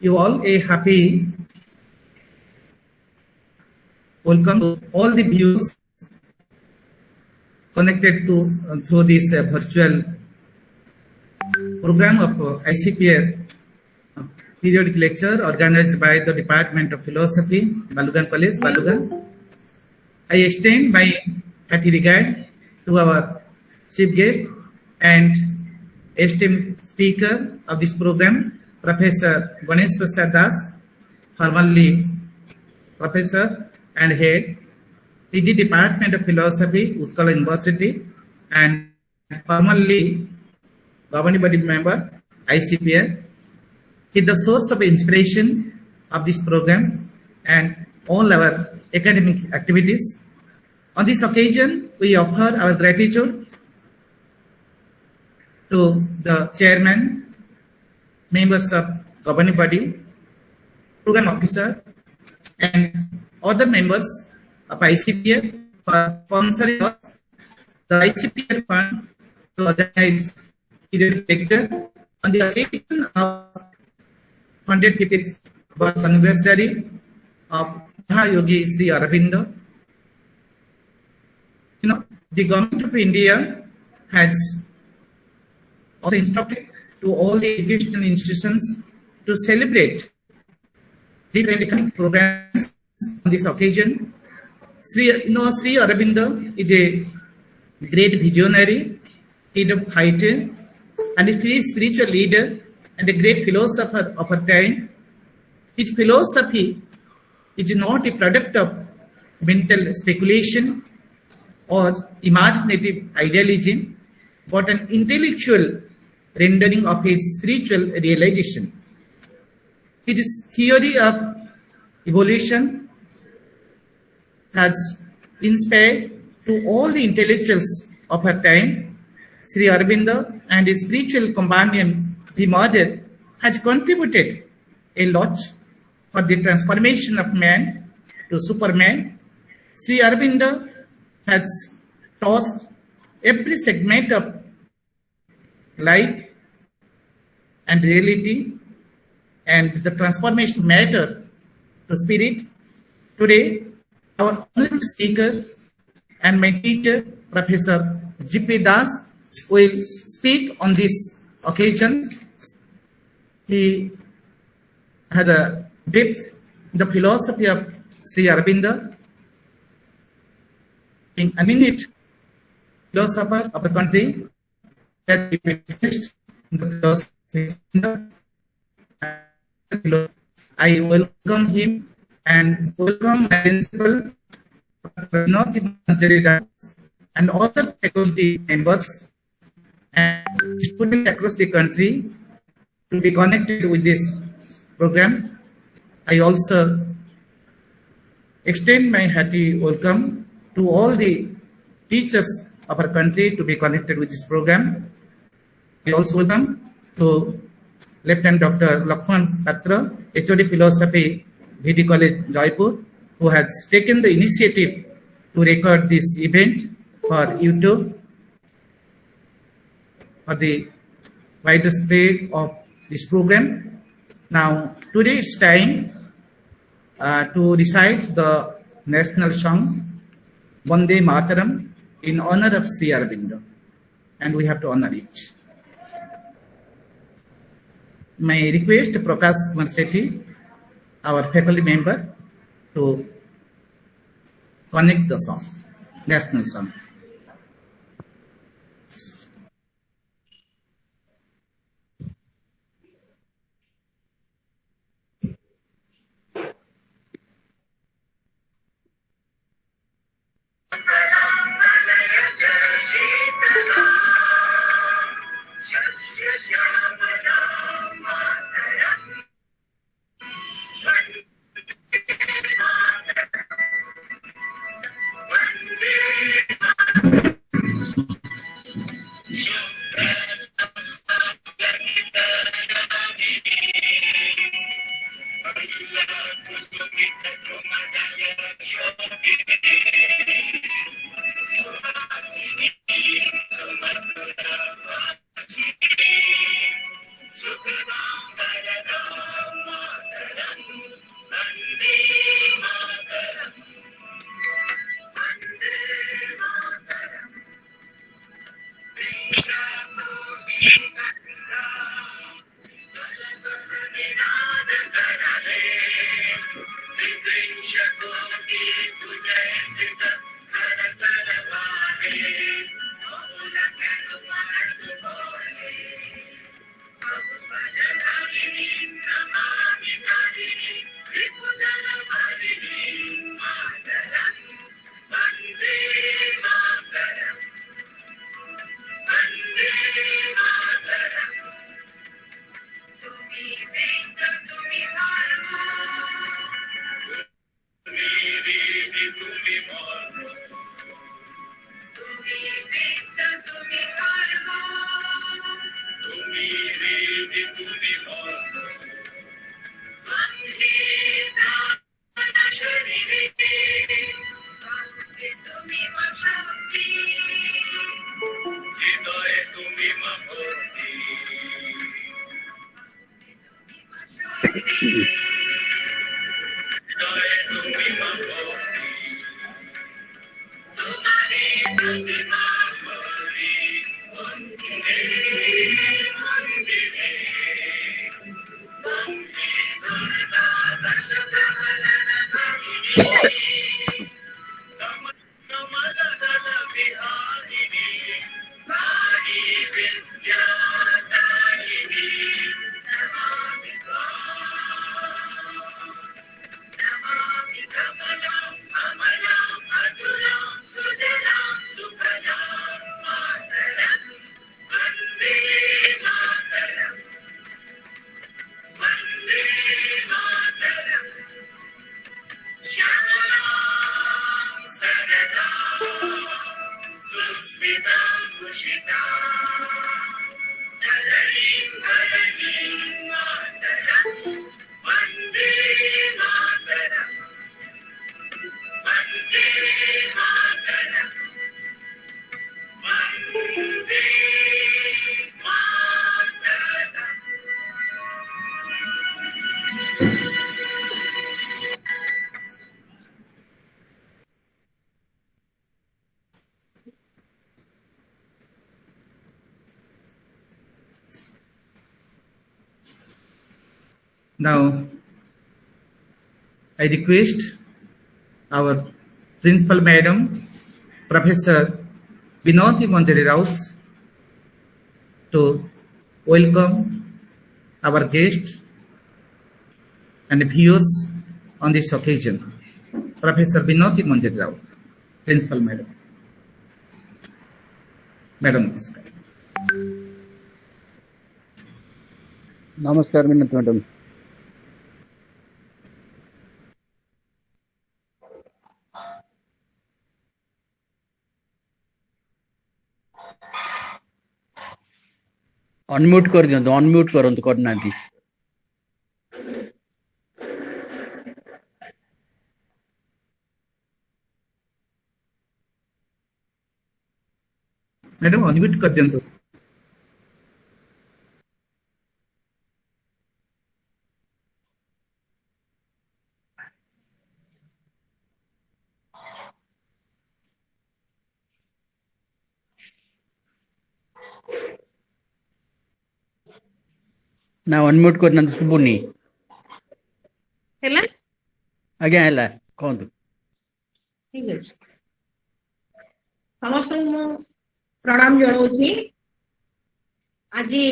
you all a happy welcome to all the viewers connected to through this virtual program of Icpr periodic lecture organized by the Department of Philosophy, Balugaon College, Balugaon. I extend my hearty regard to our chief guest and esteemed speaker of this program, Professor Ganesh Prasad Das, formerly Professor and Head, PG Department of Philosophy, Utkal University, and formerly governing body member, Icpr. He is the source of inspiration of this program and all our academic activities. On this occasion, we offer our gratitude to the chairman, members of governing body, program officer, and other members of Icpr for sponsoring us the Icpr fund to organize periodic lecture on the occasion of 150th birth anniversary of Yogi Sri Aurobindo. The government of India has also instructed to all the educational institutions to celebrate different programs on this occasion. Sri Aurobindo is a great visionary, freedom fighter, and a spiritual leader and a great philosopher of our time. His philosophy is not a product of mental speculation or imaginative idealism, but an intellectual rendering of his spiritual realization. His theory of evolution has inspired to all the intellectuals of her time. Sri Aurobindo and his spiritual companion, the mother, has contributed a lot for the transformation of man to Superman. Sri Aurobindo has touched every segment of life and reality and the transformation matter to spirit. Today, our honorable speaker and my teacher, Professor G.P. Das, will speak on this occasion. He has a depth in the philosophy of Sri Aurobindo, being a eminent philosopher of the country, that we in the philosophy. I welcome him and welcome my principal, Manjari, and other faculty members and students across the country to be connected with this program. I also extend my hearty welcome to all the teachers of our country to be connected with this program. I also welcome to Lieutenant Dr. Lakshman Patra, HOD Philosophy, VD College, Jaipur, who has taken the initiative to record this event for YouTube for the wider spread of this program. Now, today it's time to recite the national song, Vande Mataram, in honor of Sri Aurobindo, and we have to honor it. May I request Prakash Mansteti, our faculty member, to connect the song, national song. Vande Now, I request our Principal Madam, Professor Binati Manjari Rout, to welcome our guests and viewers on this occasion. Professor Binati Manjari Rout, Principal Madam. Madam, namaskar. Namaskar, Madam. Unmute कर दियंतु unmute करंतु करनांती madam unmute कर दियंतु ना unmute करनांती सुबुनी ହେଲା आज्ञा हैला कहंतु ठीक ଅଛି ସମସ୍ତଙ୍କୁ ମୁଁ ପ୍ରଣାମ ଜଣାଉଛି ଆଜି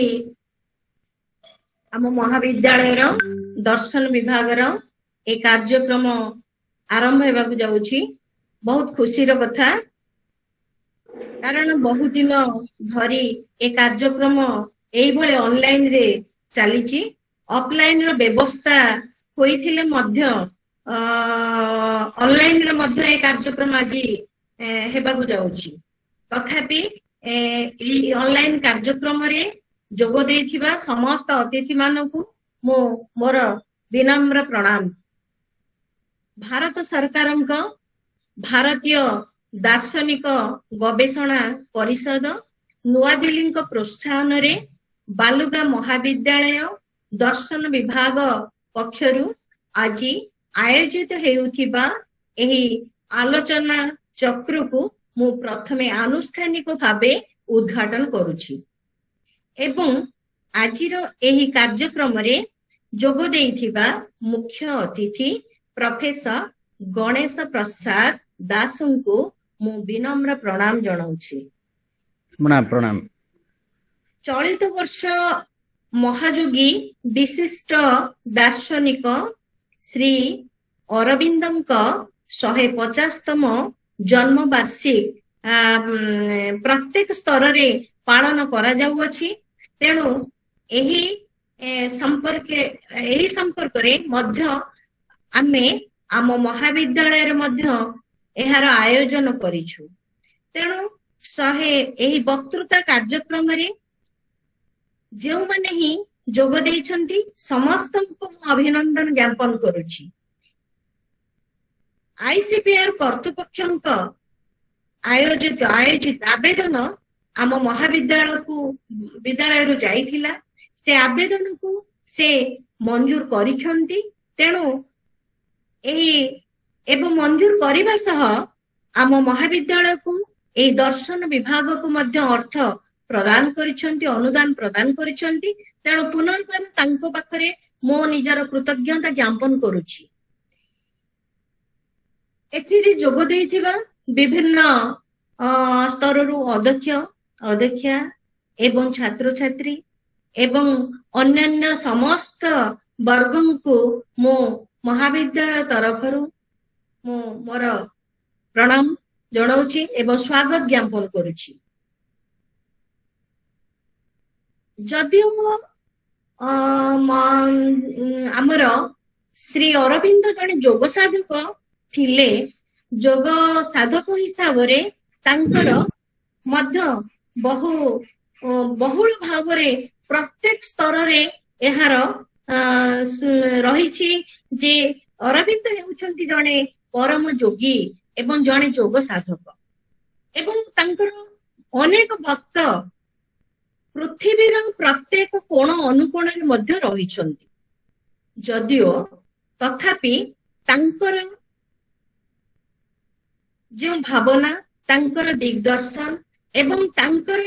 ଆମ ମହାବିଦ୍ୟାଳୟର ଦର୍ଶନ ବିଭାଗର ଏ କାର୍ଯ୍ୟକ୍ରମ ଆରମ୍ଭ ହେବାକୁ ଯାଉଛି ବହୁତ ଖୁସିର କଥା କାରଣ ବହୁତ ଦିନ ଧରି ଏ କାର୍ଯ୍ୟକ୍ରମ ଏଇଭଳି ଅନଲାଇନ ରେ ଚାଲିଛି ଅଫଲାଇନ ର ବ୍ୟବସ୍ଥା ହୋଇଥିଲେ ମଧ୍ୟ ଅନଲାଇନ ରେ ମଧ୍ୟ ଏ କାର୍ଯ୍ୟକ୍ରମ ଆଜି ହେବାକୁ ଯାଉଛି ତଥାପି ଏହି ଅନଲାଇନ କାର୍ଯ୍ୟକ୍ରମରେ ଯୋଗ ଦେଇଥିବା ସମସ୍ତ ଅତିଥି ମାନଙ୍କୁ ମୁଁ ମୋର ବିନମ୍ର ପ୍ରଣାମ ଭାରତ ସରକାରଙ୍କ ଭାରତୀୟ ଦାର୍ଶନିକ ଗବେଷଣା ପରିଷଦ ନୂଆଦିଲ୍ଲୀଙ୍କ ପ୍ରୋତ୍ସାହନରେ ବାଲୁଗାଁ ମହାବିଦ୍ୟାଳୟ ଦର୍ଶନ ବିଭାଗ ପକ୍ଷରୁ ଆଜି ଆୟୋଜିତ ହେଉଥିବା ଏହି ଆଲୋଚନା ଚକ୍ରକୁ ମୁଁ ପ୍ରଥମେ ଆନୁଷ୍ଠାନିକ ଭାବେ ଉଦ୍ଘାଟନ କରୁଛି ଏବଂ ଆଜିର ଏହି କାର୍ଯ୍ୟକ୍ରମରେ ଯୋଗ ଦେଇଥିବା ମୁଖ୍ୟ ଅତିଥି ପ୍ରଫେସର ଗଣେଶ ପ୍ରସାଦ ଦାସଙ୍କୁ ମୁଁ ବିନମ୍ର ପ୍ରଣାମ ଜଣାଉଛି प्रणाम ଚଳିତ ବର୍ଷ ମହାଯୋଗୀ ବିଶିଷ୍ଟ ଦାର୍ଶନିକ ଶ୍ରୀ ଅରବିନ୍ଦଙ୍କ 150ତମ ଜନ୍ମ ବାର୍ଷିକ ପ୍ରତ୍ୟେକ ସ୍ତରରେ ପାଳନ କରାଯାଉଅଛି ତେଣୁ ଏହି ସମ୍ପର୍କରେ ମଧ୍ୟ ଆମେ ଆମ ମହାବିଦ୍ୟାଳୟରେ ମଧ୍ୟ ଏହାର ଆୟୋଜନ କରିଛୁ ତେଣୁ ଏହି ବକ୍ତୃତା କାର୍ଯ୍ୟକ୍ରମରେ ଯେଉଁମାନେ ହିଁ ଯୋଗ ଦେଇଛନ୍ତି ସମସ୍ତଙ୍କୁ ମୁଁ ଅଭିନନ୍ଦନ ଜ୍ଞାପନ କରୁଛି ଆଇସିପିଆର କର୍ତ୍ତୃପକ୍ଷଙ୍କ ଆୟୋଜିତ ଆବେଦନ ଆମ ମହାବିଦ୍ୟାଳୟରୁ ଯାଇଥିଲା ସେ ଆବେଦନକୁ से मंजूर करिछंती। तेणु एवं मंजूर करने सह आम महाविद्यालय को ए दर्शन विभाग को मध्य अर्थ प्रदान करिछंती, अनुदान प्रदान करिछंती। तेणु पुनर्बार तांको पाखरे मो निजर कृतज्ञता ज्ञापन करुछि। एथिरे जोग देइथिबा विभिन्न स्तररू अध्यक्ष अध्यक्षा एवं छात्र छात्री एवं अन्यान्य समस्त वर्गों को मो महाविद्यालय तरफरू मो मोर प्रणाम जणाउछि एवं स्वागत ज्ञापन करुछि। जदिओ आमर श्री अरविंद जने जोग साधक थिले, जोग साधक हिसाब रे तांकर मध्य बहुल भाव रे प्रत्येक स्तर रे एहार रहिछि जे अरविंद हेउछंती जने परम जोगी एवं जने जोग साधक एवं तांकर अनेक भक्त पृथ्वीर प्रत्येक कोण अनुकोण मध्य रहिछंती। जदिओ तथापि तांकर जो भावना, तांकर दिग्दर्शन एवं तांकर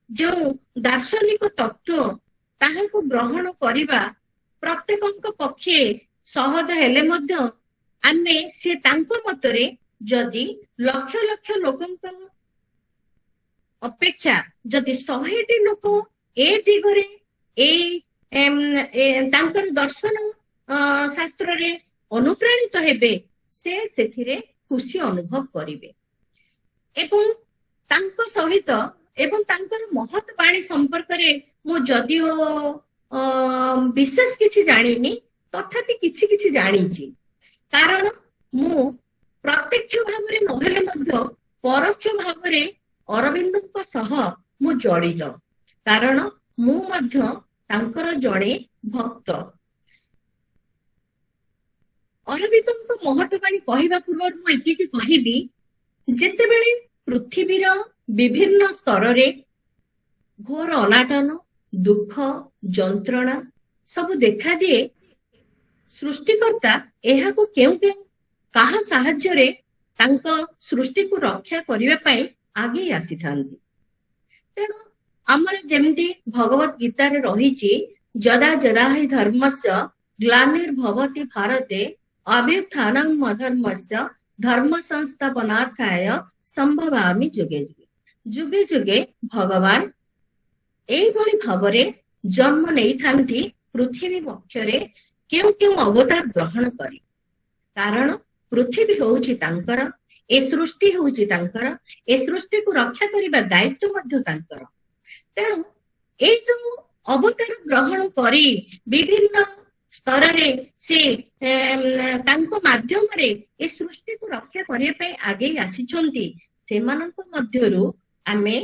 जो दार्शनिक तत्व ताहाको ग्रहण करिबा प्रत्येकक पक्षे सहज हेले मध्य आमे से तांको मतरे जदि लक्ष लक्ष लोकंक अपेक्षा जदि 100टी लोक ए दिगरे तांकर दर्शन शास्त्र रे अनुप्राणित हेबे, से सेथिरे खुशी अनुभव करिवे एवं तांको सहित एवं तांकर महत बाणी संपर्क रे मो जदिओ विशेष किछि जानिनी, तथापि किछि किछि जानिछि। कारण मु प्रत्यक्ष भाव रे नहेले मध्य परोक्ष भाव रे अरविंदଙ୍କ सह मु जड़ित, कारण मु मध्य तांकर जड़े भक्त। अरविंदଙ୍କ महत्वाणी कहवा पूर्व मु एतिकी कहिबी, जेतेबेले पृथ्वीर विभिन्न स्तर रे घोर अनाटन, दुख, जंत्रणा सब देखा दिए, सृष्टिकर्ता एहाको केउ केउ काहा साहाय्य रे तांको सृष्टि को रक्षा करिवे पई आगे आसी थांती। तेणु आमर जेमती भगवत गीता रे रहिछि, जदा जदा हि धर्मस्य ग्लानिर्भवति भारते अभ्युत्थानम् अधर्मस्य धर्म संस्थापनार्थाय संभवामि जुगे जुगे। जुगे जुगे भगवान एई भली भावरे जन्म नहीं थांती पृथ्वी वक्षरे केउ केउ अवतार ग्रहण करी। कारण पृथ्वी होउछि तांकर, ए सृष्टि होउछि तांकर, ए सृष्टि को रक्षा करिबा दायित्व मध्य तांकर। तेणु ए जो अवतार ग्रहण करी विभिन्न स्तर रे से तांको माध्यम रे ए सृष्टि को रक्षा करिया पई आगे आसीछंती, सेमानक मध्यरु आमे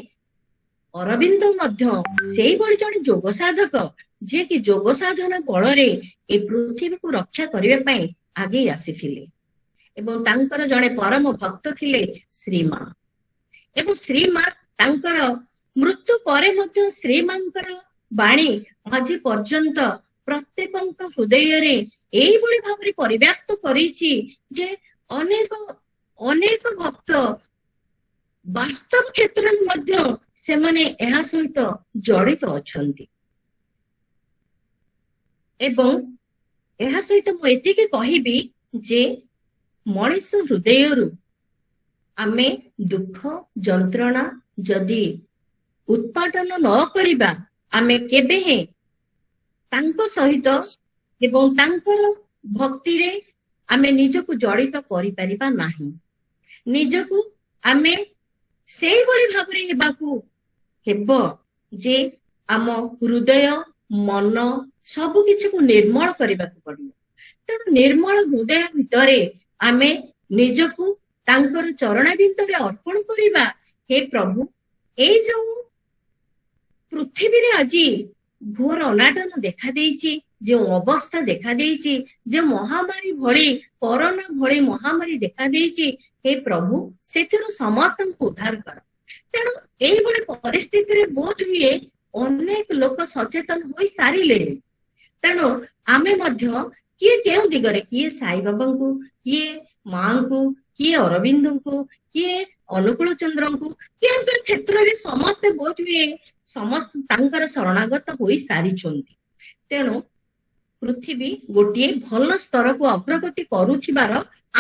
अरविंद मध्य सेई बळी जणे जोग साधक, जे कि जोग साधना बळ रे ए पृथ्वी को रक्षा करिया पई आगे आसीथिले एवं तांकर जणे परम भक्त थिले श्रीमा। एवं श्रीमा तांकर मृत्यु परे मध्य श्रीमांकर बाणी आज पर्यंत प्रत्येकଙ୍କ हृदय रे एई बळी भाबरे परिव्याप्त करिछि, जे अनेक अनेक भक्त वास्तव क्षेत्र मध्य से माने एहा सहित जड़ित अछंती। एवं एहा सहित मु एतिके कहिबी जे मनीष हृदयरु आमे दुख जंत्रणा जदि उत्पादन न करिबा, आमे केबे हे तांको सहित एवं तांकर भक्ति रे आमे निजको जड़ित करि परिबा नाही। निजको आमे सेई बळी भाबरे हेबाकू हेबो जे आम हृदय मन सबु किछि को निर्मल करिबाकू पड़िबो। तेणु निर्मल हृदय भितरे आमे निजको तांकर चरणाबिंद रे अर्पण करिबा। हे प्रभु, ए जो पृथ्वी रे आजी घोर अनाटन देखा देइछि, जो अवस्था देखा देइछि, जे महामारी भली कोरोना भली महामारी देखा देइछि, हे प्रभु सेथिरु समस्त को उद्धार कर। तेणु एई भली परिस्थिति रे बोध हुए अनेक लोक सचेतन होई सारिले। ତେଣୁ ଆମେ ମଧ୍ୟ କିଏ କେଉଁ ଦିଗରେ, କିଏ ସାଇ ବାବାଙ୍କୁ, କିଏ ମାଙ୍କୁ, କିଏ ଅରବିନ୍ଦଙ୍କୁ, କିଏ ଅନୁକୂଳ ଚନ୍ଦ୍ରଙ୍କୁ, କେଉଁ କେଉଁ କ୍ଷେତ୍ରରେ ସମସ୍ତେ ବୋଧ ହୁଏ ସମସ୍ତେ ତାଙ୍କର ଶରଣାଗତ ହୋଇ ସାରିଛନ୍ତି। ତେଣୁ ପୃଥିବୀ ଗୋଟିଏ ଭଲ ସ୍ତରକୁ ଅଗ୍ରଗତି କରୁଥିବାର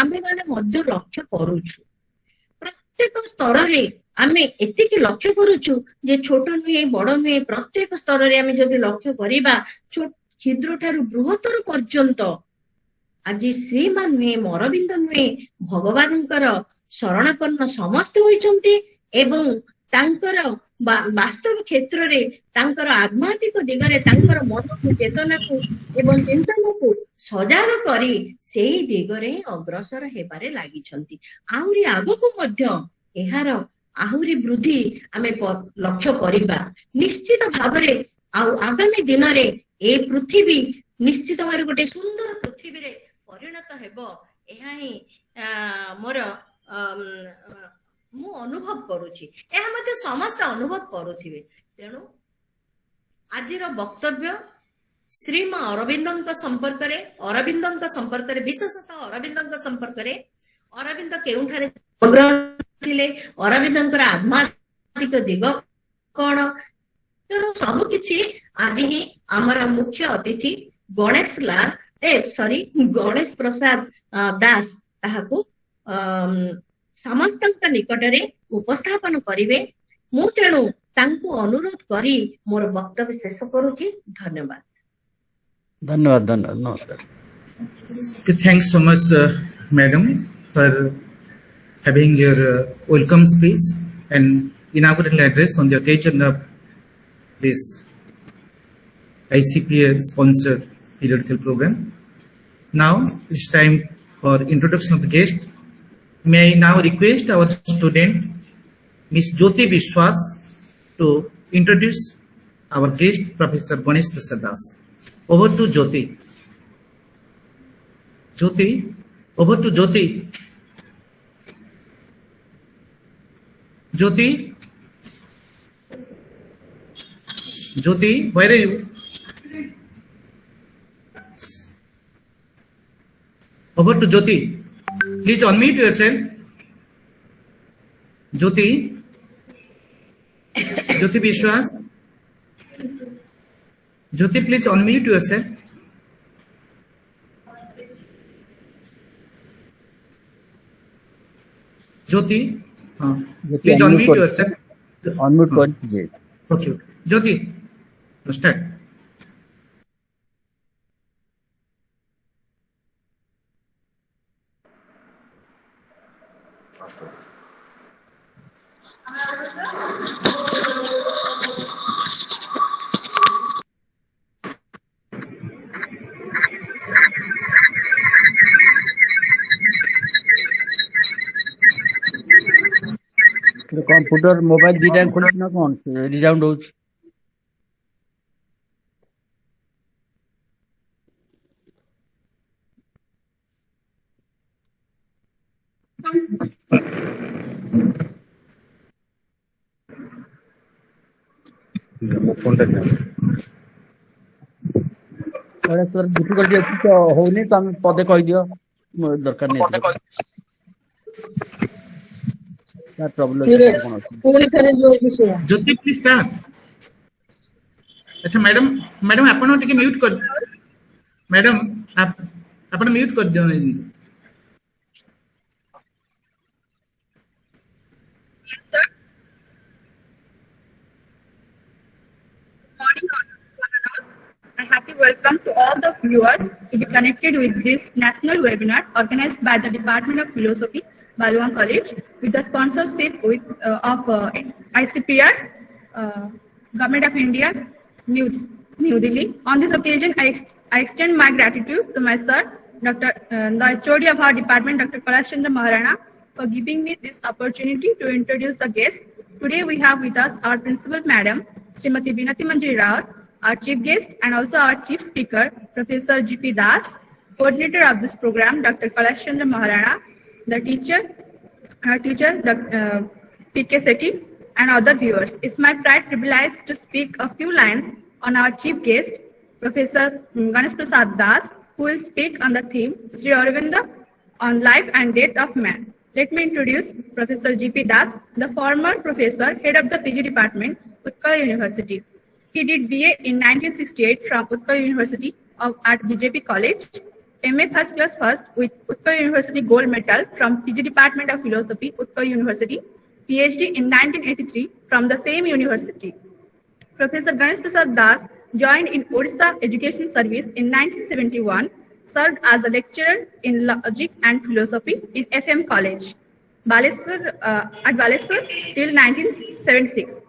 ଆମେମାନେ ମଧ୍ୟ ଲକ୍ଷ୍ୟ କରୁଛୁ। ପ୍ରତ୍ୟେକ ସ୍ତରରେ ଆମେ ଏତିକି ଲକ୍ଷ୍ୟ କରୁଛୁ ଯେ ଛୋଟ ନୁହେଁ, ବଡ ନୁହେଁ, ପ୍ରତ୍ୟେକ ସ୍ତରରେ ଆମେ ଯଦି ଲକ୍ଷ୍ୟ କରିବା କ୍ଷୁଦ୍ର ଠାରୁ ବୃହତ୍ତର ପର୍ଯ୍ୟନ୍ତ ଆଜି ଶ୍ରୀମାନ ନୁହେଁ, ଅରବିନ୍ଦ ନୁହେଁ, ଭଗବାନଙ୍କର ଶରଣାପନ୍ନ ସମସ୍ତେ ହୋଇଛନ୍ତି ଏବଂ ତାଙ୍କର ବାସ୍ତବ କ୍ଷେତ୍ରରେ ତାଙ୍କର ଆଧ୍ୟାତ୍ମିକ ଦିଗରେ ତାଙ୍କର ମନକୁ, ଚେତନାକୁ ଏବଂ ଚିନ୍ତନକୁ ସଜାଗ କରି ସେଇ ଦିଗରେ ଅଗ୍ରସର ହେବାରେ ଲାଗିଛନ୍ତି। ଆହୁରି ଆଗକୁ ମଧ୍ୟ ଏହାର ଆହୁରି ବୃଦ୍ଧି ଆମେ ଲକ୍ଷ୍ୟ କରିବା ନିଶ୍ଚିତ ଭାବରେ। ଆଉ ଆଗାମୀ ଦିନରେ ଏ ପୃଥିବୀ ନିଶ୍ଚିତ ଭାବରେ ଗୋଟେ ସୁନ୍ଦର ପୃଥିବୀରେ ପରିଣତ ହେବ, ଏହା ହିଁ ମୋର ମୁଁ ଅନୁଭବ କରୁଛି, ଏହା ମଧ୍ୟ ସମସ୍ତେ ଅନୁଭବ କରୁଥିବେ। ତେଣୁ ଆଜିର ବକ୍ତବ୍ୟ ଶ୍ରୀମା ଅରବିନ୍ଦଙ୍କ ସମ୍ପର୍କରେ ବିଶେଷତଃ ଅରବିନ୍ଦଙ୍କ ସମ୍ପର୍କରେ, ଅରବିନ୍ଦ କେଉଁଠାରେ ଥିଲେ, ଅରବିନ୍ଦଙ୍କର ଆଧ୍ୟାତ୍ମିକ ଦିଗ କଣ, ତେଣୁ ସବୁ କିଛି ଆଜି ହିଁ ଆମର ମୁଖ୍ୟ ଅତିଥି ଗଣେଶ ପ୍ରସାଦ ଦାସ ତାହାକୁ ସମସ୍ତଙ୍କ ନିକଟରେ ଉପସ୍ଥାପନ କରିବେ। ମୁଁ ତେଣୁ ତାଙ୍କୁ ଅନୁରୋଧ କରି ମୋର ବକ୍ତବ୍ୟ ଶେଷ କରୁଛି। ଧନ୍ୟବାଦ। ଧନ୍ୟବାଦ। ନମସ୍କାର। Thanks so much, madam, for having your welcome speech and inaugural address on the occasion of this Icpr sponsored periodical program. Now it's time for introduction of the guest. May I now request our student Ms. Jyoti Vishwas to introduce our guest, Professor Ganesh Prasad Das. Over to Jyoti. Over to Jyoti. Jyoti, where are you? Over to Jyoti. Please unmute yourself. Jyoti Vishwas. Jyoti, please unmute yourself. Jyoti, please unmute yourself. Unmute कर दीजिए. Okay. Jyoti, start. Computer mobile दीटा खोल ना कौन resound हो. Sir difficulty अच्छी तो होनी तो हम पदे कह दियो दरकार नहीं क्या प्रॉब्लम ज्योति प्लीज स्टार्ट. अच्छा मैडम आपण टिके म्यूट कर. मैडम आपण म्यूट कर दियो. A happy welcome to all the viewers to be connected with this national webinar organized by the Department of Philosophy, Balugaon College, with the sponsorship of Icpr, Government of India, New Delhi. On this occasion, I extend my gratitude to my sir, the HOD of our department, Dr. Kailash Moharana, for giving me this opportunity to introduce the guests. Today we have with us our principal madam, Srimati Binati Manjari Rout, our chief guest and also our chief speaker, Professor G.P. Das, coordinator of this program, Dr. Kailash Moharana, our teacher, Dr. P.K. Sethi, and other viewers. It's my pride privilege to speak a few lines on our chief guest. Professor Ganesh Prasad Das, who will speak on the theme Sri Aurobindo on life and death of man. Let me introduce Professor G.P. Das, the former professor, head of the PG department, Utkal University. He did BA in 1968 from Utkal University at BJP College, MA First Class First with Utkal University Gold Medal from PG Department of Philosophy, Utkal University, PhD in 1983 from the same university. Professor Ganesh Prasad Das joined in Odisha Education Service in 1971, served as a lecturer in Logic and Philosophy in FM College, at Baleswar till 1976.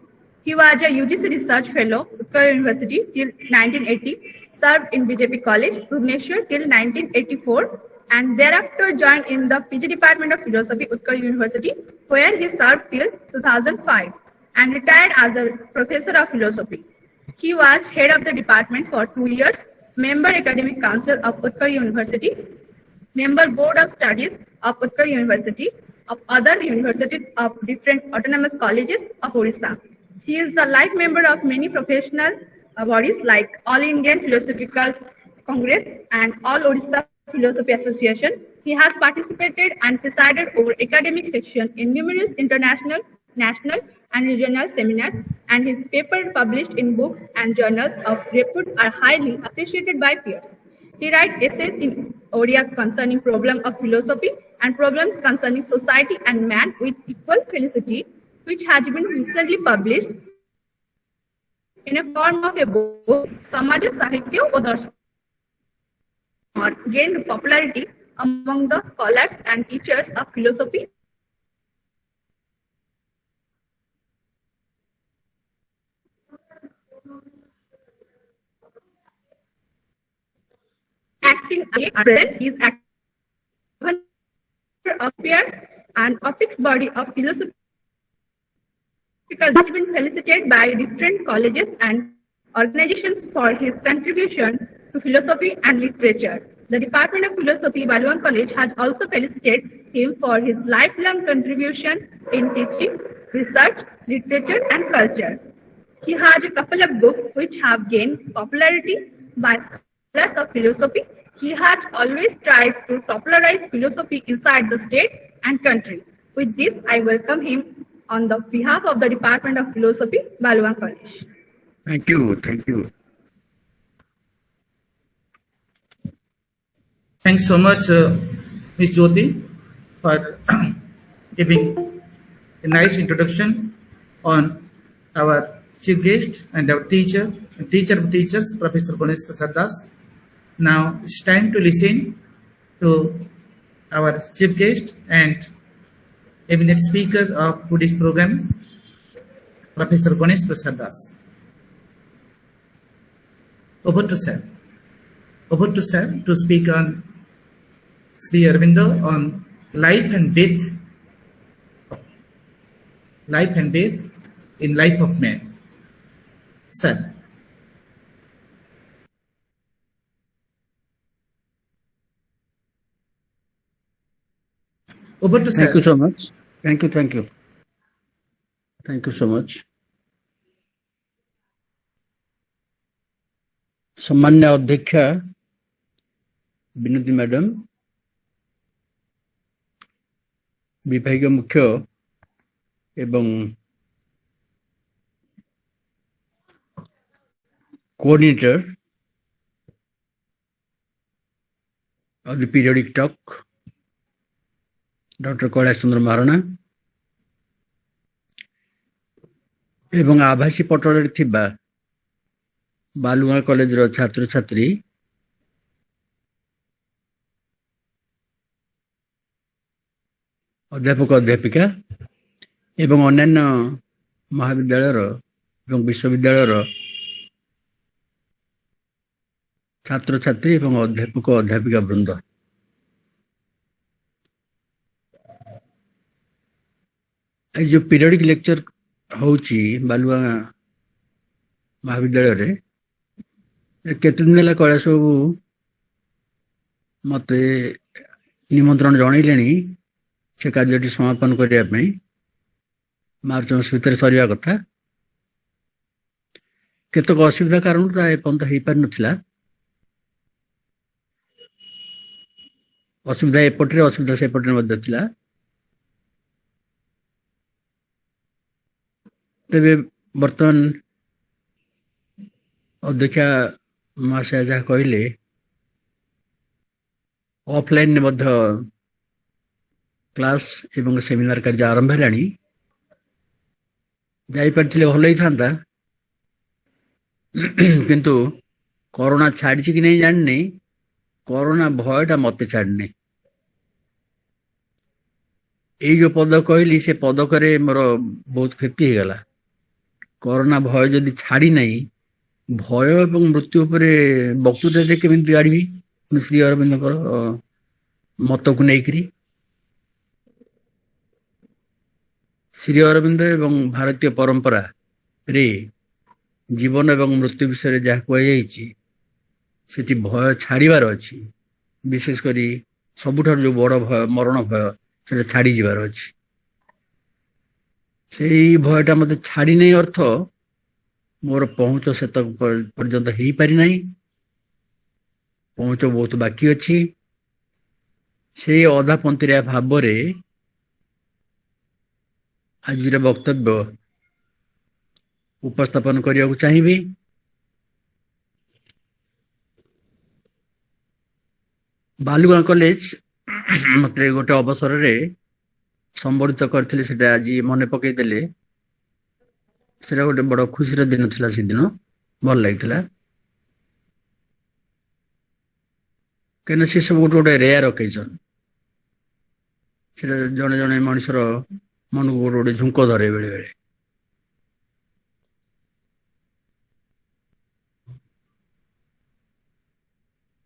He was a UGC Research Fellow, Utkal University till 1980, served in BJP College, Bhubaneswar till 1984, and thereafter joined in the PG Department of Philosophy, Utkal University, where he served till 2005 and retired as a professor of philosophy. He was head of the department for 2 years, member academic council of Utkal University, member board of studies of Utkal University, of other universities of different autonomous colleges of Odisha. He is a life member of many professional bodies like All Indian Philosophical Congress and All Odisha Philosophy Association. He has participated and presided over academic section in numerous international, national and regional seminars, and his papers published in books and journals of repute are highly appreciated by peers. He writes essays in Odia concerning problems of philosophy and problems concerning society and man with equal felicity, which has been recently published in a form of a book, Samaja Sahitya Odarshan, or gained popularity among the scholars and teachers of philosophy. Acting as president is Icpr and Office Body of Philosophy. He has been felicitated by different colleges and organizations for his contribution to philosophy and literature. The Department of Philosophy, Balugaon College, has also felicitated him for his lifelong contribution in teaching, research, literature, and culture. He has a couple of books which have gained popularity by scholars of philosophy. He has always tried to popularize philosophy inside the state and country. With this, I welcome him on the behalf of the Department of Philosophy, Balugaon College. Thank you. Thank you. Thanks so much, Ms. Jyoti, for giving a nice introduction on our chief guest and our teacher of teachers, Professor Ganesh Prasad Das. Now it's time to listen to our chief guest and eminent speaker of today's program, Professor Ganesh Prasad Das. Over to sir. Over to sir to speak on Sri Aurobindo on life and death in life of man. Sir. Over to sir. Thank you so much. Thank you. Thank you so much. सम्मान्य अध्यक्षा बिनती madam, विभागीय मुख्य एवं coordinator of the periodic talk, Dr. Kailash Chandra Moharana, एवं आभासी पटल थिबा बालुगां college रो छात्र छात्री अध्यापक अध्यापिका एवं अन्यान्य महाविद्यालय एवं विश्वविद्यालय छात्र छात्री एवं अध्यापक अध्यापिका वृंद, जो पीरियडिक लेक्चर होची बालुगां महाविद्यालय रे केते दिन है कैलाश बाबू मत निमंत्रण जनइले से कार्य समापन करने मार्च मास भर सरिया कथा, କେତେକ ଅସୁବିଧା କାରଣରୁ ତା ଏପର୍ଯ୍ୟନ୍ତ ହେଇପାରିନଥିଲା। ଅସୁବିଧା ଏପଟରେ ଅସୁବିଧା ସେପଟରେ ମଧ୍ୟ ଥିଲା। ତେବେ ବର୍ତ୍ତମାନ ଅଧ୍ୟକ୍ଷା ମହାଶୟ ଯାହା କହିଲେ ଅଫଲାଇନରେ ମଧ୍ୟ କ୍ଲାସ ଏବଂ ସେମିନାର କାର୍ଯ୍ୟ ଆରମ୍ଭ ହେଲାଣି। ଯାଇପାରିଥିଲେ ଭଲ ହେଇଥାନ୍ତା, କିନ୍ତୁ କରୋନା ଛାଡିଛି କି ନାହିଁ ଜାଣିନି। କରୋନା ଭୟଟା ମତେ ଛାଡିନି। ଏଇ ଯୋଉ ପଦ କହିଲି ସେ ପଦକରେ ମୋର ବହୁତ କ୍ଷତି ହେଇଗଲା। କରୋନା ଭୟ ଯଦି ଛାଡି ନାହିଁ, ଭୟ ଏବଂ ମୃତ୍ୟୁ ଉପରେ ବକ୍ତୃତାରେ କେମିତି ଗାଡ଼ିବି ଶ୍ରୀ ଅରବିନ୍ଦଙ୍କର ମତକୁ ନେଇକରି। ଶ୍ରୀ ଅରବିନ୍ଦ ଏବଂ ଭାରତୀୟ ପରମ୍ପରାରେ ଜୀବନ ଏବଂ ମୃତ୍ୟୁ ବିଷୟରେ ଯାହା କୁହାଯାଇଛି ସେଠି ଭୟ ଛାଡ଼ିବାର ଅଛି। ବିଶେଷ କରି ସବୁଠାରୁ ଯୋଉ ବଡ଼ ଭୟ ମରଣ ଭୟ ସେଟା ଛାଡ଼ିଯିବାର ଅଛି। ସେଇ ଭୟଟା ମୋତେ ଛାଡ଼ି ନେଇ ଅର୍ଥ ମୋର ପହୁଞ୍ଚ ସେତକ ପର୍ଯ୍ୟନ୍ତ ହେଇପାରି ନାହିଁ। ପହୁଞ୍ଚ ବହୁତ ବାକି ଅଛି। ସେଇ ଅଧା ପନ୍ତିରିଆ ଭାବରେ ଆଜିର ବକ୍ତବ୍ୟ ଉପସ୍ଥାପନ କରିବାକୁ ଚାହିଁବି। ବାଲୁଗାଁ କଲେଜ ମତେ ଗୋଟେ ଅବସରରେ ସମ୍ବର୍ଦ୍ଧିତ କରିଥିଲେ, ସେଟା ଆଜି ମନେ ପକେଇଦେଲେ। ସେଟା ଗୋଟେ ବଡ଼ ଖୁସିର ଦିନ ଥିଲା। ସେଦିନ ଭଲ ଲାଗିଥିଲା, କାହିଁକିନା ସେ ସବୁ ଗୋଟେ ରେୟାର ଅକେଜନ। ସେଟା ଜଣେ ଜଣେ ମଣିଷର ମନକୁ ଗୋଟେ ଝୁଙ୍କ ଧରେ ବେଳେ ବେଳେ।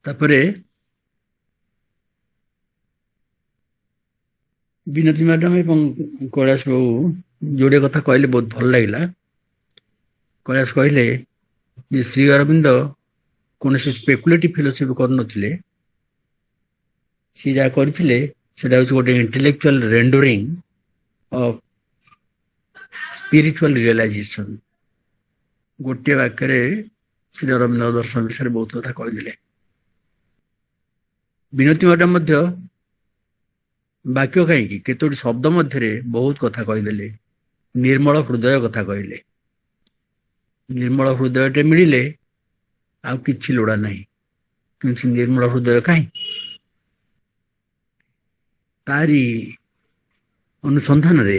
ତାପରେ ବିନତି ମ୍ୟାଡାମ ଏବଂ କୈଳାସ ବାବୁ ଯୋଡ଼େ କଥା କହିଲେ ବହୁତ ଭଲ ଲାଗିଲା। କୈଳାସ କହିଲେ ଯେ ଶ୍ରୀ ଅରବିନ୍ଦ କୌଣସି ସ୍ପେକୁଲେଟିଭ ଫିଲୋସଫି କରୁନଥିଲେ। ସେ ଯାହା କରିଥିଲେ ସେଟା ହଉଛି ଗୋଟେ ଇଣ୍ଟେଲେକ୍ଚୁଆଲ ରେଣ୍ଡରିଂ ଅଫ ସ୍ପିରିଚୁଆଲ ରିଏଲାଇଜେସନ। ଗୋଟିଏ ବାକ୍ୟରେ ଶ୍ରୀ ଅରବିନ୍ଦ ଦର୍ଶନ ବିଷୟରେ ବହୁତ କଥା କହିଥିଲେ। ବିନତି ମ୍ୟାଡାମ ମଧ୍ୟ ବାକ୍ୟ କାହିଁକି କେତୋଟି ଶବ୍ଦ ମଧ୍ୟରେ ବହୁତ କଥା କହିଦେଲେ। ନିର୍ମଳ ହୃଦୟ କଥା କହିଲେ। ନିର୍ମଳ ହୃଦୟଟେ ମିଳିଲେ ଆଉ କିଛି ଲୋଡ଼ା ନାହିଁ। କିନ୍ତୁ ନିର୍ମଳ ହୃଦୟ କାହିଁ? ତାରି ଅନୁସନ୍ଧାନରେ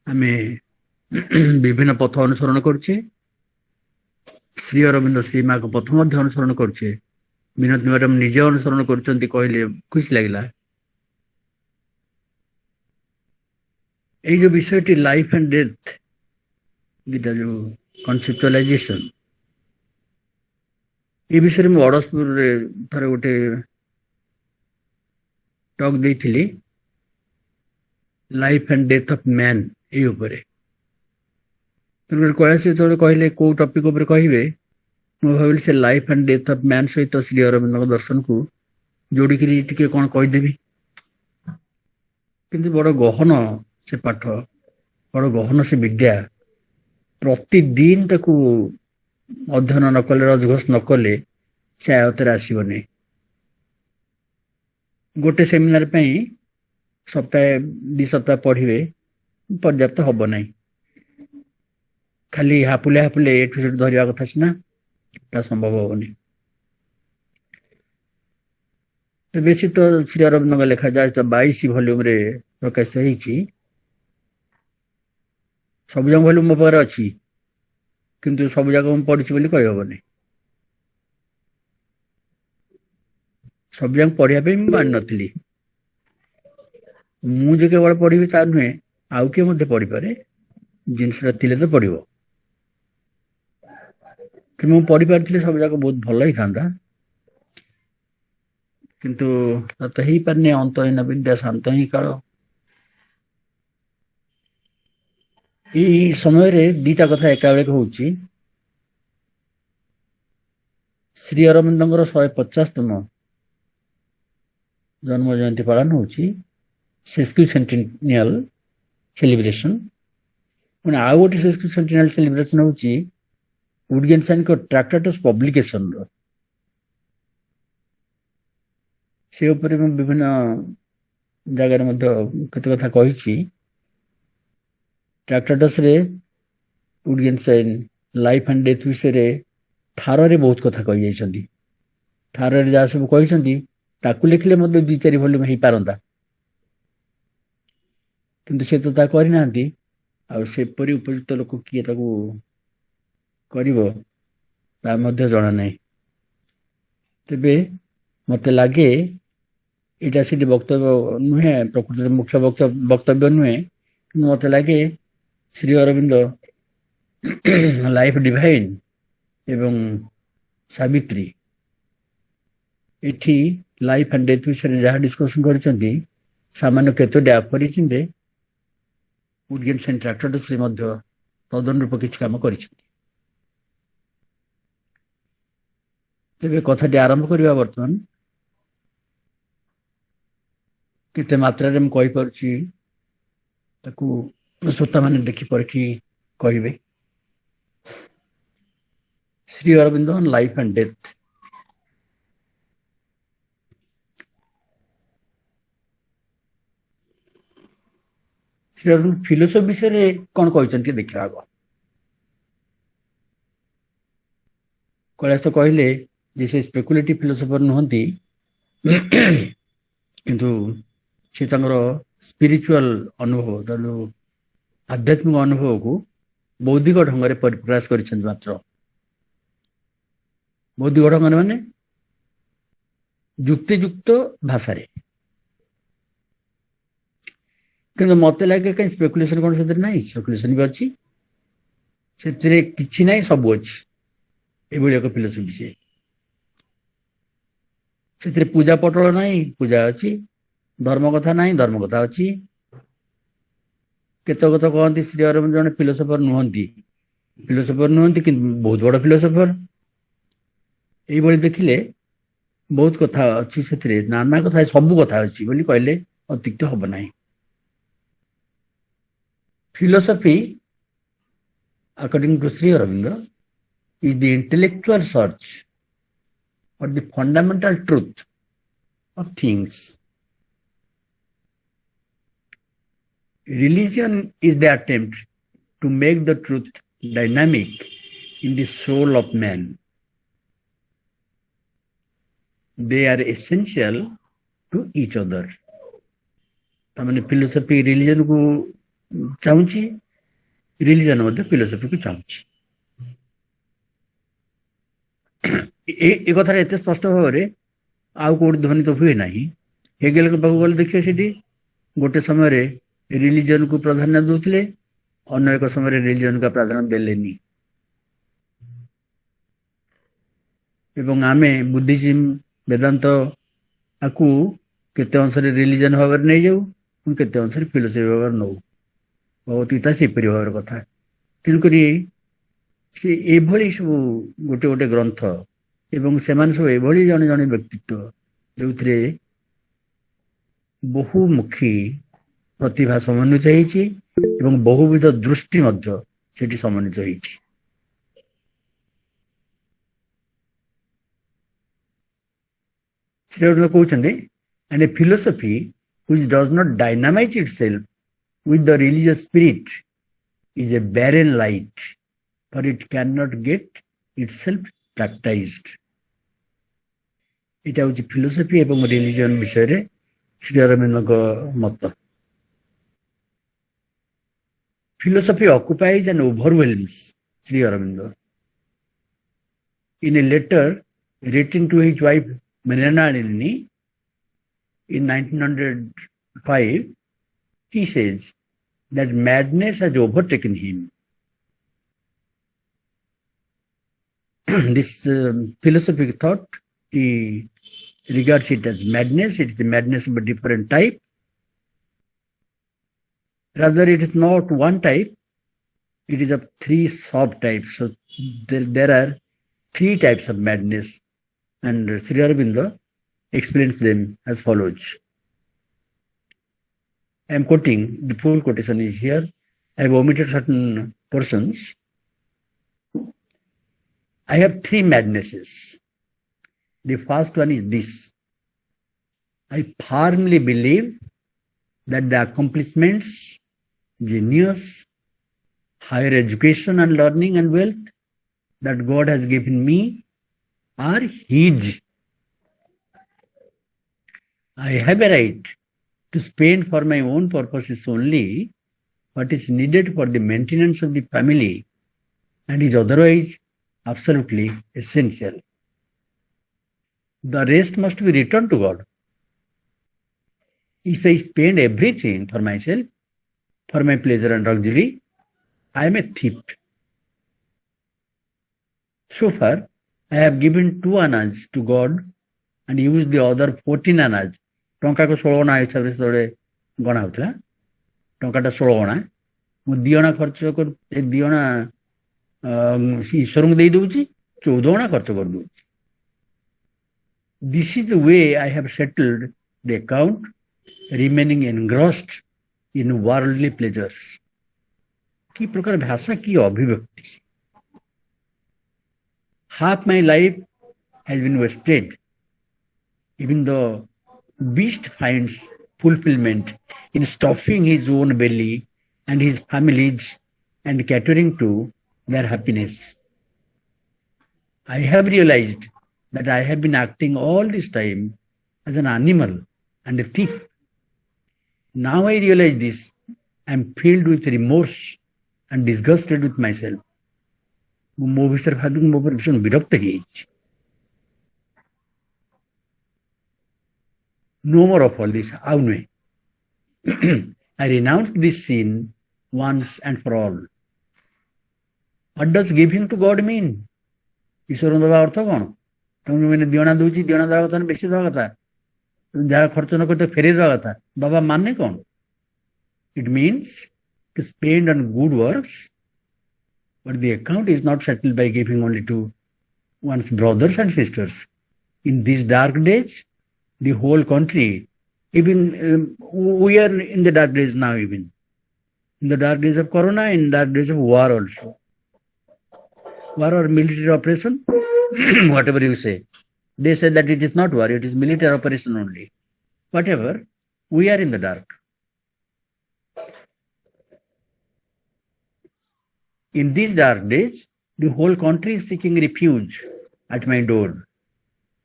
ଆମେ ବିଭିନ୍ନ ପଥ ଅନୁସରଣ କରୁଛେ। ଶ୍ରୀ ଅରବିନ୍ଦ ଶ୍ରୀ ମାଙ୍କ ପଥ ମଧ୍ୟ ଅନୁସରଣ କରୁଛେ। ବିନତି ମ୍ୟାଡାମ ନିଜେ ଅନୁସରଣ କରୁଛନ୍ତି କହିଲେ ଖୁସି ଲାଗିଲା। ଏଇ ଯୋଉ ବିଷୟଟି ଲାଇଫ ଆଣ୍ଡ ଡେଥ ଦିଟା ଯୋଉ କନସେପ୍ଚୁଆଲାଇଜେସନ, ଏ ବିଷୟରେ ମୁଁ ଅଡ଼ଶପୁରରେ ଥରେ ଗୋଟେ ଟକ୍ ଦେଇଥିଲି। Life and death of man ଏଇ ଉପରେ। କୈଳାସ ଯେତେବେଳେ କହିଲେ କୋଉ ଟପିକ ଉପରେ କହିବେ, ମୁଁ ଭାବିଲି ସେ life and death of man ସହିତ ଶ୍ରୀ ଅରବିନ୍ଦଙ୍କ ଦର୍ଶନକୁ ଯୋଡ଼ିକିରି ଟିକେ କଣ କହିଦେବି। କିନ୍ତୁ ବଡ଼ ଗହନ ସେ ପାଠ, ବଡ଼ ଗହନ ସେ ବିଦ୍ୟା। ପ୍ରତିଦିନ ତାକୁ ଅଧ୍ୟୟନ ନ କଲେ, ରଜଘୋଷ ନ କଲେ ସେ ଆୟତରେ ଆସିବନି। ଗୋଟେ ସେମିନାର ପାଇଁ ସପ୍ତାହେ 2 ସପ୍ତାହ ପଢିବେ ପର୍ଯ୍ୟାପ୍ତ ହବ ନାହିଁ। ଖାଲି ହାପୁଲେ ହାପୁଲେ ଏଠୁ ସେଠୁ ଧରିବା କଥା ସିନା, ତା ସମ୍ଭବ ହବନି। ବେଶୀ ତ ଶ୍ରୀ ଅରବିନ୍ଦଙ୍କ ଲେଖା ଯାହା 22 ଭଲ୍ୟୁମରେ ପ୍ରକାଶିତ ହେଇଛି। ସବୁ ଯାକ ଭଲ୍ୟୁମ ମୋ ପାଖରେ ଅଛି, କିନ୍ତୁ ସବୁ ଯାକ ମୁଁ ପଢିଛି ବୋଲି କହିହବନି। ସବୁ ଯାକ ପଢିବା ପାଇଁ ମୁଁ ମାନିନଥିଲି। ମୁଁ ଯେ କେବଳ ପଢିବି ତା ନୁହେଁ, ଆଉ କିଏ ମଧ୍ୟ ପଢିପାରେ। ଜିନିଷଟା ଥିଲେ ତ ପଢିବ। କିନ୍ତୁ ମୁଁ ପଢିପାରିଥିଲେ ସବୁ ଯାକ ବହୁତ ଭଲ ହେଇଥାନ୍ତା। କିନ୍ତୁ ତ ହେଇପାରିନି। ଅନ୍ତହୀନ ବିଦ୍ୟା ଶାନ୍ତ ହିଁ କାଳ। ଏଇ ସମୟରେ ଦିଟା କଥା ଏକାବେଳକେ ହଉଛି। ଶ୍ରୀ ଅରବିନ୍ଦଙ୍କର 150ତମ ଜନ୍ମ ଜୟନ୍ତୀ ପାଳନ ହଉଛି, ସେଣ୍ଟିନିଆଲ ସେଲିବ୍ରେସନ। ପୁଣି ଆଉ ଗୋଟେ ସେଣ୍ଟିନିଆଲ ସେଲିବ୍ରେସନ ହଉଛି Woodgenstein को ट्रैक्टाटस पब्लिकेशन रो से ऊपर मैं विभिन्न जगह मध्य केते कथा कहिछि ट्रैक्टाटस रे वुडगेनस्टाइन लाइफ एंड डेथ विषय रे ठार रे बहुत कथा कहि जाइछन्ती ठार रे जा सब कहिछन्ती ताकु लिखले मध्य 2-4 वॉल्यूम हेई पारंता किंतु से तो ता करि नांती आ से परि उपयुक्त लोक किए ताकू करिवो ता मध्य जणा नै तबे मते लागे इटा सिटी वक्तव्य नुहे प्रकृति मुख्य वक्तव्य नुहे मते लागे श्री अरविंद लाइफ डिवाइन एवं सावित्री एठी लाइफ एंड डेथ विषय जहाँ डिस्कसन करछन्ती सामान्य केतोडा परिचिंदे वुडगेनस्टाइन ट्रैक्टाटस रे मध्य तदन रूप किछ काम करछन्ती तेबे कथाटी आरंभ करिवा वर्तमान केते मात्रा रे हम कहि परछि ताकू श्रोता माने देखि परखि कहिबे Shri Aurobindo on life and death Shri Aurobindo philosophy विषय रे कोन कहिसंती देखिबा आगो कैलाश तो कहले जे से स्पेकुलेटिव फिलोसोफर नहंती किंतु से स्पिरिचुअल अनुभव जो आध्यात्मिक अनुभव को बौद्धिक ढंग से प्रयास कर मात्र बौद्धिक ढंग माने युक्तियुक्त भाषा रे किंतु मत लगे कहीं स्पेकुलेशन कौन से नहीं स्पेकुलेशन भी अच्छी से किसी ना सब अच्छी ये एक फिलोसफी से पूजा पटल नहीं पूजा अच्छी धर्म कथा नहीं धर्म कथा अच्छी केत कथा कहती श्री अरविंद जड़े फिलोसोफर नुहंती कि बहुत बड़ फिलोसोफर ये देखिले बहुत कथा अच्छी से नाना कथा सब कथा अच्छी बोली कहले अत्युक्त हम ना philosophy according to Shri Aurobindo is the intellectual search for the fundamental truth of things. Religion is the attempt to make the truth dynamic in the soul of man. They are essential to each other. तामने philosophy religion को चाहूँची religion मध्य philosophy को चाहूँची ए कथा एत स्पष्ट भाव में आउ कौट ध्वनित हुए ना हेगेल के पाक गले देखिए सीटी गोटे समय रिलीजन को प्राधान्य दूसरे अन्य एक समय रिलीजन का प्राधान्य देलेनी एवं आमे बुद्धिज्म वेदांत आकु केते अंश रिलीजन भाव नहीं जाऊ केते अंश फिलोसफी भाव नौ बहुत इता से भाव कथा तेणुक से एभली सब गोटे गोटे ग्रंथ एवं सेमान सब एभली जने जने व्यक्तित्व जो बहुमुखी प्रतिभा समन्वित होइछि एवं बहुविध दृष्टि मध्य सेठी समन्वित होइछि श्री अरविंद कहउछन्ते and a philosophy which does not dynamise itself with the religious spirit is a barren light for it cannot get itself practiced. इटा हूँ फिलोसफी एवं रिलीजन विषय रे श्री अरविंद मत philosophy occupies and overwhelms Sri Aurobindo. In a letter written to his wife Manjari in 1905, he says that madness has overtaken him. This philosophic thought, he regards it as madness. It is the madness of a different type. Rather, it is not one type. It is of three sub-types. So there are three types of madness. And Sri Aurobindo explains them as follows. I am quoting, the full quotation is here. I have omitted certain portions. I have three madnesses. The first one is this. I firmly believe that the accomplishments, genius, higher education and learning and wealth that God has given me are His. I have a right to spend for my own purposes only what is needed for the maintenance of the family and is otherwise absolutely essential. The rest must be returned to God. If I spend everything for myself, for my pleasure and luxury, I am a thief. So far, I have given 2 annas to God and used the other 14 annas. टंका को 16 अना हिसाब से गणा होता टंकाटा 16 अना मु 2 अना खर्च कर 2 अना ईश्वर को दे दूची 14 अना खर्च कर दूची. This is the way I have settled the account, remaining engrossed in worldly pleasures. की प्रकार भाषा की अभिव्यक्ति. Half my life has been wasted, even though beast finds fulfillment in stuffing his own belly and his family's and catering to their happiness. I have realized that I have been acting all this time as an animal and a thief. Now I realize this, I am filled with remorse and disgusted with myself. ମୋ ବିଷୟରେ ଭାବିକି ମୋ ଉପରେ ଭୀଷଣ ବିରକ୍ତ ହେଇଯାଇଛି. No more of all this. ଆଉ ନୁହେଁ. I renounce this sin once and for all. What does giving to God mean? ଈଶ୍ୱର ଦେବା ଅର୍ଥ କଣ? ତମକୁ ମାନେ ଦିଅଣା ଦଉଛି, ଦିଅଣା ଦେବା କଥା ବେଶୀ ଦେବା କଥା, ଯାହା ଖର୍ଚ୍ଚ ନ କରିତେ ଫେରେଇ ଦେବା କଥା. ବାବା ମାନେ କଣ? It means to spend on good works, but the account is not settled by giving only to one's brothers and sisters. In these dark days, the whole country, even we are in the dark days now, even in the dark days of Corona, in dark days of war also. War or military operation, whatever you say. They say that it is not war, it is military operation only. Whatever, we are in the dark. In these dark days, the whole country is seeking refuge at my door.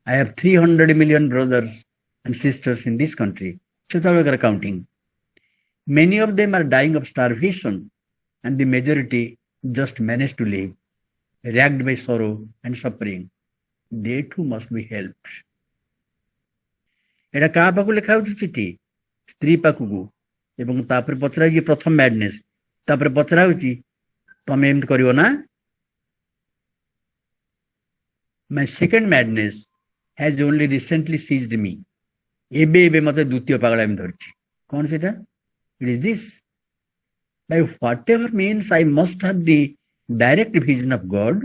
I have 300 million brothers and sisters in this country, without counting. Many of them are dying of starvation, and the majority just manage to live, racked by sorrow and suffering. They too must be helped. ଏଟା କାହା ପାଖକୁ ଲେଖା ହଉଛି ଚିଠି? ସ୍ତ୍ରୀ ପାଖକୁ. ଏବଂ ତାପରେ ପଚରା ହେଇଛି ପ୍ରଥମ ମ୍ୟାଡନେସ୍. ତାପରେ ପଚରା ହଉଛି ତମେ ଏମିତି କରିବ ନା? My second madness has only recently seized me. ଏବେ ମତେ ଦ୍ୱିତୀୟ ପାଗଳାମି ଧରିଛି. କଣ ସେଟା? It is this. By whatever means I must have the direct vision of God.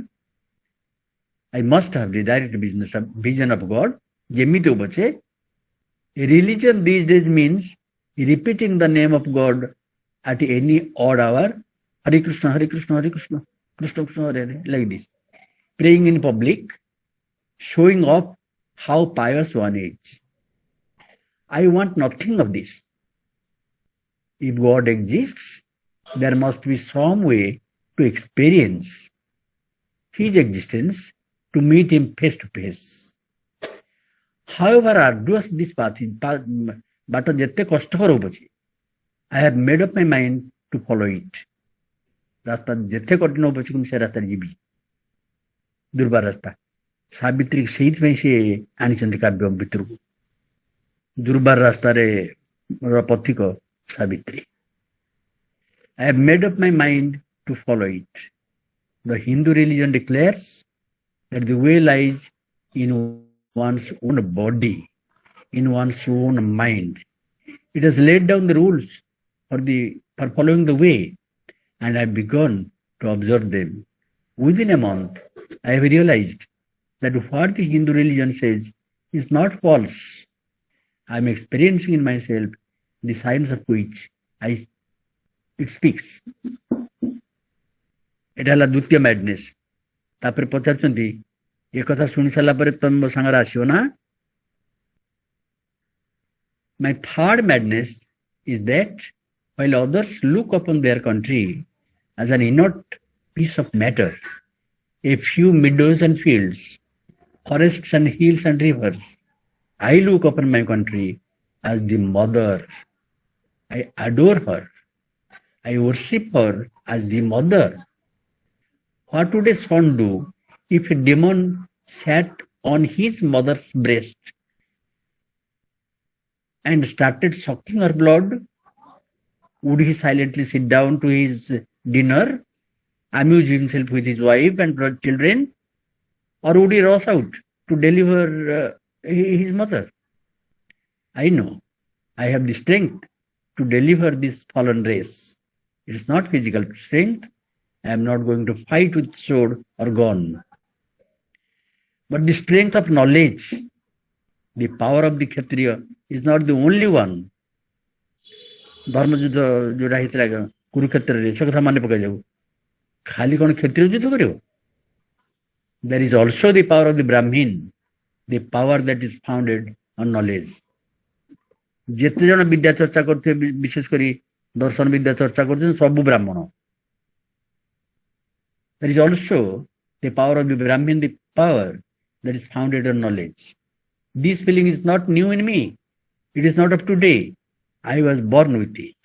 I must have the direct vision of God. ଯେମିତି ହଉ ପଛେ, religion these days means repeating the name of God at any odd hour. Hare Krishna, Hare Krishna, Hare Krishna, Krishna Krishna, Hare Hare, like this. Praying in public, showing off how pious one is. I want nothing of this. If God exists, there must be some way to experience His existence, to meet Him face to face. However arduous this path is, but jette kashtakar ho pache, I have made up my mind to follow it. ରାସ୍ତା ଯେତେ କଠିନ ହଉ ପଛେ ମୁଁ ସେ ରାସ୍ତାରେ ଯିବି. ଦୁର୍ବାର ରାସ୍ତା. ସାବିତ୍ରୀ ସେଇଥିପାଇଁ ସେ ଆଣିଛନ୍ତି କାବ୍ୟ ଭିତରକୁ. ଦୁର୍ବାର ରାସ୍ତାରେ ପଥିକ Savitri. I have made up my mind to follow it. The Hindu religion declares that the way lies in one's own body, in one's own mind. It has laid down the rules for following the way, and I have begun to observe them. Within a month, I have realized that what the Hindu religion says is not false. I am experiencing in myself the signs of which it speaks. It is a Dutya madness. तापर पचारचंती ये कथा सुनी सारा पर तुम मो सांगरे आसियो ना. My third madness is that while others look upon their country as an inert piece of matter, a few meadows and fields, forests and hills and rivers, I look upon my country as the mother. I adore her. I worship her as the mother. What would a son do if a demon sat on his mother's breast and started sucking her blood? Would he silently sit down to his dinner, amuse himself with his wife and children, or would he rush out to deliver his mother? I know I have the strength to deliver this fallen race. It is not physical strength. I am not going to fight with sword or gun. But the strength of knowledge, the power of the Kshatriya is not the only one. धर्म युद्ध जोड़ा होता कुरुक्षेत्र रे से कथा माने पका जाऊ खाली कौन क्षत्रिय युद्ध करियो. There is also the power of the Brahmin, the power that is founded on knowledge. जेते जन विद्या चर्चा करते विशेष करी दर्शन विद्या चर्चा करते सब ब्राह्मण. There is also the power of the Brahmin, the power that is founded on knowledge. This feeling is not new in me. It is not of today. I was born with it.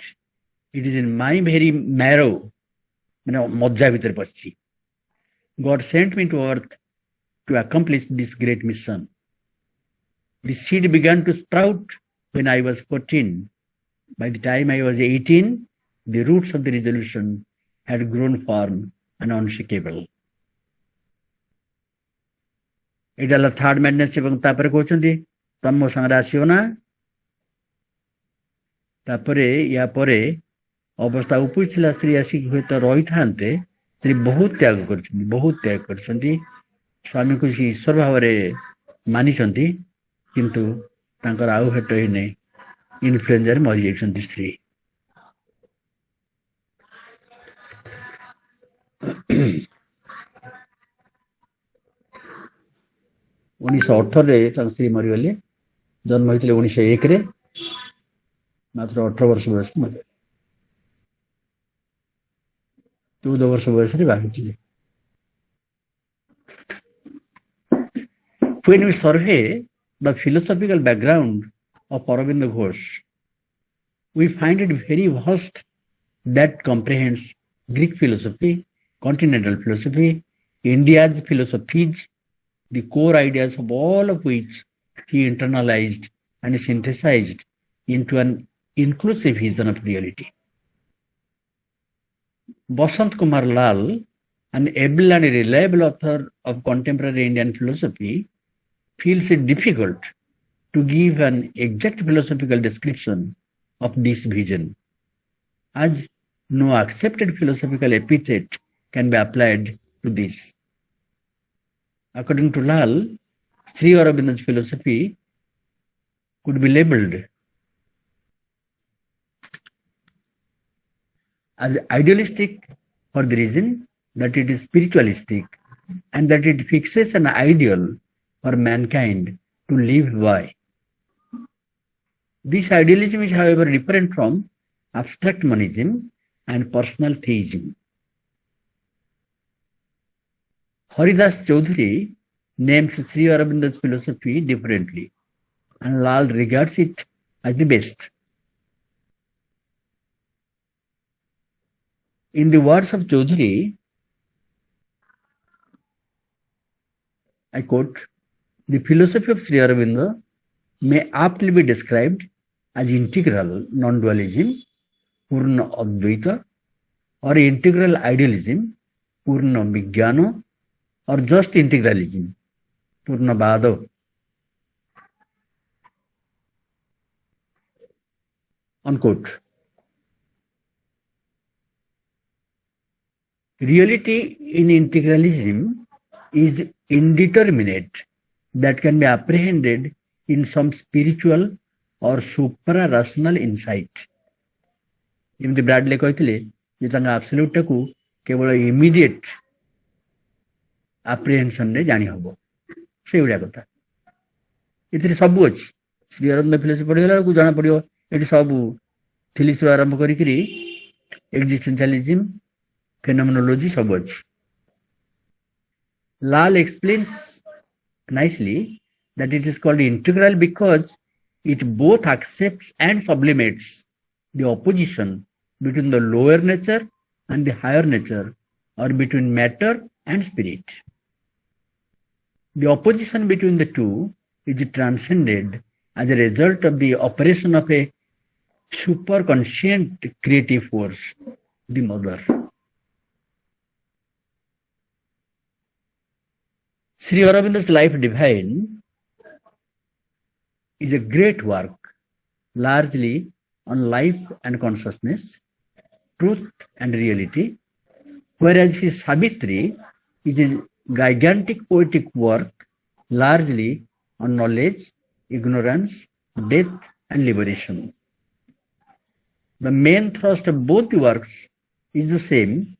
It is in my very marrow. God sent me to earth to accomplish this great mission. The seed began to sprout when I was 14. By the time I was 18, the roots of the resolution had grown firm and unshakable. It is the third madness. तम मो संगे आसियो ना तापरे या परे अवस्था उपजिला स्त्री आसिक हुए तो रही था स्त्री बहुत त्याग कर स्वामी को ईश्वर भाव मानी किंतु तांकर आउ हेट ही इन्फ्लुएंजा मरी जाइछन्ती स्त्री. 1918 स्त्री मरीगले. जन्म होते 1901 मात्र 18 वर्ष बयस 14 वर्ष बयस बाहर. When we survey the philosophical background of Aurobindo Ghosh, we find it very vast that comprehends Greek philosophy, continental philosophy, India's philosophies, the core ideas of all of which he internalized and synthesized into an inclusive vision of reality. Basant Kumar Lal, an able and reliable author of contemporary Indian philosophy, feels it difficult to give an exact philosophical description of this vision, as no accepted philosophical epithet can be applied to this. According to Lal, Sri Aurobindo's philosophy could be labeled as idealistic for the reason that it is spiritualistic and that it fixes an ideal for mankind to live by. This idealism is, however, different from abstract monism and personal theism. Haridas Chaudhary names Sri Aurobindo's philosophy differently, and Lal regards it as the best. In the words of Chaudhary, I quote, "The philosophy of Sri Aurobindo may aptly be described as integral non-dualism, Purna Advaita, or integral idealism, Purna Vijnana, or just integralism, Purna Vada." Unquote. Reality in integralism is indeterminate that can be apprehended in some spiritual or supra-rational insight. ଯେମିତି Bradley କହିଥିଲେ ଯେ ତାଙ୍କ ଆବସଲ୍ୟୁଟ ଟାକୁ କେବଳ immediate ଆପ୍ରିହେନ୍ସନ୍ ରେ ଜାଣି ହବ ସେଇଭଳିଆ କଥା। ଏଥିରେ ସବୁ ଅଛି। ଶ୍ରୀ ଅରବିନ୍ଦ ଫିଲୋସଫି ପଢିଗଲା ବେଳକୁ ଜଣା ପଡିବ ଏଠି ସବୁ ଥିଲିସ୍ ରୁ ଆରମ୍ଭ କରିକିରି ଏକ୍ଜିଷ୍ଟେନ୍ସିଆଲିଜିମ୍, ଫେନୋମେନୋଲୋଜି ସବୁ ଅଛି। Lal explains nicely that it is called integral because it both accepts and sublimates the opposition between the lower nature and the higher nature, or between matter and spirit. The opposition between the two is transcended as a result of the operation of a superconscient creative force, the mother. Sri Aurobindo's Life Divine is a great work, largely on life and consciousness, truth and reality, whereas his Savitri is a gigantic poetic work, largely on knowledge, ignorance, death, and liberation. The main thrust of both the works is the same,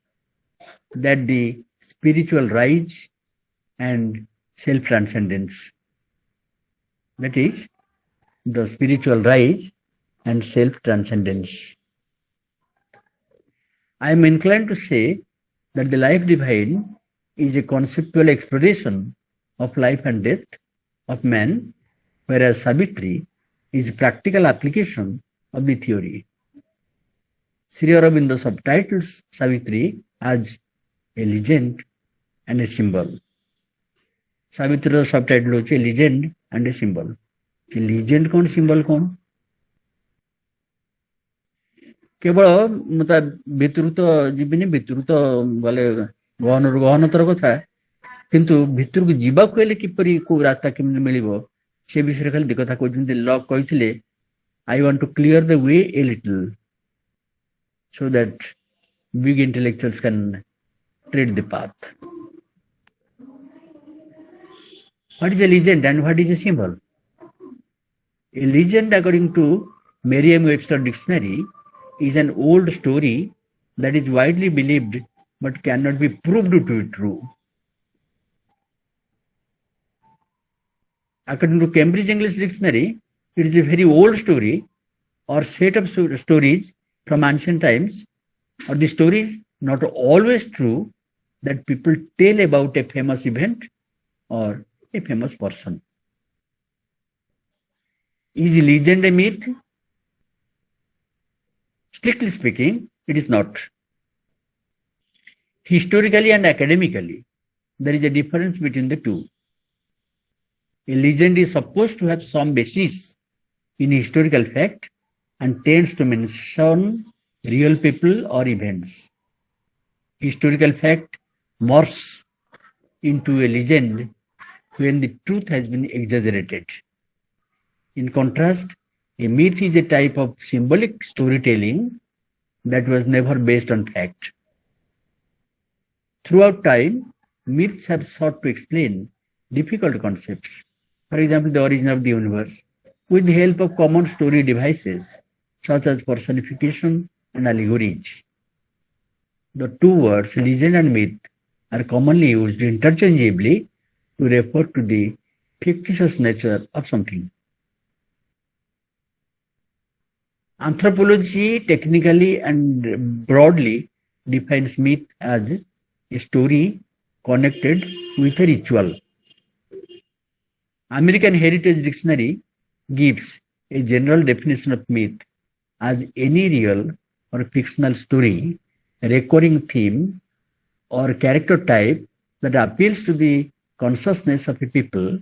that the spiritual rise and self-transcendence. That is, the spiritual rise and self-transcendence. I am inclined to say that the Life Divine is a conceptual exploration of life and death of man, whereas Savitri is practical application of the theory. Sri Aurobindo subtitles Savitri as a legend and a symbol. Savitri subtitle hoche legend and a symbol. Legend कौन symbol कौन? केवल मत भितरु तो जीविनी भितरु तो गले गहनतर कथा किंतु भितर को जीवा को हेले किपरि को रास्ता केमि मिलिबो से विषय खाली दे कथा कहउछन्ते lock कहिथिले I want to clear the way a little so that big intellectuals can tread the path. What is a legend and what is a symbol? A legend, according to Merriam-Webster dictionary, is an old story that is widely believed but cannot be proved to be true. According to Cambridge English Dictionary, it is a very old story or set of stories from ancient times, or the stories not always true that people tell about a famous event or a famous person. Is a legend a myth? Strictly speaking, it is not. Historically and academically, there is a difference between the two. A legend is supposed to have some basis in historical fact and tends to mention real people or events. Historical fact morphs into a legend when the truth has been exaggerated. In contrast, a myth is a type of symbolic storytelling that was never based on fact. Throughout time, myths have sought to explain difficult concepts, for example, the origin of the universe, with the help of common story devices such as personification and allegories. The two words, legend and myth, are commonly used interchangeably to refer to the fictitious nature of something. Anthropology technically and broadly defines myth as a story connected with a ritual. American Heritage Dictionary gives a general definition of myth as any real or fictional story, recurring theme, or character type that appeals to the consciousness of a people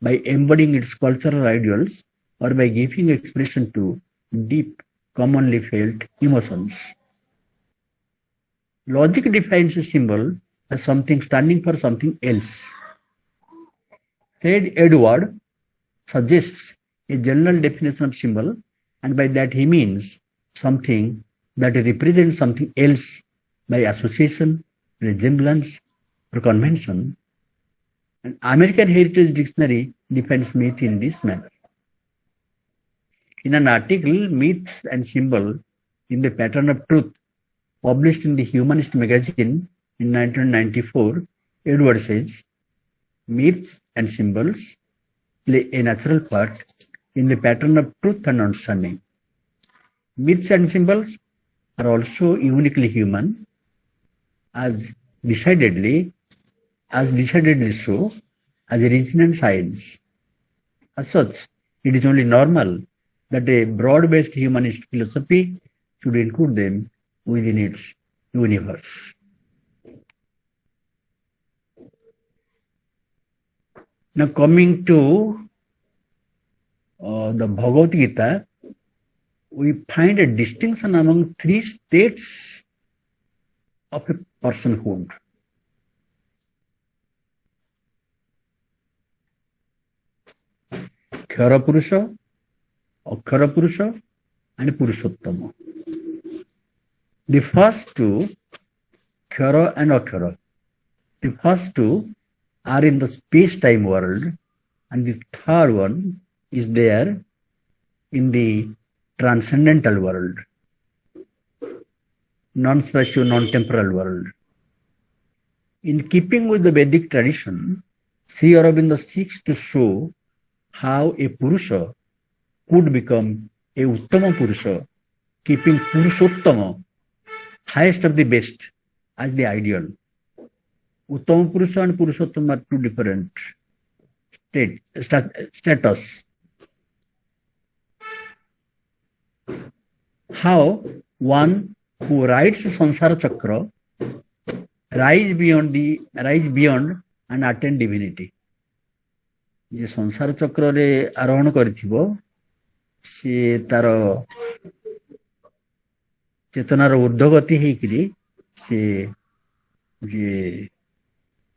by embodying its cultural ideals or by giving expression to deep, commonly felt emotions. Logic defines a symbol as something standing for something else. Fred Edward suggests a general definition of symbol, and by that he means something that represents something else by association, resemblance, or convention. And American Heritage Dictionary defines myth in this manner. In an article, Myth and Symbol in the Patron of Truth, published in the Humanist magazine in 1994, Edward says, myths and symbols play a natural part in the pattern of truth and understanding. Myths and symbols are also uniquely human, as decidedly so as religion and science. As such, it is only normal that a broad-based humanist philosophy should include them within its universe. Now coming to the Bhagavad Gita, we find a distinction among three states of a personhood. Khyara Purusha, Akhyara Purusha, and Purushottama. The first two, Khyara and Akhyara, the first two are in the space-time world, and the third one is there in the transcendental world, non-spatial, non-temporal world. In keeping with the Vedic tradition, Sri Aurobindo seeks to show how a Purusha could become a Uttama Purusha, keeping Purushottama, highest of the best, as the ideal. Uttama Purusha and Purushottama are two different status. How one who rides the Sansara Chakra rise beyond and attain divinity. जे संसार चक्र रे आरोहण करिथिबो से तार चेतनार ऊर्ध्वगति हेकिरी से जे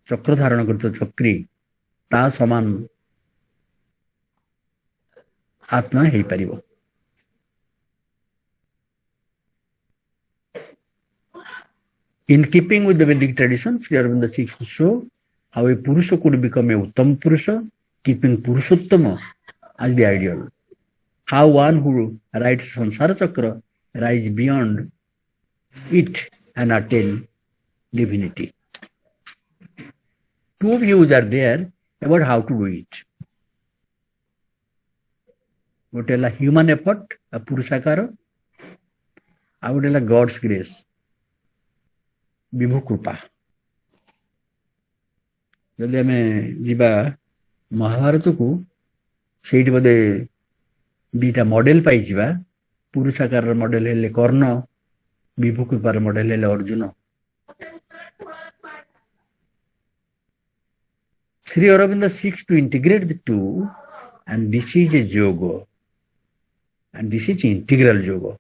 चक्र धारण करतो चक्री ता समान आत्मा हेई परिबो. In keeping with the Vedic tradition, Sri Aurobindo seeks to show how a Purusha could become a Uttama Purusha, keeping Purushottama as the ideal. How one who rides Sansara Chakra rise beyond it and attain divinity. Two views are there about how to do it. What is a human effort, a Purushakara, I would tell God's grace. विभु कृपा. जदि आमे जीवा महाभारत को सेठी बदे दीटा model पाई जीवा. पुरुषाकार model हेले कर्ण, विभु कृपार model हेले Arjun. Sri Aurobindo seeks to integrate the two, and this is a yoga, and this is integral yoga.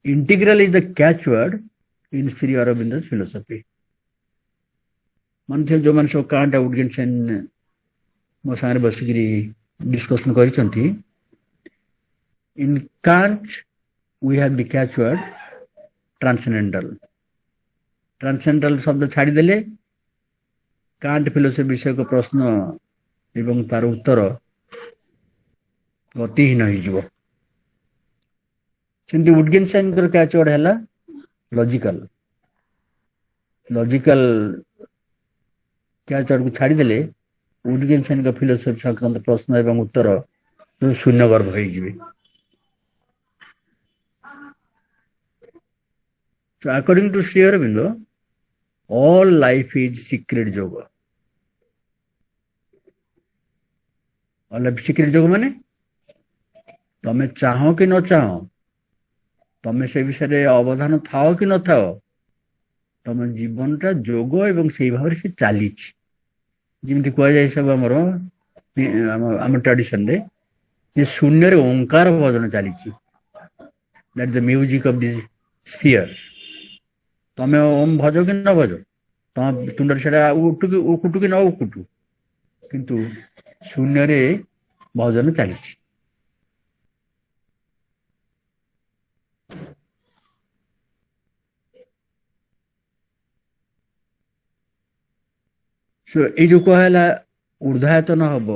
Integral is the catchword in Sri Aurobindo's philosophy. जो मन सब कांट आउटगेंशन मो सारे बसिकरी discussion करिसंती. In Kant we have the catchword transcendental. Transcendental शब्द छाड़ी देले can't philosophy विषय को प्रश्न एवं तार उत्तर गतिहीन होई जिवो. सिंधी वुडगिनसन कर कैचवर्ड हैला लॉजिकल. लॉजिकल कैचवर्ड को छाड़ी देले वुडगिनसन का फिलोसफी संक्रांत प्रश्न एवं उत्तर शून्य गर्भ होई जिवे. So according to Sri Aurobindo, all life is secret yoga. All life secret yoga माने तमे चाहो कि न चाहो, तमे से विषय अवधान थाओ कि न थाओ, तम जीवनटा जोग एवं से भाव से चली. जमी कह जाए सब आम ट्रेडिशन रे शून्य रे ओंकार भजन चली. That the music of this sphere. तमे ओम भज कि न भज, तम तुंडर से उकुटु कि न उकुटु, किंतु शून्य रे भजन चली. ये जो कहला ऊर्ध्वायतन हम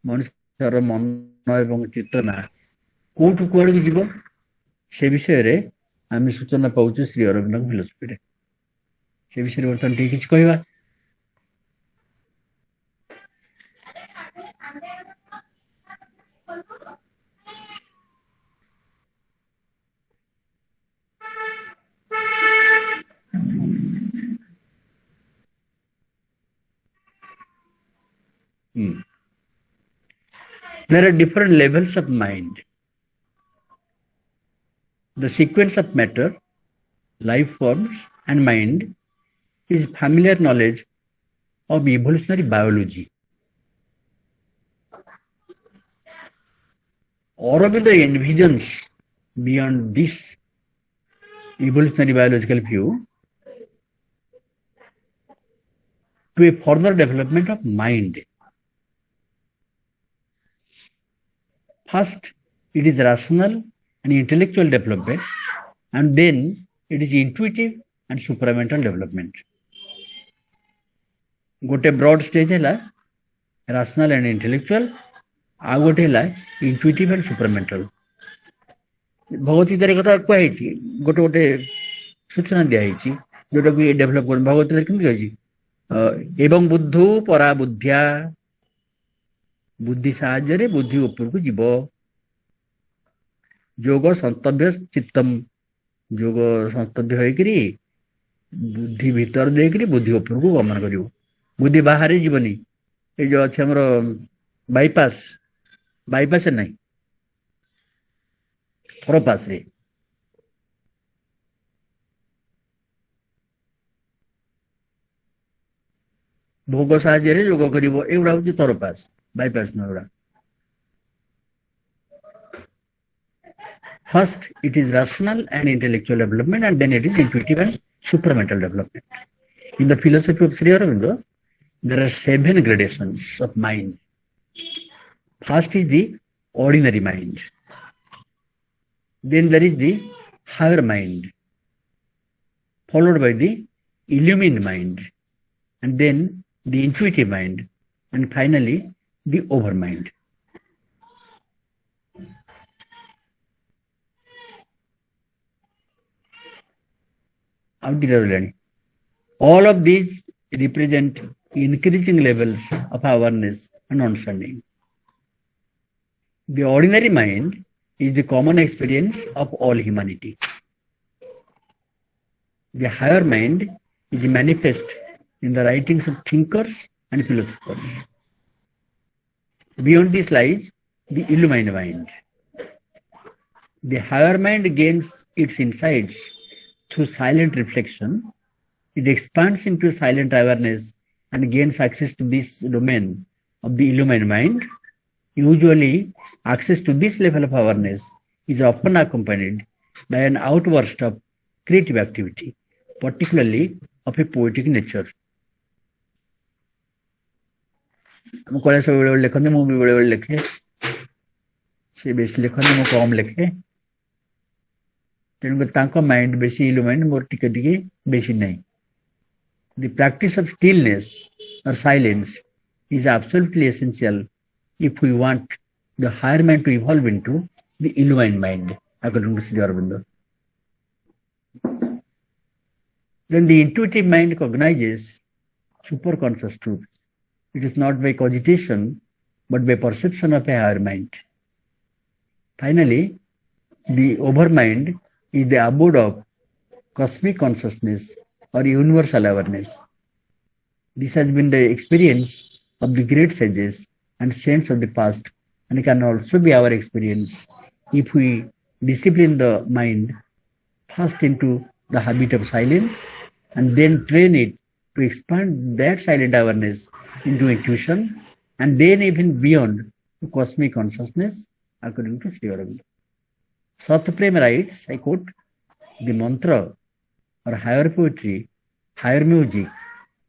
मनुष्यर मन एवं चेतना कोठु कुआड़ की जीव से विषय रे आम सूचना पाउछु श्री अरविंद फिलोसफी रे. से विषय बर्तमान टिके किछि कहबा। There are different levels of mind. The sequence of matter, life forms, and mind is familiar knowledge of evolutionary biology. Aurobindo envisions beyond this evolutionary biological view to a further development of mind. First, it is rational and intellectual development, and then it is intuitive and supramental development. गोटे broad stage है rational and intellectual, आ गोटे है intuitive and supramental. Bhagavad Gita कथा कहुई गोटे गोटे सूचना दिखाई जोटा कि डेभलप कर भगवत गीता केमती कही एवं बुद्धु परा बुद्धिया बुद्धि साहाय्य बुद्धि ऊपर को जीव योग संतव्य चित्तम योग संतव्य होकरी बुद्धि भीतर देकरी बुद्धि ऊपर को गमन कर बुद्धि बाहर जीवनी ये जो अच्छे हमर बाईपास बाईपास नहीं थोरपास रे भोग साहाय्य योग कर एगुड़ा हूँ थोरपास bypass Nora. First, it is rational and intellectual development, and then it is intuitive and supramental development. In the philosophy of Sri Aurobindo, there are 7 gradations of mind. First is the ordinary mind. Then there is the higher mind, followed by the illumined mind, and then the intuitive mind, and finally the overmind. All of these represent increasing levels of awareness and understanding. The ordinary mind is the common experience of all humanity. The higher mind is manifest in the writings of thinkers and philosophers. Beyond this lies the illumined mind. The higher mind gains its insights through silent reflection. It expands into silent awareness and gains access to this domain of the illumined mind. Usually, access to this level of awareness is often accompanied by an outburst of creative activity, particularly of a poetic nature. Kailash बेले बेले लिखते मुझे बेले बेले लिखे से बेसी लिखते मु कम लिखे तेणुक माइंड बेसी इल्यूमाइंड मोर टिके टिके बेसी नहीं. The practice of stillness or silence is absolutely essential if we want the higher mind to evolve into the illumined mind, according to Sri Aurobindo. Then the intuitive mind cognizes superconscious truths. It is not by cogitation, but by perception of a higher mind. Finally, the overmind is the abode of cosmic consciousness or universal awareness. This has been the experience of the great sages and saints of the past, and it can also be our experience if we discipline the mind first into the habit of silence and then train it to expand that silent awareness into intuition and then even beyond to cosmic consciousness, according to Sri Aurobindo. Satprem writes, I quote, the mantra or higher poetry, higher music,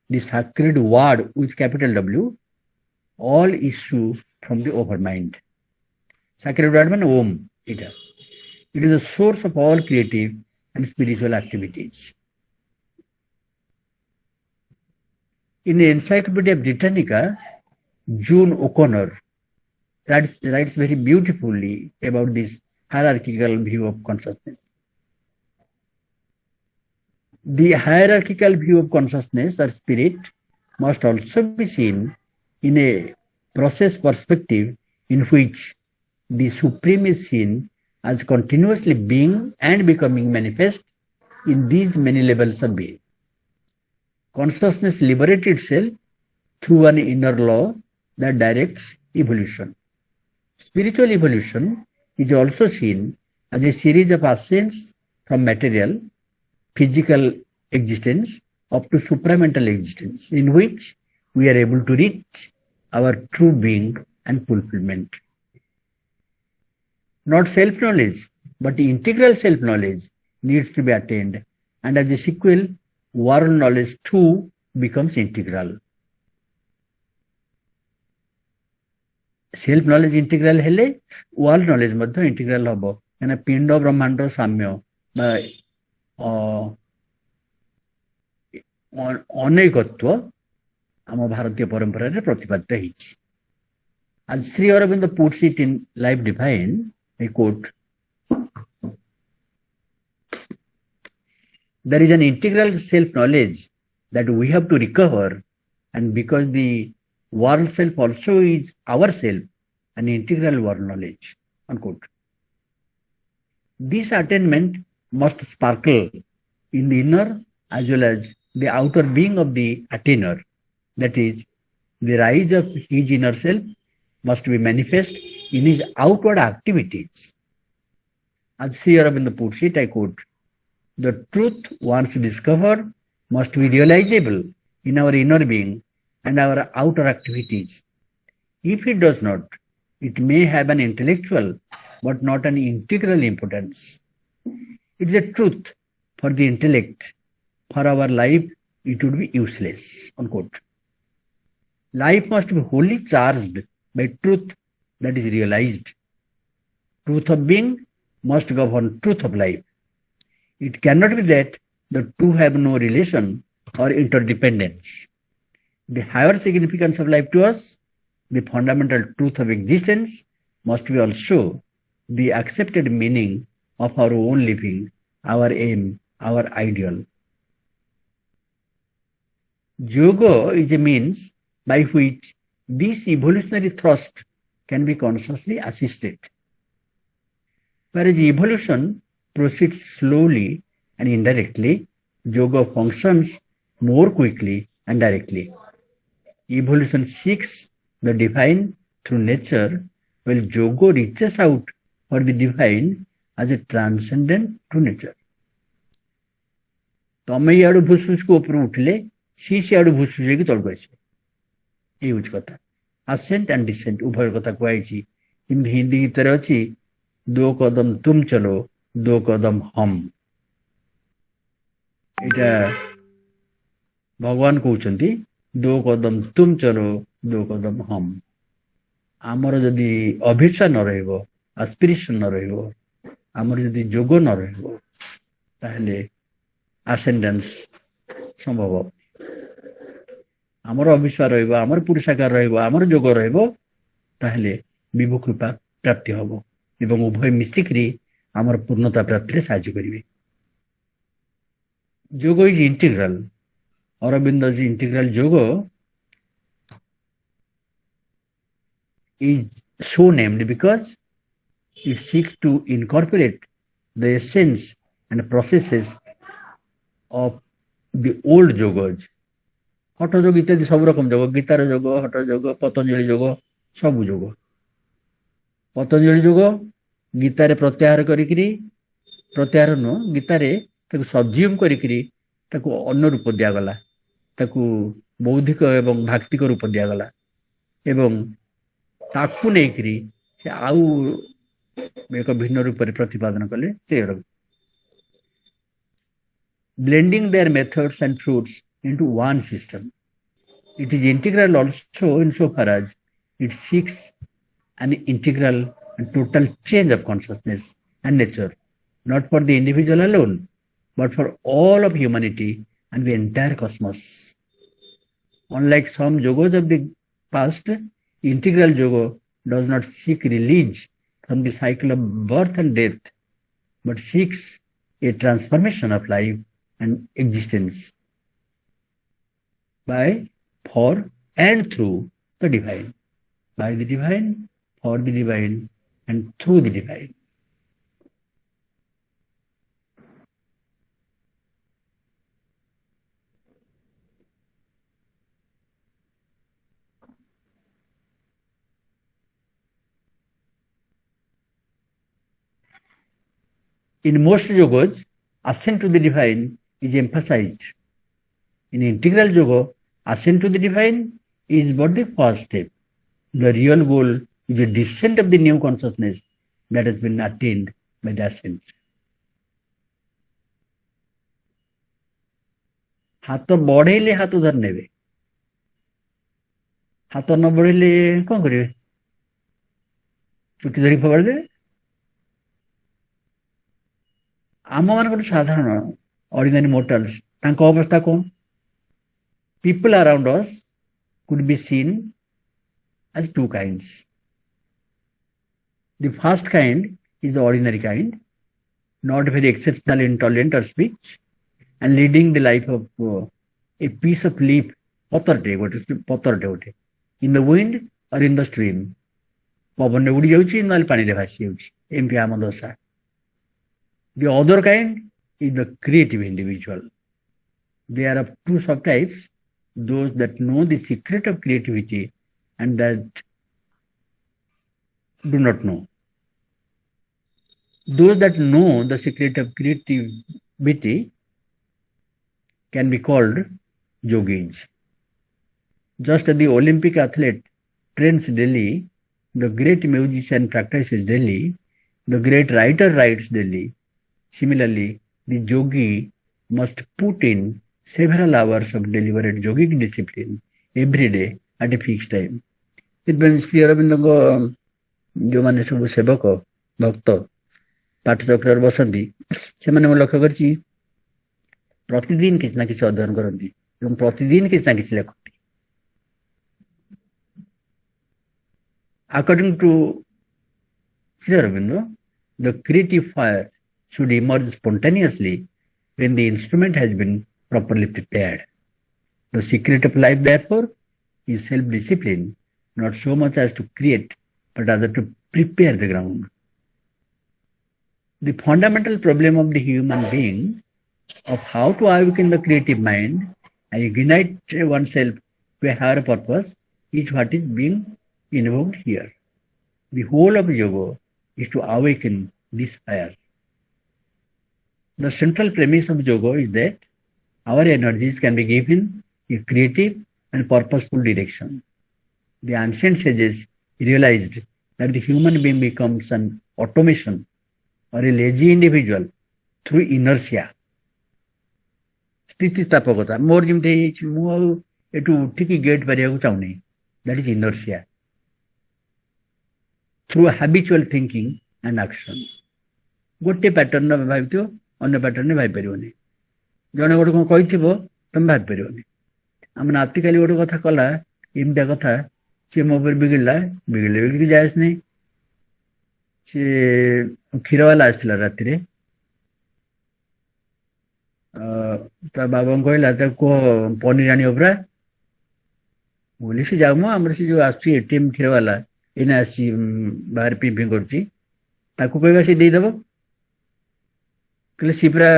the sacred word with capital W, all issue from the overmind. Sacred word means Om. It is the source of all creative and spiritual activities. In the Encyclopedia Britannica, June O'Connor writes very beautifully about this hierarchical view of consciousness. The hierarchical view of consciousness or spirit must also be seen in a process perspective in which the supreme is seen as continuously being and becoming manifest in these many levels of being. Consciousness liberates itself through an inner law that directs evolution. Spiritual evolution is also seen as a series of ascents from material, physical existence up to supramental existence, in which we are able to reach our true being and fulfillment. Not self-knowledge, but integral self-knowledge needs to be attained, and as a sequel, world knowledge too becomes integral. Self knowledge integral हेले world knowledge मध्य integral हबो यानी पिंड ब्रह्मांड साम्य अनेकत्व आम भारतीय परंपरा रे प्रतिपादित होइछि आज Shri Aurobindo puts it in Life Divine I quote there is an integral self knowledge that we have to recover, and because the world self also is ourself, an integral world knowledge, unquote. This attainment must sparkle in the inner as well as the outer being of the attainer. That is, the rise of his inner self must be manifest in his outward activities. As Sri Aurobindo puts it, I quote, the truth once discovered must be realizable in our inner being and our outer activities. If it does not, it may have an intellectual but not an integral importance. It is a truth for the intellect. For our life, it would be useless. Unquote. Life must be wholly charged by truth that is realized. Truth of being must govern truth of life. It cannot be that the two have no relation or interdependence. The higher significance of life to us, the fundamental truth of existence, must be also the accepted meaning of our own living, our aim, our ideal. Yoga is a means by which this evolutionary thrust can be consciously assisted. Whereas evolution proceeds slowly and indirectly, yoga functions more quickly and directly. Evolution seeks the divine through nature, while yoga reaches out for the divine as a transcendent through nature. तमे याडू भुसभुस को ऊपर उठले सी याडू भुसभुस की तलको आसे ए उच कथा ascent and decent उभय कथा कहैछि हिंदी गीत रे अछि दो कदम तुम चलो दो कदम हम एटा भगवान कहउछंती दो कदम तुम चलो दो कदम हम आमर जदि अभिच्छा न रहइबो एस्पिरेशन न रहइबो आमर जदि जोग न रहइबो ताहले ascendance संभव आमर अभिच्छा रहइबो आमर पुरुषाकार रहइबो आमर जोग रहइबो ताहले विभु कृपा प्राप्ति हबो एवं उभय मिसिकरी आमर पूर्णता प्राप्ति रे साहाय्य करिवे yoga is integral Aurobindo is integral yoga is so named because it seeks to incorporate the essence and processes of the old yogas. हठ योग इत्यादि सब रकम योग गीतार योग हठ योग पतंजलि योग सब योग पतंजलि योग गीतारे प्रत्याहार करिकरी प्रत्याहार न गीतारे ताको सब्ज्यूम करिकरी ताको अन्य रूप दिया गला ताको बौद्धिक एवं भाक्तिक रूप दिया गला एवं ताकू नेकरी से आउ एक भिन्न रूप रे प्रतिपादन कले से blending their methods and fruits into one system. It is integral also insofar as it seeks an integral and total change of consciousness and nature, not for the individual alone, but for all of humanity and the entire cosmos. Unlike some yogas of the past, integral yoga does not seek release from the cycle of birth and death, but seeks a transformation of life and existence by, for, and through the divine. By the divine, for the divine, and through the divine. In most yogas, ascent to the divine is emphasized. In integral yoga, ascent to the divine is but the first step. The real goal is a descent of the new consciousness that has been attained by the ascent. हाथ बढ़ेले हाथ उधर नेबे हाथ न बढ़ेले कौन करेंगे चुटी धरी फबाड़ देवे आम मान साधारण ऑर्डिनरी मोर्टल्स अवस्था कौन people around us could be seen as two kinds. The first kind is the ordinary kind, not very exceptional in talent or speech, and leading the life of a piece of leaf in the wind or in the stream. The other kind is the creative individual. There are two subtypes, those that know the secret of creativity and that do not know. Those that know the secret of creativity can be called yogis. Just as the Olympic athlete trains daily, the great musician practices daily, the great writer writes daily. Similarly, the yogi must put in several hours of deliberate yogic discipline every day at a fixed time. It means the Aurobindo जो सब सेवक भक्त पाठचक्र बसती से लक्ष्य कर प्रतिदिन किसी ना किसी अध्ययन करती प्रतिदिन किसी ना किसी लिखती. According to Sri Aurobindo, the creative fire should emerge spontaneously when the instrument has been properly prepared. The secret of life, therefore, is self-discipline, not so much as to create, but rather to prepare the ground. The fundamental problem of the human being of how to awaken the creative mind and ignite oneself to a higher purpose is what is being invoked here. The whole of yoga is to awaken this fire. The central premise of yoga is that our energies can be given a creative and purposeful direction. The ancient sages realized that the human being becomes an automation or a lazy individual through inertia. स्थितिस्थापकता मोर जमी एटू उठिकी गेट पारिया चाहूनी that is inertia through habitual thinking and action गोटे pattern भाई अन्य पैटर्न भाई पारे जड़े गोटे कौन कही तुम भाई पारे आम नाती काली गोटे कथा कला एमती कथा सी मो बिगड़ला बिगड़े बिगड़ी जाए नहीं सी क्षीर वाला आसला राति बाबा कहला कह पनीर आनी परा बोली सी जाऊ आम से जो आटीएम क्षीर वाला एने आसी बाहर पिंपिंग कर सी देदेव कहले सी पूरा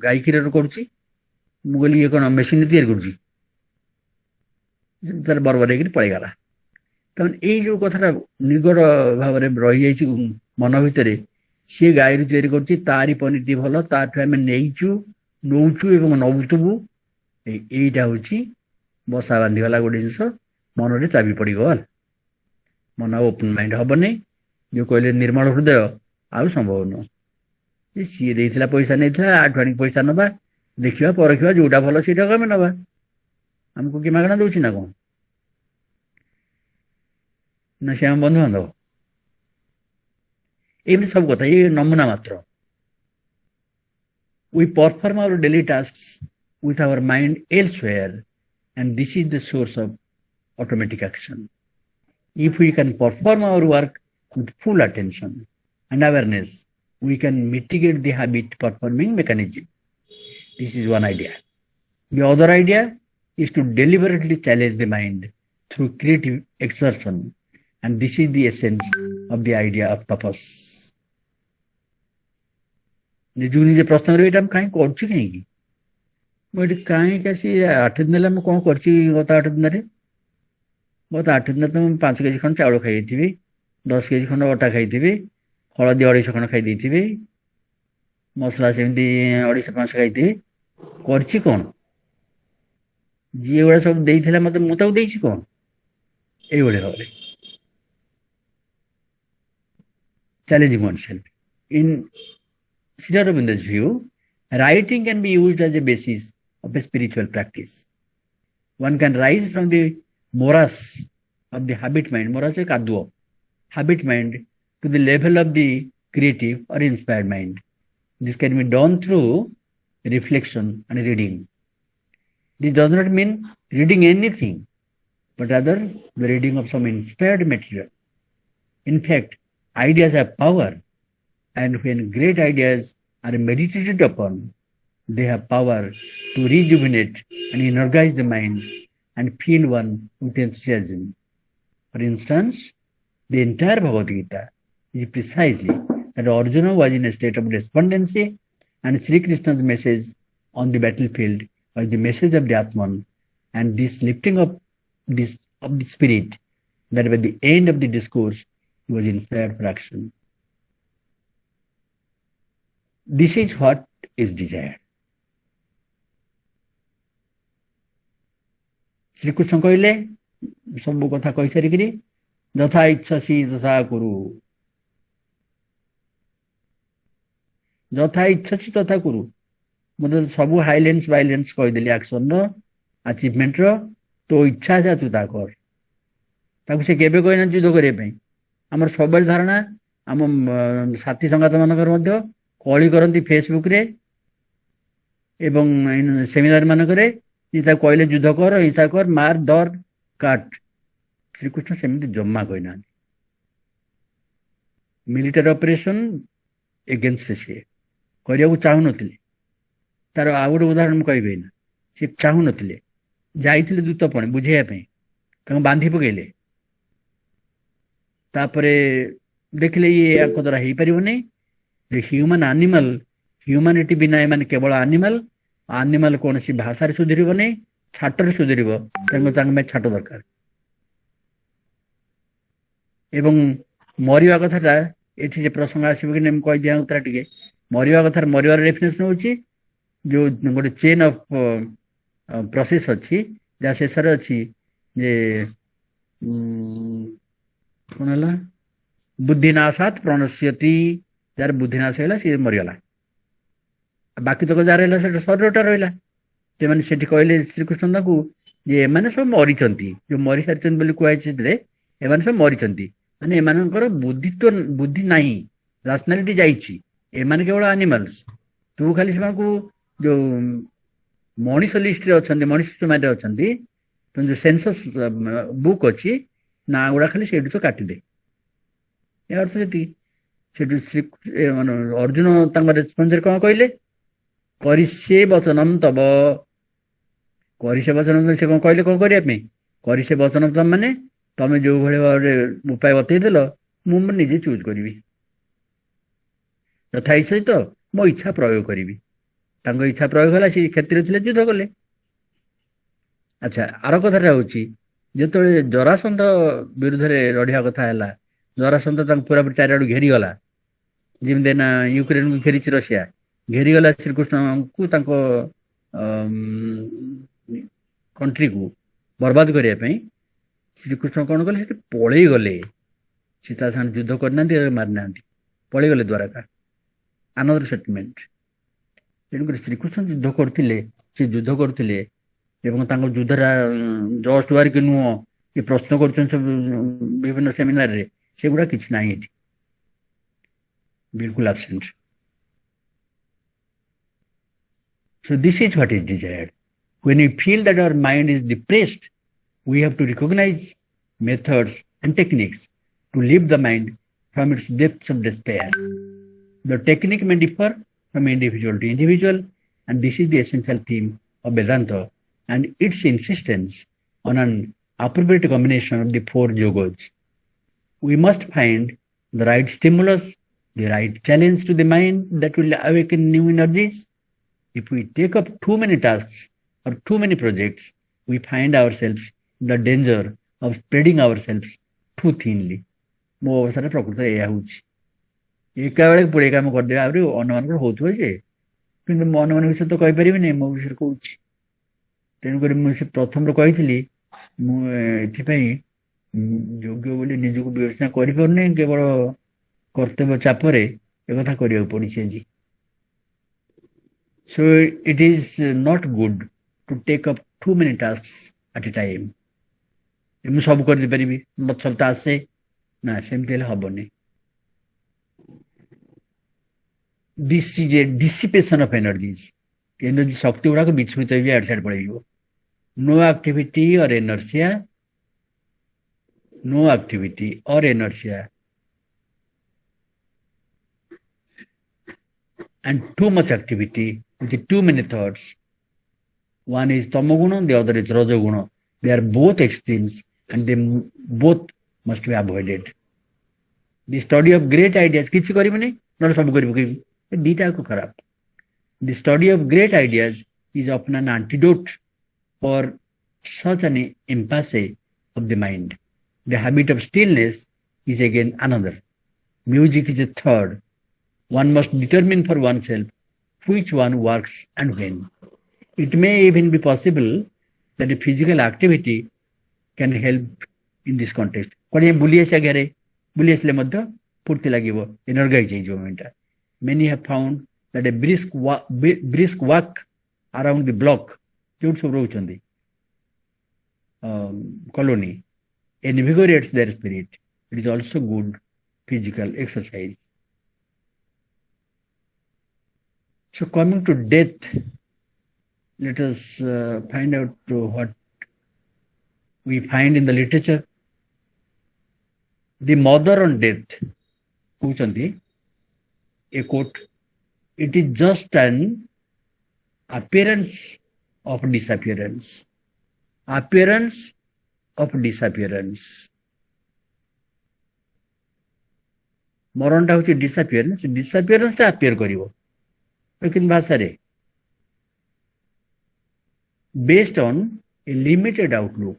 गाई क्षीर करी ये कौन मेसीन तैयारी कर बरबर हो पलैगला तमें ये जो कथा निगड़ भाव रही मन भितर सी गाई रू तैयारी तारी पनीर टी भल ताठू आम नहींचु नौचु एवं नौतुबु यहीटा हूँ बसा बांधीगला गोटे जिनस मन चाबी पड़गल मन ओपन माइंड हम नहीं जो कहले निर्मल हृदय आउ संभव नुह सी देला पैसा नहीं आठ आनी पैसा नवा देखा परखा जोटा भल से नवा आमको कि मागणा दौर ना कौन ना से आम बंधु बांधव एमती सब कथा ये नमूना मात्र. We perform our daily tasks with our mind elsewhere, and this is the source of automatic action. If we can perform our work with full attention and awareness, we can mitigate the habit performing mechanism. This is one idea. The other idea is to deliberately challenge the mind through creative exertion. And this is the essence of the idea of tapas. ନିଜକୁ ନିଜେ ପ୍ରଶ୍ନ କରିବେ ଏଇଟା ମୁଁ କାହିଁ କରୁଛି କାହିଁକି ମୁଁ ଏଠି କାହିଁକି ଆସି 8 ଦିନ ହେଲା ମୁଁ କଣ କରିଛି ଗତ 8 ଦିନରେ ଗତ 8 ଦିନରେ ତ ମୁଁ 5 କେଜି ଖଣ୍ଡ ଚାଉଳ ଖାଇଯାଇଥିବି 10 କେଜି ଖଣ୍ଡ ଅଟା ଖାଇଥିବି ହଳଦୀ 250 ଖଣ୍ଡ ଖାଇଦେଇଥିବି ମସଲା ସେମିତି 250 ଖାଇଥିବି କରିଛି କଣ ଯିଏ ଗୁଡ଼ା ସବୁ ଦେଇଥିଲା ମତେ ମୁଁ ତାକୁ ଦେଇଛି କଣ ଏଇଭଳି ଭାବରେ challenging oneself. In Sri Aurobindo's view, writing can be used as a basis of a spiritual practice. One can rise from the morass of the habit mind, morass is kadwa, habit mind, to the level of the creative or inspired mind. This can be done through reflection and reading. This does not mean reading anything, but rather the reading of some inspired material. In fact, ideas have power, and when great ideas are meditated upon, they have power to rejuvenate and energize the mind and fill one with enthusiasm. For instance, the entire Bhagavad Gita is precisely that Arjuna was in a state of despondency, and Sri Krishna's message on the battlefield was the message of the Atman, and this lifting up of the spirit, that by the end of the discourse, he was inspired for action. This is what is desired. Sri Krishna କହିଲେ ସବୁ କଥା କହିସାରିକିରି ଯଥା ଇଚ୍ଛସି ତଥା କୁରୁ ଯଥା ଇଚ୍ଛସି ତଥା କୁରୁ ମୁଁ ତ ସବୁ ହାଇଲାଇନ୍ସ ବାଇଲାଇନ୍ସ କହିଦେଲି ଆକ୍ସନର ଆଚିଭମେଣ୍ଟର ତୋ ଇଚ୍ଛା ଯା ତୁ ତା କର ତାକୁ ସେ କେବେ କହିନା ଯୁଦ୍ଧ କରିବା ପାଇଁ ଆମର ସବୁବେଳେ ଧାରଣା ଆମ ସାଥୀ ସଂଗାତ ମାନଙ୍କର ମଧ୍ୟ କଳି କରନ୍ତି ଫେସବୁକରେ ଏବଂ ସେମିନାର ମାନଙ୍କରେ ଯେ ତାକୁ କହିଲେ ଯୁଦ୍ଧ କର ହିଂସା କର ମାର ଦର କାଟ ଶ୍ରୀକୃଷ୍ଣ ସେମିତି ଜମା କହିନାହାନ୍ତି ମିଲିଟାରୀ ଅପରେସନ ଏଗେନ୍ଷ୍ଟ ସିଏ କରିବାକୁ ଚାହୁଁନଥିଲେ ତାର ଆଉ ଗୋଟେ ଉଦାହରଣ ମୁଁ କହିବି ନା ସେ ଚାହୁଁନଥିଲେ ଯାଇଥିଲେ ଦୂତପଣେ ବୁଝେଇବା ପାଇଁ ତାଙ୍କୁ ବାନ୍ଧି ପକେଇଲେ ତାପରେ ଦେଖିଲେ ଇଏ ୟାଙ୍କ ଦ୍ୱାରା ହେଇପାରିବନି ଯେ ହ୍ୟୁମାନ ଆନିମାଲ ହ୍ୟୁମାନିଟି ବିନା ଏମାନେ କେବଳ ଆନିମାଲ କୌଣସି ଭାଷାରେ ସୁଧୁରିବନି ଛାଟରେ ସୁଧୁରିବ ତାଙ୍କ ପାଇଁ ଛାଟ ଦରକାର ଏବଂ ମରିବା କଥାଟା ଏଠି ଯେ ପ୍ରସଙ୍ଗ ଆସିବ କି ମୁଁ କହିଦିଆ ଉତ୍ତରା ଟିକେ ମରିବା କଥାରେ ମରିବାର ଡେଫିନେସନ ହଉଛି ଯୋଉ ଗୋଟେ ଚେନ୍ ଅଫ ପ୍ରୋସେସ ଅଛି ଯାହା ଶେଷରେ ଅଛି ଯେ କଣ ହେଲା ବୁଦ୍ଧିନାଶାତ ପ୍ରଣଶ୍ୟତି ଯାହାର ବୁଦ୍ଧିନାଶ ହେଲା ସିଏ ମରିଗଲା ବାକି ତକ ଯାହାର ହେଲା ସେଟା ଶରୀରଟା ରହିଲା ସେମାନେ ସେଠି କହିଲେ ଶ୍ରୀକୃଷ୍ଣ ତାଙ୍କୁ ଯେ ଏମାନେ ସବୁ ମରିଛନ୍ତି ଯୋଉ ମରିସାରିଛନ୍ତି ବୋଲି କୁହାଯାଇଛି ସେଥିରେ ଏମାନେ ସବୁ ମରିଛନ୍ତି ମାନେ ଏମାନଙ୍କର ବୁଦ୍ଧି ନାହିଁ ରାସନାଲିଟି ଯାଇଛି ଏମାନେ କେବଳ ଆନିମାଲ୍ସ ତୁ ଖାଲି ସେମାନଙ୍କୁ ଯୋଉ ମଣିଷ ଲିଷ୍ଟରେ ଅଛନ୍ତି ମଣିଷ ସମାଜରେ ଅଛନ୍ତି ଯୋଉ ସେନ୍ସସ୍ ବୁକ୍ ଅଛି ନା ଗୁଡା ଖାଲି ସେଇଠୁ ତ କାଟିଦେ ଏ ଅର୍ଥ ଯେତିକି ସେଠୁ ଅର୍ଜୁନ ତାଙ୍କ ରେସ୍ପନ୍ସରେ କଣ କହିଲେ କରିସେ ବଚନମ ତବ କରିସେ ବଚନମ ସେ କଣ କହିଲେ କଣ କରିବା ପାଇଁ କରିସେ ବଚନମ ତମ ମାନେ ତମେ ଯୋଉ ଭଳି ଭାବରେ ଉପାୟ ବତେଇଦେଲ ମୁଁ ନିଜେ ଚୁଜ୍ କରିବି ଯଥା ସହିତ ମୋ ଇଚ୍ଛା ପ୍ରୟୋଗ କରିବି ତାଙ୍କ ଇଚ୍ଛା ପ୍ରୟୋଗ ହେଲା ସେ କ୍ଷେତ୍ରରେ ଥିଲେ ଯୁଦ୍ଧ କଲେ ଆଚ୍ଛା ଆର କଥାଟା ହଉଛି ଯେତେବେଳେ ଜରାସନ୍ଧ ବିରୁଦ୍ଧରେ ଲଢିବା କଥା ହେଲା ଜରାସନ୍ଧ ତାଙ୍କୁ ପୁରାପୁରି ଚାରିଆଡୁ ଘେରିଗଲା ଯେମିତି ନା ୟୁକ୍ରେନକୁ ଘେରିଛି ରଷିଆ ଘେରିଗଲା ଶ୍ରୀକୃଷ୍ଣଙ୍କୁ ତାଙ୍କ କଣ୍ଟ୍ରିକୁ ବର୍ବାଦ କରିବା ପାଇଁ ଶ୍ରୀକୃଷ୍ଣ କଣ କଲେ ସେଠି ପଳେଇ ଗଲେ ସେ ତା ସାଙ୍ଗେ ଯୁଦ୍ଧ କରିନାହାନ୍ତି ମାରିନାହାନ୍ତି ପଳେଇଗଲେ ଦ୍ୱାରକା ଆନଦର ସେଟଲମେଣ୍ଟ ତେଣୁକରି ଶ୍ରୀକୃଷ୍ଣ ଯୁଦ୍ଧ କରୁଥିଲେ ଏବଂ ତାଙ୍କ ଯୁଦ୍ଧଟା ଜଷ୍ଟ ୱାର କି ନୁହଁ କି ପ୍ରଶ୍ନ କରୁଛନ୍ତି ସବୁ ବିଭିନ୍ନ ସେମିନାରରେ ସେଗୁଡା କିଛି ନାହିଁ ଏଠି ବିଲକୁଲ absent. So this is what is desired. When we feel that our mind is depressed, we have to recognize methods and techniques to lift the mind from its depths of despair. The technique may differ from individual to individual, And this is the essential theme of Vedanta and its insistence on an appropriate combination of the four yogos. We must find the right stimulus, the right challenge to the mind that will awaken new energies. If we take up too many tasks or too many projects, we find ourselves in the danger of spreading ourselves too thinly. ମୋ ଅବସ୍ଥାରେ ପ୍ରକୃତରେ ଏହା ହେଉଛି ଏକା ବେଳେ ପୁଳେ କାମ କରିଦେବେ ଆହୁରି ଅନ୍ୟମାନଙ୍କର ହଉଥିବ ଯେ କିନ୍ତୁ ମୁଁ ଅନ୍ୟମାନଙ୍କ ବିଷୟରେ ତ କହିପାରିବିନି ମୋ ବିଷୟରେ କହୁଛି ତେଣୁକରି ମୁଁ ସେ ପ୍ରଥମରୁ କହିଥିଲି ମୁଁ ଏଥିପାଇଁ ଯୋଗ୍ୟ ବୋଲି ନିଜକୁ ବିବେଚନା କରିପାରୁନି କେବଳ କର୍ତ୍ତବ୍ୟ ଚାପରେ ଏକଥା କରିବାକୁ ପଡିଛି ଆଜି so it is not good to take up too many tasks at a time ମୁଁ ସବୁ କରିପାରିବି ମତେ ସବୁ ତ ଆସେ ନା ସେମିତି ହେଲେ ହବନି this is a dissipation of energies energy ଶକ୍ତି ଗୁଡାକ ବିଚ୍ଛୁରିତ ହେଇକି ଆଡେ ସାଡେ ପଳେଇଯିବ no activity or inertia and too much activity with too many thoughts one is tamoguna the other is rajoguna they are both extremes and they both must be avoided the study of great ideas kichhi karibani nor sabu karibu ki dita ko kharap the study of great ideas is often an antidote for such an impasse of the mind the habit of stillness is again another music is a third one must determine for oneself which one works and when it may even be possible that a physical activity can help in this context कोन बुली आसे गरे बुली आसले मध्य फुर्ती लागिवो energise हेजो Manta many have found that a brisk walk around the block जोड सब रहउचंदी colony invigorates their spirit it is also good physical exercise so coming to death let us find out what we find in the literature the mother on death kuchanti a quote it is just an appearance of disappearance मरण टा होची disappearance टा appear करिवो लेकिन भाषा रे based on a limited outlook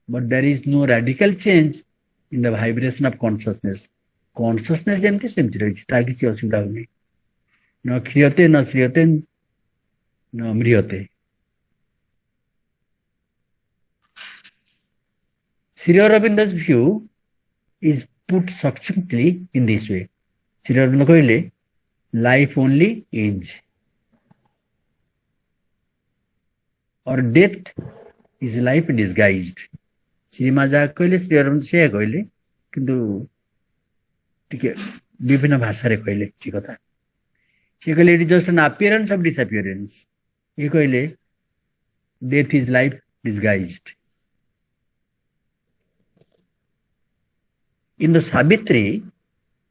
but there is no radical change in the vibration of consciousness जेमती सेमती रही तार किसी असुविधा होनी न क्षीयते न श्रियते न म्रियते Sri Aurobindo's view is put succinctly in this way Sri Aurobindo कहले life only is or death is life disguised श्रीमा जा कहले श्री अरविंद से कहले किंतु टिके विभिन्न भाषा रे कहले छि कथा से कहले it is just an appearance of disappearance ये कहले death is life disguised in the Savitri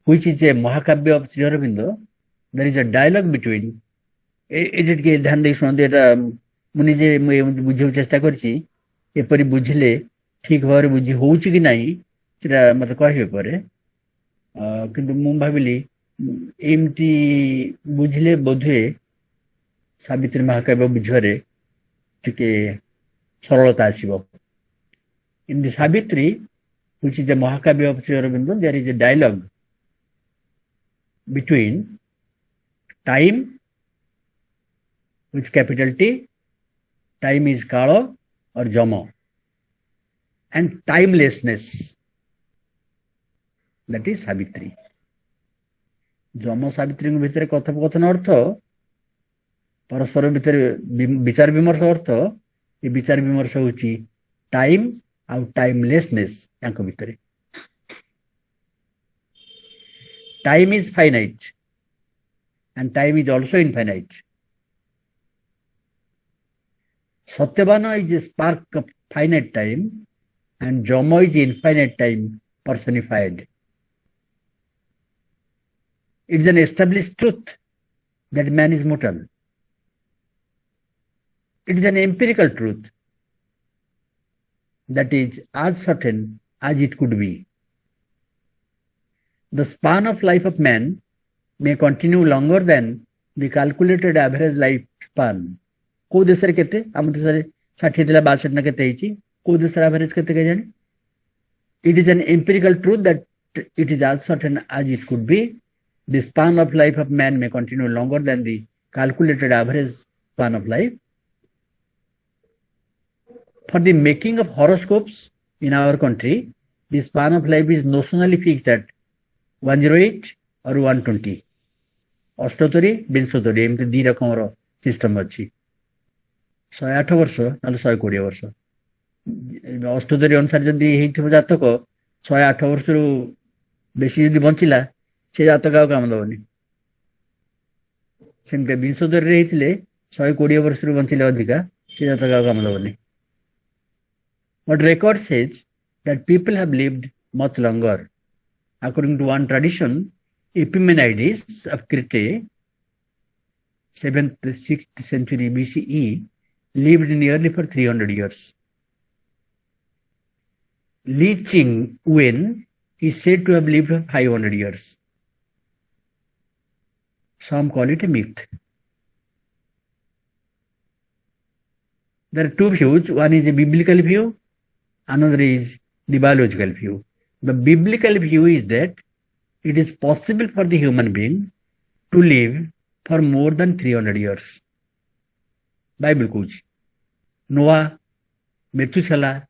which is a महाकाव्य of Shri Aurobindo there is a dialogue between edit के ध्यान दे सुन देटा मुनि जे बुझे चेष्टा करछि एपरि बुझले ठीक भाव बुझी होउछि कि नाही सेटा मते कहबे परे किंतु मु भाबिली एमती बुझले बोधे सावित्री महाकाव्य बुझरे टिके सरलता आसीबो in the Savitri which is the Mahakavya of Sri Aurobindo there is a dialogue between time with capital T time is Kala or Jama and timelessness that is Savitri Jama Savitri भितर कथोपकथन अर्थ परस्पर भितर विचार विमर्श अर्थ ये विचार विमर्श होची टाइम आउ टाइमलेसनेस यांको भितर time is finite and time is also infinite Satyavan is a spark of finite time and Jomo is infinite time personified. It is an established truth that man is mortal. It is an empirical truth that is as certain as it could be. The span of life of man may continue longer than the calculated average lifespan. को देश रे केते हम देश रे 60 दिला 62 ना केते हिची को देश रे एवरेज केते के जानी. It is an empirical truth that it is as certain as it could be. The span of life of man may continue longer than the calculated average span of life. For the making of horoscopes in our country, the span of life is notionally fixed at 108 or 120. ଅଷ୍ଟୋତରୀ ବିଂଶୋତ୍ତରୀ ଏମିତି ଦି ରକମର system ଅଛି. 108 ବର୍ଷ ନହେଲେ 120 ବର୍ଷ. ଅଷ୍ଟୋତରୀ ଅନୁସାରେ ଯଦି ହେଇଥିବ ଜାତକ 108 ବର୍ଷରୁ ବେଶୀ ଯଦି ବଞ୍ଚିଲା ସେ ଜାତକ ଆଉ କାମ ଦବନି. ସେମିତି ବିଂଶୋତ୍ତରୀରେ ହେଇଥିଲେ 120 ବର୍ଷରୁ ବଞ୍ଚିଲେ ଅଧିକା ସେ ଜାତକ ଆଉ କାମ ଦବନି. But record says that people have lived much longer. According to one tradition, Epimenides of Crete, 7th, 6th century BCE, lived nearly for 300 years. Li Ching Wen is said to have lived for 500 years. Some call it a myth. There are two views. One is a biblical view, another is the biological view. The biblical view is that it is possible for the human being to live for more than 300 years. Bible coach. Noah, Methuselah,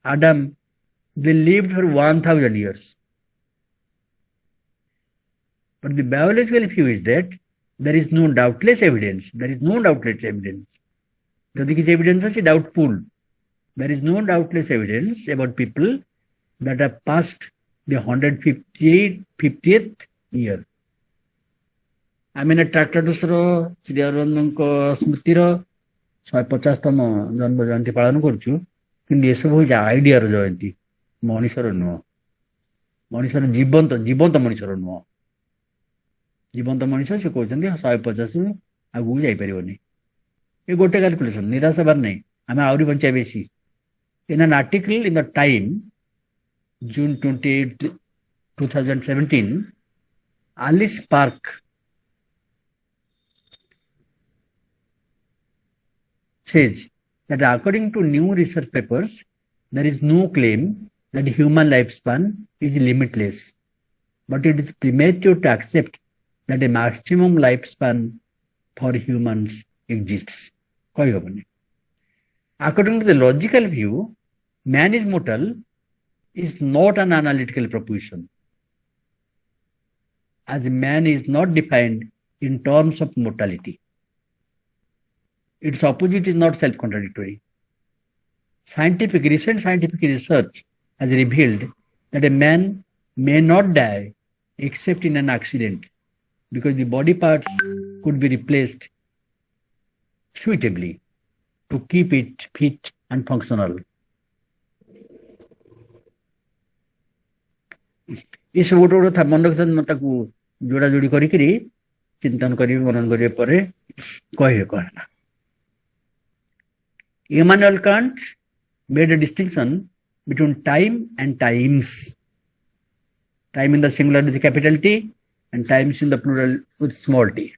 Adam, they lived for 1000 years. But the biological view is that there is no doubtless evidence. There is no doubtless evidence. There is evidence is doubtful. There is no doubtless evidence about people that have passed the 150th year. ଆମେ ଟ୍ରାକ୍ଟରର ଶ୍ରୀ ଅରବିନ୍ଦଙ୍କ ସ୍ମୃତିର 150ତମ ଜନ୍ମ ଜୟନ୍ତୀ ପାଳନ କରୁଛୁ, କିନ୍ତୁ ଏସବୁ ହେଉଛି ଆଇଡିଆର ଜୟନ୍ତୀ, ମଣିଷର ନୁହଁ. ମଣିଷର ଜୀବନ୍ତ ମଣିଷର ନୁହଁ. ଜୀବନ୍ତ ମଣିଷ ସେ କହୁଛନ୍ତି 150 ଆଗକୁ ଯାଇପାରିବନି. ଏ ଗୋଟେ କାଲକୁଲେସନ, ନିରାଶ ହେବାର ନାହିଁ. ଆମେ ଆହୁରି ବଞ୍ଚିବା ବେଶୀ. In an article in the Time, June 28, 2017, Alice Park says that according to new research papers, there is no claim that human lifespan is limitless, but it is premature to accept that a maximum lifespan for humans exists. According to the logical view, man is mortal is not an analytical proposition, as man is not defined in terms of mortality. Its opposite is not self-contradictory. Recent scientific research has revealed that a man may not die except in an accident, because the body parts could be replaced suitably to keep it fit and functional. ये सब गोटे गोटे मन रखता जोड़ा जोड़ी करी चिंतन करी मनन करिए परे कहे कहना. Immanuel Kant made a distinction between time and times. Time in the singular with capital T and times in the plural with small t.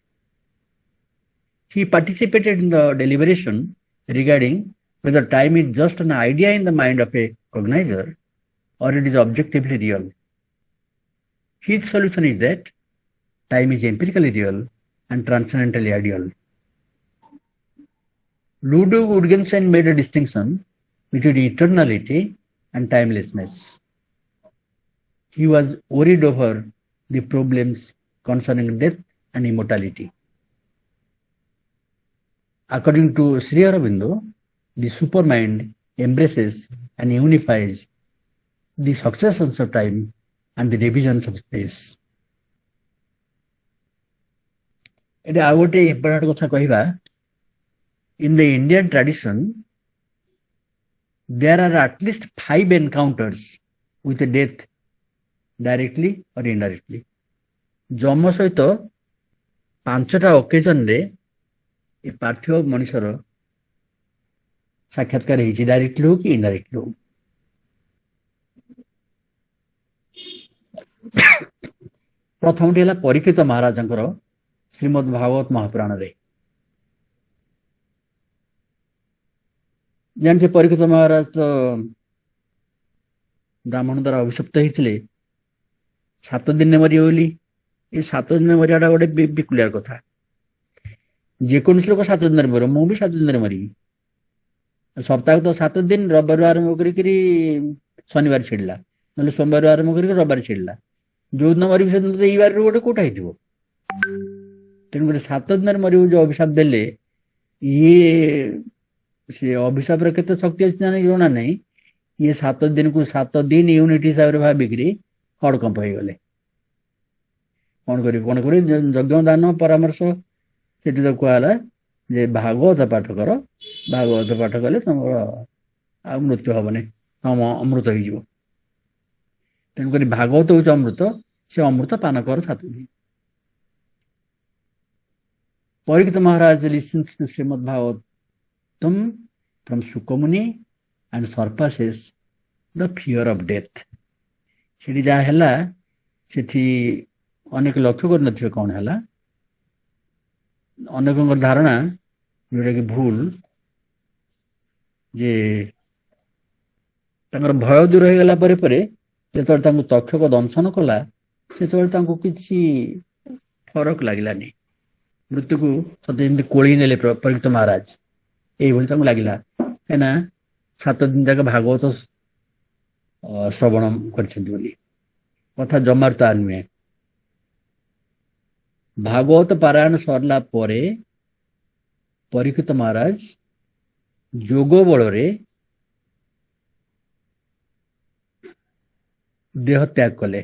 He participated in the deliberation regarding whether time is just an idea in the mind of a cognizer or it is objectively real. His solution is that time is empirically real and transcendently ideal. Ludwig Wittgenstein made a distinction between eternality and timelessness. He was worried over the problems concerning death and immortality. According to Sri Aurobindo, the supermind embraces and unifies the successions of time and the divisions of space. In the Indian tradition, there are at least 5 encounters with a death, directly or indirectly. Jomo Soito ପାଞ୍ଚଟା ଅକେଜନରେ ଏ ପାର୍ଥିବ ମଣିଷର ସାକ୍ଷାତକାର ହେଇଛି, directly ହଉ କି indirectly ହଉ। ପ୍ରଥମଟି ହେଲା ପରୀକ୍ଷିତ ମହାରାଜାଙ୍କର ଶ୍ରୀମଦ୍ ଭାଗବତ ମହାପୁରାଣରେ। ଜାଣିଛେ ପରୀକ୍ଷିତ ମହାରାଜ ତ ବ୍ରାହ୍ମଣ ଦ୍ୱାରା ଅଭିଶପ୍ତ ହେଇଥିଲେ 7 ଦିନରେ ମରିବେ ବୋଲି। ଏ 7 ଦିନରେ ମରିବାଟା ଗୋଟେ ବିକୁଲିଆର କଥା। ଯେକୌଣସି ଲୋକ 7 ଦିନରେ ମରିବ, ମୁଁ ବି 7 ଦିନରେ ମରିବି। ସପ୍ତାହ ତ 7 ଦିନ, ରବିବାରରୁ ଆରମ୍ଭ କରିକିରି ଶନିବାର ଛିଡ଼ିଲା, ନହେଲେ ସୋମବାରରୁ ଆରମ୍ଭ କରିକି ରବିବାର ଛିଡ଼ିଲା। ଯୋଉଦିନ ମରିବି ସେଦିନ ତ ଏଇ ବାରରୁ ଗୋଟେ କୋଉଟା ହେଇଥିବ। ତେଣୁକରି 7 ଦିନରେ ମରିବୁ ଯୋଉ ଅଭିଶାପ ଦେଲେ, ଇଏ ସେ ଅଭିଶାପର କେତେ ଶକ୍ତି ଅଛି ଜଣା ନାହିଁ। ଇଏ 7 ଦିନକୁ 7 ଦିନ ୟୁନିଟ୍ ହିସାବରେ ଭାବିକିରି ହଡ଼କମ୍ପ ହେଇଗଲେ। କଣ କରିବି ଯଜ୍ଞ ଦାନ ପରାମର୍ଶ ସେଠି ତ କୁହାହେଲା ଯେ ଭାଗବତ ପାଠ କର, ଭାଗବତ ପାଠ କଲେ ତମର ଆଉ ମୃତ୍ୟୁ ହବନି, ତମ ଅମୃତ ହେଇଯିବ। ତେଣୁକରି ଭାଗବତ ହଉଛି ଅମୃତ, ସେ ଅମୃତ ପାନ କର 7 ଦିନ। ପରୀକ୍ଷିତ ମହାରାଜ listens to Srimad Bhagavatam from Sukamuni and surpasses the fear of death. ସେଠି ଯାହା ହେଲା, ସେଠି ଅନେକ ଲକ୍ଷ୍ୟ କରିନଥିବେ କଣ ହେଲା। ଅନେକଙ୍କର ଧାରଣା ଯୋଉଟା କି ଭୁଲ, ଯେ ତାଙ୍କର ଭୟ ଦୂର ହେଇଗଲା ପରେ ପରେ ଯେତେବେଳେ ତାଙ୍କୁ ତକ୍ଷକ ଦଂଶନ କଲା, ସେତେବେଳେ ତାଙ୍କୁ କିଛି ଫରକ ଲାଗିଲାନି। ମୃତ୍ୟୁକୁ ସତେ ଯେମିତି କୋଳି ନେଲେ ପରୀକ୍ଷିତ ମହାରାଜ, ଏଇଭଳି ତାଙ୍କୁ ଲାଗିଲା। କାହିଁକିନା 7 ଦିନ ଯାକ ଭାଗବତ ଶ୍ରବଣ କରିଛନ୍ତି ବୋଲି। କଥା ଜମାରୁ ତାର ନୁହେଁ। ଭାଗବତ ପାରାୟଣ ସରିଲା ପରେ ପରୀକ୍ଷିତ ମହାରାଜ ଯୋଗ ବଳରେ ଦେହ ତ୍ୟାଗ କଲେ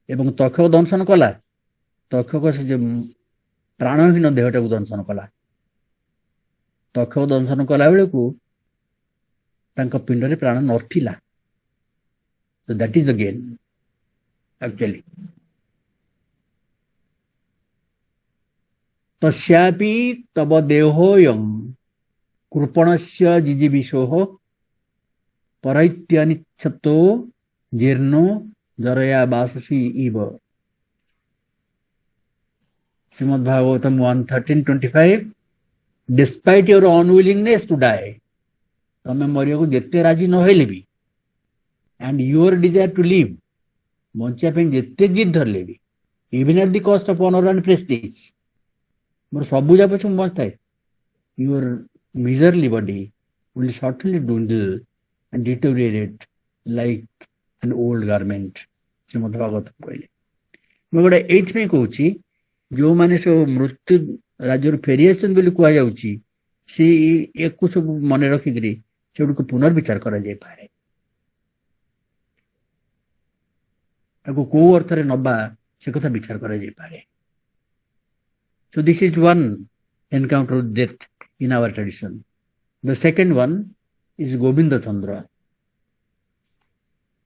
ଏବଂ ତକ୍ଷକ ଦଂଶନ କଲା। ତକ୍ଷକ ସେ ଯେ ପ୍ରାଣହୀନ ଦେହଟାକୁ ଦଂଶନ କଲା। ତକ୍ଷକ ଦଂଶନ କଲା ବେଳକୁ ତାଙ୍କ ପିଣ୍ଡରେ ପ୍ରାଣ ନଥିଲା। So that is the gain actually. तस्यापि तव देहोऽयं कृपणस्य जिजीविषोः परैत्यनिच्छतो जीर्णो जरया वाससि इव। Srimad Bhagavatam 1:13-25. Despite your unwillingness to die, ତମେ ମରିବାକୁ ଯେତେ ରାଜି ନ ହେଲେ ବି, and your desire to live, ବଞ୍ଚିବା ପାଇଁ ଯେତେ ଜିଦ୍ ଧରିଲେ ବି, even at the cost of honor and prestige, ମୋର ସବୁ ଯା ପଛେ ମୁଁ ବଞ୍ଚିଥାଏ, your miserly body will certainly dwindle and deteriorate like an old garment. ଶ୍ରୀମଦ୍ ଭାଗବତ କହିଲେ। ମୁଁ ଗୋଟେ ଏଇଥିପାଇଁ କହୁଛି, ଯୋଉମାନେ ସବୁ ମୃତ୍ୟୁ ରାଜ୍ୟରୁ ଫେରି ଆସିଛନ୍ତି ବୋଲି କୁହାଯାଉଛି, ସେ ଏକୁ ସବୁ ମନେ ରଖିକିରି ସେଗୁଡ଼ିକୁ ପୁନର୍ବିଚାର କରାଯାଇପାରେ। ତାକୁ କୋଉ ଅର୍ଥରେ ନବା ସେ କଥା ବିଚାର କରାଯାଇପାରେ। So this is one encounter with death in our tradition. The second one is Govinda Chandra.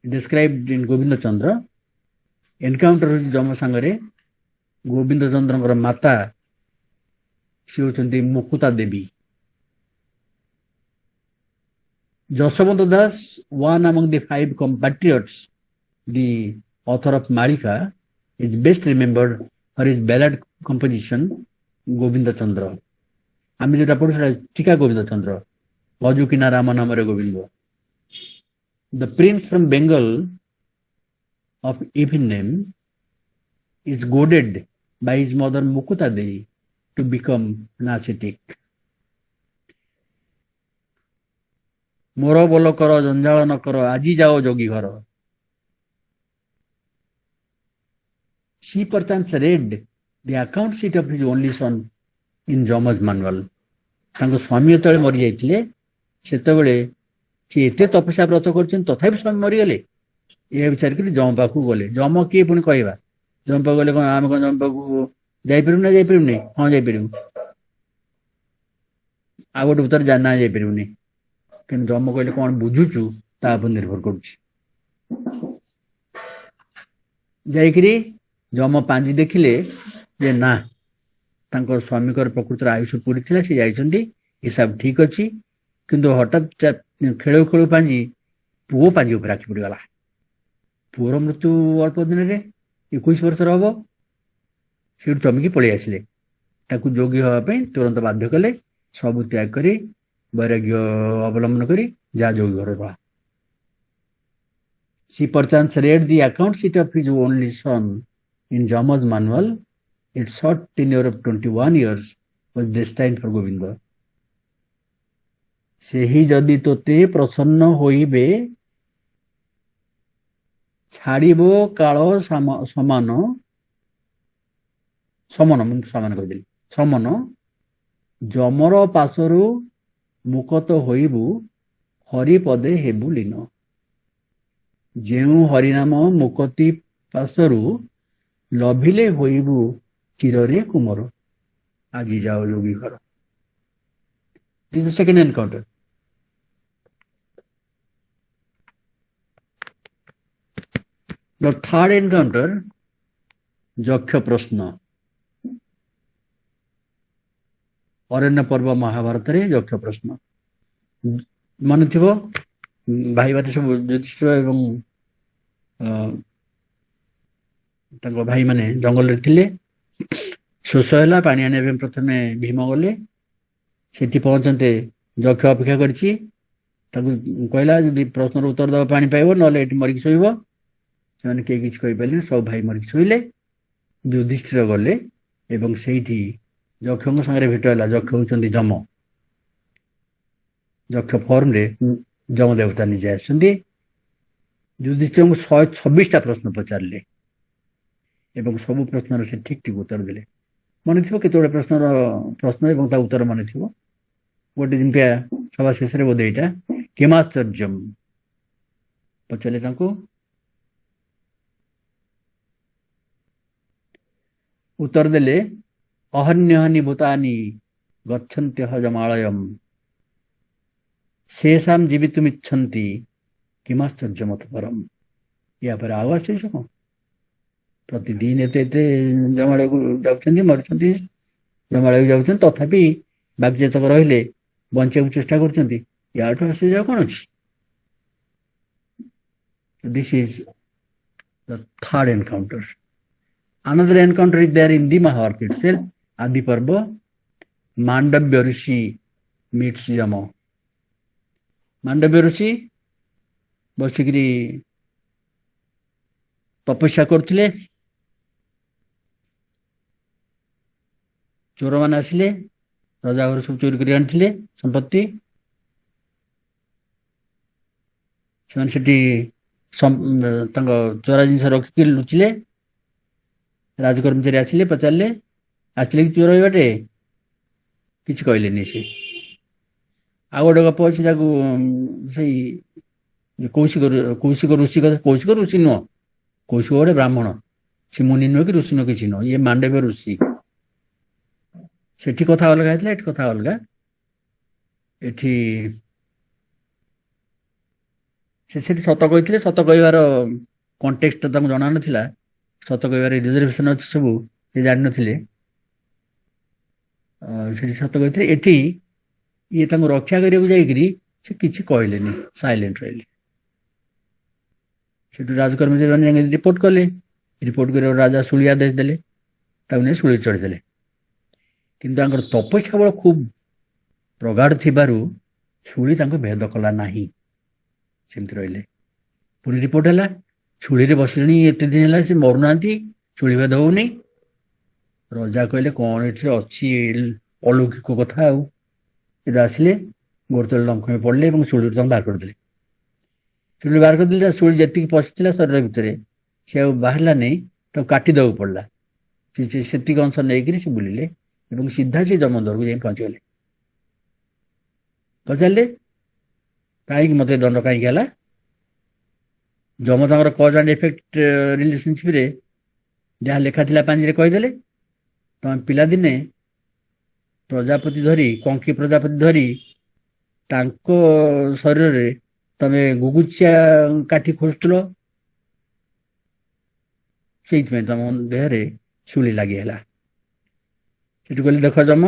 Described in Govinda Chandra, encounter with ଜମ ସାଙ୍ଗରେ ଗୋବିନ୍ଦ ଚନ୍ଦ୍ରଙ୍କର ମାତା ସେ ହେଉଛନ୍ତି ମୁକୁତା ଦେବୀ। Jashobanta Das, one among the 5 compatriots, the author of Malika, is best remembered for his ballad composition Govinda Chandra. ଆମେ ଯୋଉଟା ପଢୁ ସେଟା ଟିକା ଗୋବିନ୍ଦ ଚନ୍ଦ୍ର, ଅଜୁକିନା ରାମ ନାମରେ Gobinda. The prince from Bengal of even name is goaded by his mother Mukuta Devi to become an ascetic. ମୋର ବୋଲ କର ଜଞ୍ଜାଳ ନ କର, ଆଜି ଯାଅ ଯୋଗୀ ଘର। She perchance read the account sheet of his only son in Jama's manual. ତାଙ୍କ ସ୍ୱାମୀ ଯେତେବେଳେ ମରିଯାଇଥିଲେ, ସେତେବେଳେ ସେ ଏତେ ତପସ୍ୟା ବ୍ରତ କରିଛନ୍ତି, ତଥାପି ସ୍ୱାମୀ ମରିଗଲେ। ଏହା ବିଚାର କରି ଜମ ପାଖକୁ ଗଲେ। ଜମ କିଏ ପୁଣି କହିବା? ଜମ ପାଖକୁ ଗଲେ କଣ ଆମେ କଣ ଜମ ପାଖକୁ ଯାଇପାରିବୁ ନା ଯାଇପାରିବୁନି? ହଁ ଯାଇପାରିବୁ। ଆଉ ଗୋଟେ ଉତ୍ତର ନା ଯାଇପାରିବୁନି। କିନ୍ତୁ ଜମ କହିଲେ କଣ ବୁଝୁଛୁ ତା ଉପରେ ନିର୍ଭର କରୁଛି। ଯାଇକିରି ଯମ ପାଞ୍ଜି ଦେଖିଲେ ଯେ ନା ତାଙ୍କ ସ୍ୱାମୀଙ୍କର ପ୍ରକୃତରେ ଆୟୁଷ ପୁରୀ ଥିଲା, ସେ ଯାଇଛନ୍ତି, ହିସାବ ଠିକ ଅଛି। କିନ୍ତୁ ହଠାତ୍ ଖେଳୁ ଖେଳୁ ପାଞ୍ଜି ପୁଅ ପାଞ୍ଜି ଉପରେ ଆଖି ପଡିଗଲା। ପୁଅର ମୃତ୍ୟୁ ଅଳ୍ପ ଦିନରେ, 21 ବର୍ଷର ହବ। ସେଠୁ ଚମକି ପଳେଇ ଆସିଲେ। ତାକୁ ଯୋଗୀ ହେବା ପାଇଁ ତୁରନ୍ତ ବାଧ୍ୟ କଲେ। ସବୁ ତ୍ୟାଗ କରି ବୈରାଗ୍ୟ ଅବଲମ୍ବନ କରି ଯାହା ଯୋଗୀ ଘର ରହା। She perchance read the account sheet of his only son in Jama's manual. Its short tenure of 21 years was destined for Govinda. ସେହି ଯଦି ତୋତେ ପ୍ରସନ୍ନ ହୋଇବେ, ଛାଡ଼ିବ କାଳ ସମାନ କହିଦେଲି, ସମନ ଯମର ପାଶରୁ ମୁକତ ହୋଇବୁ, ହରିପଦେ ହେବୁ ଲୀନ। ଯେଉଁ ହରିନାମ ମୁକତି ପାଶରୁ ଲଭିଲେ ହୋଇବୁ ଚିରରେ କୁମର। ଆଜି ଯାଅ ଯୋଗୀ ଘର। This is the second encounter. The third encounter, ଯକ୍ଷ ପ୍ରଶ୍ନ। ଅରଣ୍ୟ ପର୍ବ ମହାଭାରତରେ ଯକ୍ଷ ପ୍ରଶ୍ନ ମନେ ଥିବ। ଭାଇମାନେ ସବୁ ଯୁଧିଷ୍ଠିର ଏବଂ ତାଙ୍କ ଭାଇମାନେ ଜଙ୍ଗଲରେ ଥିଲେ। ଶୋଷ ହେଲା, ପାଣି ଆଣିବା ପାଇଁ ପ୍ରଥମେ ଭୀମ ଗଲେ। ସେଠି ପହଞ୍ଚନ୍ତେ ଯକ୍ଷ ଅପେକ୍ଷା କରିଛି। ତାକୁ କହିଲା ଯଦି ପ୍ରଶ୍ନର ଉତ୍ତର ଦେବା ପାଣି ପାଇବ, ନହେଲେ ଏଠି ମରିକି ଶୋଇବ। ସେମାନେ କେହି କିଛି କହିପାରିଲେନି, ସବୁ ଭାଇ ମରିକି ଶୋଇଲେ। ଯୁଧିଷ୍ଠିର ଗଲେ ଏବଂ ସେଇଠି ଯକ୍ଷଙ୍କ ସାଙ୍ଗରେ ଭେଟ ହେଲା। ଯକ୍ଷ ହଉଛନ୍ତି ଯମ। ଯକ୍ଷ ଫର୍ମରେ ଯମ ଦେବତା ନିଜେ ଆସିଛନ୍ତି। ଯୁଧିଷ୍ଠିରଙ୍କୁ 126ଟା ପ୍ରଶ୍ନ ପଚାରିଲେ ଏବଂ ସବୁ ପ୍ରଶ୍ନର ସେ ଠିକ ଠିକ ଉତ୍ତର ଦେଲେ। ମନେ ଥିବ କେତେବେଳେ ପ୍ରଶ୍ନ ଏବଂ ତା ଉତ୍ତର ମନେ ଥିବ। ଗୋଟେ ଦିନ ସଭା ଶେଷରେ ବୋଧେ ଏଇଟା କିମାଶ୍ଚର୍ଯ୍ୟମ୍ ପଚାରିଲେ ତାଙ୍କୁ। ଉତ୍ତର ଦେଲେ ଅହନ୍ୟହନି ଭୂତାନି ଗଚ୍ଛନ୍ତ୍ୟଃ ଜମାଳୟମ୍ ଶେଷାମ୍ ଜୀବିତୁମିଚ୍ଛନ୍ତି କିମାଶ୍ଚର୍ଯ୍ୟମତ ପରମ୍। ୟା ପରେ ଆଉ ଆଶ୍ଚର୍ଯ୍ୟ କଣ? ପ୍ରତିଦିନ ଏତେ ଜମାଳୟକୁ ଯାଉଛନ୍ତି, ମରୁଛନ୍ତି, ଜମାଳୟକୁ ଯାଉଛନ୍ତି, ତଥାପି ବାକି ଯେତକ ରହିଲେ ବଞ୍ଚିବାକୁ ଚେଷ୍ଟା କରୁଛନ୍ତି। ୟାଠୁ ଆଶ୍ଚର୍ଯ୍ୟ କଣ ଅଛି? This is the third encounter. Another encounter is there in the Mahabharata itself. Adi Parva, Mandavya Rishi meets Yama. Mandavya Rishi ବସିକିରି ତପସ୍ୟା କରୁଥିଲେ। ଚୋରମାନେ ଆସିଲେ, ରଜା ଘରୁ ସବୁ ଚୋରି କରି ଆଣିଥିଲେ ସମ୍ପତ୍ତି। ସେମାନେ ସେଠି ତାଙ୍କ ଚୋରା ଜିନିଷ ରଖିକି ଲୁଚିଲେ। ରାଜକର୍ମଚାରୀ ଆସିଲେ, ପଚାରିଲେ ଆସିଲେ କି ଚୋର ବାଟେ? କିଛି କହିଲେନି ସେ। ଆଉ ଗୋଟେ ଗପ ଅଛି, ତାକୁ ସେଇ କୌଶିକ ଋଷି କଥା। କୌଶିକ ଋଷି ନୁହଁ, କୌଶିକ ଗୋଟେ ବ୍ରାହ୍ମଣ। ସେ ମୁନି ନୁହଁ କି ଋଷି ନୁହଁ, କିଛି ନୁହଁ। ଇଏ ମାଣ୍ଡବ୍ୟ ଋଷି। ସେଠି କଥା ଅଲଗା ହେଇଥିଲା, ଏଠି କଥା ଅଲଗା। ଏଠି ସେଠି ସତ କହିଥିଲେ। ସତ କହିବାର କଣ୍ଟେକ୍ସଟ ତାଙ୍କୁ ଜଣା ନଥିଲା। ସତ କହିବାର ରିଜର୍ଭେସନ ଅଛି ସବୁ, ସେ ଜାଣିନଥିଲେ। ସେଠି ସତ କହିଥିଲେ। ଏଠି ଇଏ ତାଙ୍କୁ ରକ୍ଷା କରିବାକୁ ଯାଇକିରି ସେ କିଛି କହିଲେନି, ସାଇଲେଣ୍ଟ ରହିଲେ। ସେଠୁ ରାଜକର୍ମଚାରୀ ମାନେ ଯାଇକି ରିପୋର୍ଟ କଲେ। ରିପୋର୍ଟ କରିବାକୁ ରାଜା ଶୂଳି ଆଦେଶ ଦେଲେ। ତାକୁ ନେଇ ଶୂଳି ଚଢ଼ିଦେଲେ। କିନ୍ତୁ ତାଙ୍କର ତପସ୍ୟା ବଳ ଖୁବ ପ୍ରଗାଢ଼ ଥିବାରୁ ଶୂଳି ତାଙ୍କୁ ଭେଦ କଲା ନାହିଁ, ସେମିତି ରହିଲେ। ପୁଣି ରିପୋର୍ଟ ହେଲା, ଶୂଳିରେ ବସିଲେଣି ଏତେ ଦିନ ହେଲା, ସେ ମରୁନାହାନ୍ତି, ଶୂଳି ଭେଦ ହଉନି। ରଜା କହିଲେ କଣ ଏଠି ଅଛି ଅଲୌକିକ କଥା। ଆଉ ଏଠି ଆସିଲେ, ଗୋଡ ତଳେ ଲମ୍ଫ ପଡିଲେ ଏବଂ ଶୂଳିରୁ ତାଙ୍କୁ ବାହାର କରିଦେଲେ। ଶୂଳି ବାହାର କରିଦେଲେ। ଶୂଳି ଯେତିକି ପଶିଥିଲା ଶରୀର ଭିତରେ ସେ ଆଉ ବାହାରିଲା ନାହିଁ, ତାକୁ କାଟିଦେବାକୁ ପଡିଲା। ସେତିକି ଅଂଶ ନେଇକିରି ସେ ବୁଲିଲେ ଏବଂ ସିଧା ସେ ଯମଦୂତକୁ ଯାଇ ପହଞ୍ଚିଗଲେ। ପଚାରିଲେ କାହିଁକି ମତେ ଦଣ୍ଡ କାହିଁକି ହେଲା? ଯମ ତାଙ୍କର କଜ୍ ଆଣ୍ଡ ଏଫେକ୍ଟ ରିଲେସନସିପରେ ଯାହା ଲେଖା ଥିଲା ପାଞ୍ଜିରେ କହିଦେଲେ। ତମେ ପିଲାଦିନେ ପ୍ରଜାପତି ଧରି, କଙ୍କି ପ୍ରଜାପତି ଧରି ତାଙ୍କ ଶରୀରରେ ତମେ ଗୁଗୁଚିଆ କାଠି ଖୋଜୁଥିଲ, ସେଇଥିପାଇଁ ତମ ଦେହରେ ଶୂଳି ଲାଗିଗଲା। ସେଠୁ କହିଲେ ଦେଖ ଜମ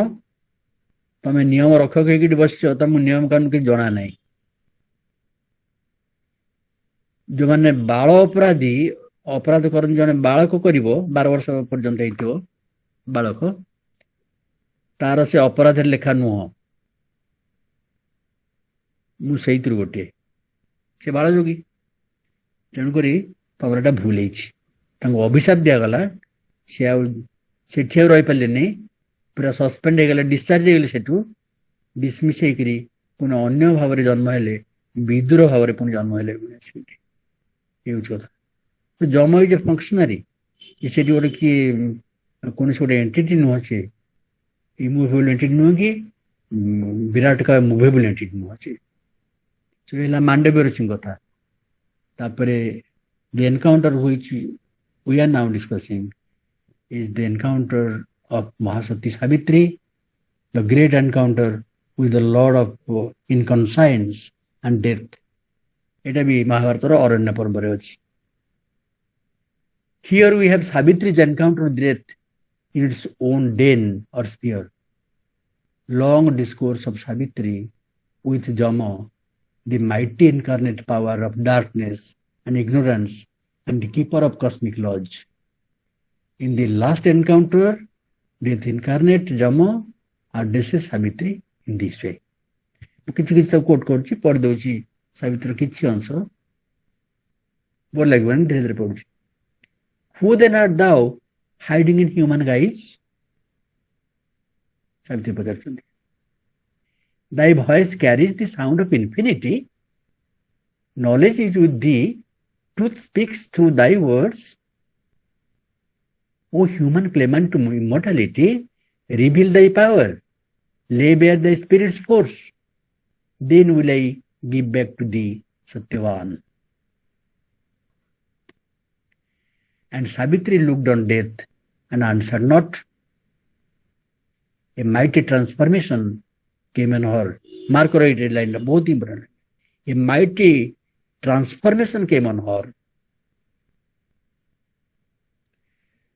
ତମେ ନିୟମ ରକ୍ଷକ ହେଇକି ବସିଛ, ତମକୁ ନିୟମ କାନୁନ କିଛି ଜଣା ନାହିଁ। ଯୋଉମାନେ ବାଳ ଅପରାଧୀ ଅପରାଧ କରନ୍ତି, ଜଣେ ବାଳକ କରିବ 12 ବର୍ଷ ପର୍ଯ୍ୟନ୍ତ ହେଇଥିବ ବାଳକ, ତାର ସେ ଅପରାଧରେ ଲେଖା ନୁହଁ। ମୁଁ ସେଇଥିରୁ ଗୋଟିଏ, ସେ ବାଳ ଯୋଗୀ। ତେଣୁକରି ତମର ଏଟା ଭୁଲ ହେଇଛି। ତାଙ୍କୁ ଅଭିଶାପ ଦିଆଗଲା। ସେ ଆଉ ସେଠି ଆଉ ରହିପାରିଲେନି, ପୁରା ସସ୍ପେଣ୍ଡ ହେଇଗଲେ, ଡିସଚାର୍ଜ ହେଇଗଲେ ସେଠୁ, ଡିସମିସ୍ ହେଇକିରି ପୁଣି ଅନ୍ୟ ଭାବରେ ଜନ୍ମ ହେଲେ, ବିଦୁର ଭାବରେ ପୁଣି ଜନ୍ମ ହେଲେ। ଏ ହଉଛି କଥା। ଯମ ଇଜ ଏ ଫଙ୍କସନାରୀ। ସେଠି ଗୋଟେ କିଏ କୌଣସି ଗୋଟେ ଏଣ୍ଟିଟି ନୁହଁ, ସେ ଇମୁଭେବଲ ଏଣ୍ଟିଟି ନୁହଁ କି ବିରାଟ କାୟ ମୁଭେବଲ ଏଣ୍ଟିଟି ନୁହଁ। ସେ ହେଲା ମାଣ୍ଡବ୍ୟ ଋଷିଙ୍କ କଥା। ତାପରେ the encounter which we are now discussing is the encounter of Mahasati Savitri, the great encounter with the Lord of inconscience and death. এটা ବି ମହାଭାରତର ଅରଣ୍ୟ ପର୍ବରେ ଅଛି। Here we have Savitri's encounter with death in its own den or sphere. Long discourse of Savitri with Jama, the mighty incarnate power of darkness and ignorance and the keeper of cosmic laws. In the last encounter, death incarnate Jama addresses Savitri in this way. କିଛି କିଛି ସବୁ coat କରୁଛି, ପଢି ଦଉଛି ସାବିତ୍ରୀର କିଛି ଅଂଶ, ଭଲ ଲାଗିବନି, ଧୀରେ ଧୀରେ ପଢୁଛି। Who then art thou hiding in human guise? Savitri ପଚାରୁଛନ୍ତି। Thy voice carries the sound of infinity. Knowledge is with thee. Truth speaks through thy words. O human claimant to immortality, reveal thy power. Lay bare thy spirit's force. Then will I give back to thee, Satyavan. And Savitri looked on death and answered not. A mighty transformation came on her. Mark right line, both important. A mighty transformation came on her.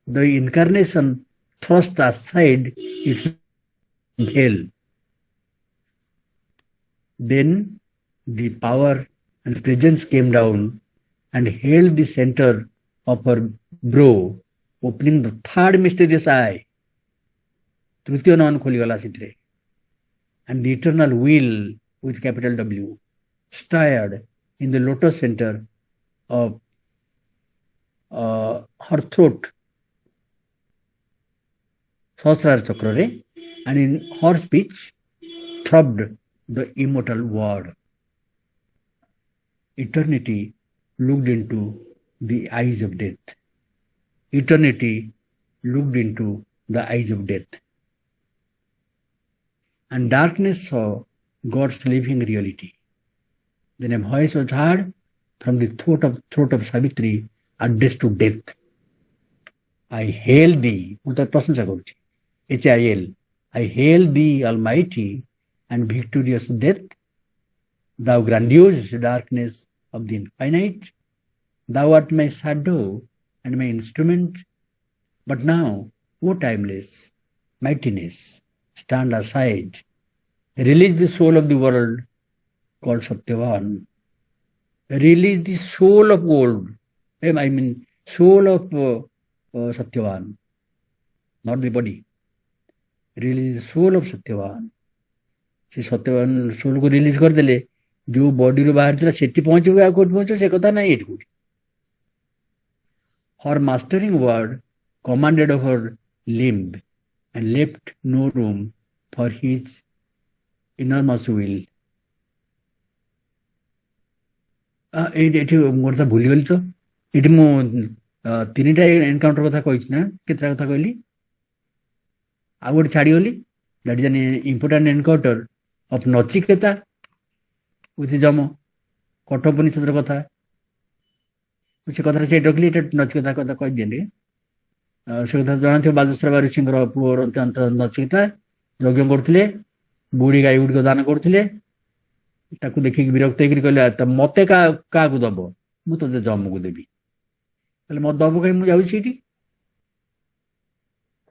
The incarnation thrust aside its veil. Then the power and presence came down and held the center of her brow, opening the third mysterious eye. तृतीय नयन खोलीगला सिद्धि, and the eternal will with capital W stirred in the lotus center of her throat, Sahasrara Chakrare, and in her speech throbbed the immortal word. Eternity looked into the eyes of death. Eternity looked into the eyes of death. And darkness saw God's living reality. Then a voice was heard from the throat of Savitri addressed to death. I hail thee, H-I-L, I hail thee, Almighty and victorious death, thou grandiose darkness of the infinite. Thou art my shadow and my instrument. But now, O timeless mightiness, stand aside. Release the soul of the world called Satyavan. Release the soul of gold. I mean, soul of Satyavan, not the body. Release the soul of Satyavan. से Satyavan soul को release कर देले, जो body रो बाहर चला सेठी पहुंचे आ coat पहुंचे से कथा नहीं एटू। Her mastering word commanded of her limb and left no room for his enormous will. एठी मोर ता भूली गेल तो एठी मो तीनटा एनकाउंटर कथा कहिछ ना, केतरा कथा कहली आ गोटे छाड़ी गली। That is an important encounter of Nachiketa with Jama, Kotopunichadra Kotha, which Kotha said, Nachiketa Kotha Kojeli. So the Jonathan Bazastra Rishingra, poor Nachita, Logan Gortile, Budi Guy would go down a Gortile, Taku the King Birok Tegricola, the Moteka Kagudabo, Muto the Jamu would be. କହିଲେ ମଦ ହବ କାହିଁ ମୁଁ ଯାଉଛି ସେଇଠି।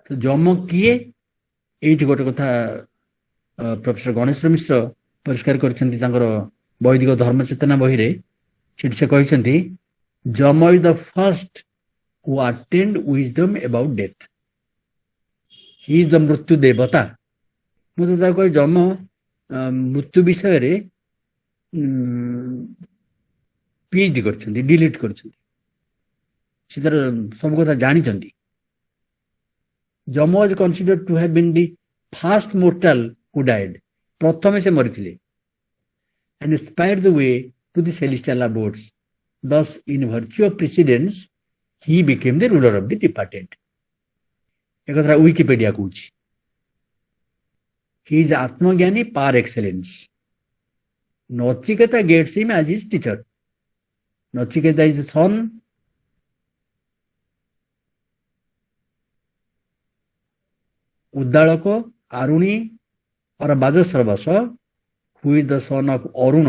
ତ ଯମ କିଏ ଏଇଠି ଗୋଟେ କଥା ପ୍ରଫେସର ଗଣେଶ ମିଶ୍ର ପରିଷ୍କାର କରିଛନ୍ତି ତାଙ୍କର ବୈଦିକ ଧର୍ମ ଚେତନା ବହିରେ। ସେଠି ସେ କହିଛନ୍ତି Yama is the first who attend wisdom about death. He is the ମୃତ୍ୟୁ ଦେବତା। ମୁଁ ତ ତାକୁ କହି ଯମ ମୃତ୍ୟୁ ବିଷୟରେ PhD କରିଛନ୍ତି, ଡିଲିଟ୍ କରିଛନ୍ତି, ସେ ତାର ସବୁ କଥା ଜାଣିଛନ୍ତି। ଯମ was considered to have been the first mortal who died. ପ୍ରଥମେ ସେ ମରିଥିଲେ and inspired the way to the celestial abodes. Thus, in virtue of precedence, he became the ruler of the departed. ଏ କଥା Wikipedia କହୁଛି। He is ଆତ୍ମଜ୍ଞାନୀ par excellence. Nachiketa gets him as his teacher. Nachiketa is the son ଉଦ୍ଦାଳକ Aruni or ବାଜସ୍ରବସ, who is the son of Arun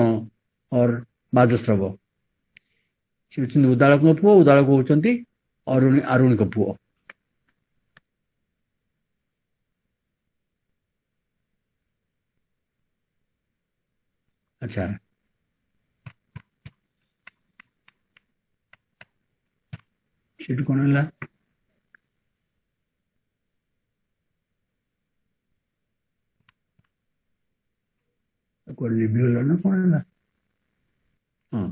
or ବାଜସ୍ରବ। ସେ ହେଉଛନ୍ତି ଉଦ୍ଦାଳକଙ୍କ ପୁଅ, ଉଦ୍ଦାଳକ ହେଉଛନ୍ତି ଆରୁଣୀଙ୍କ ପୁଅ। ଆଚ୍ଛା, ସେଠୁ କଣ ହେଲା? କୁଆଡେ ରିଭ୍ୟୁ ହେଲା ନା କଣ ହେଲା? ହଁ,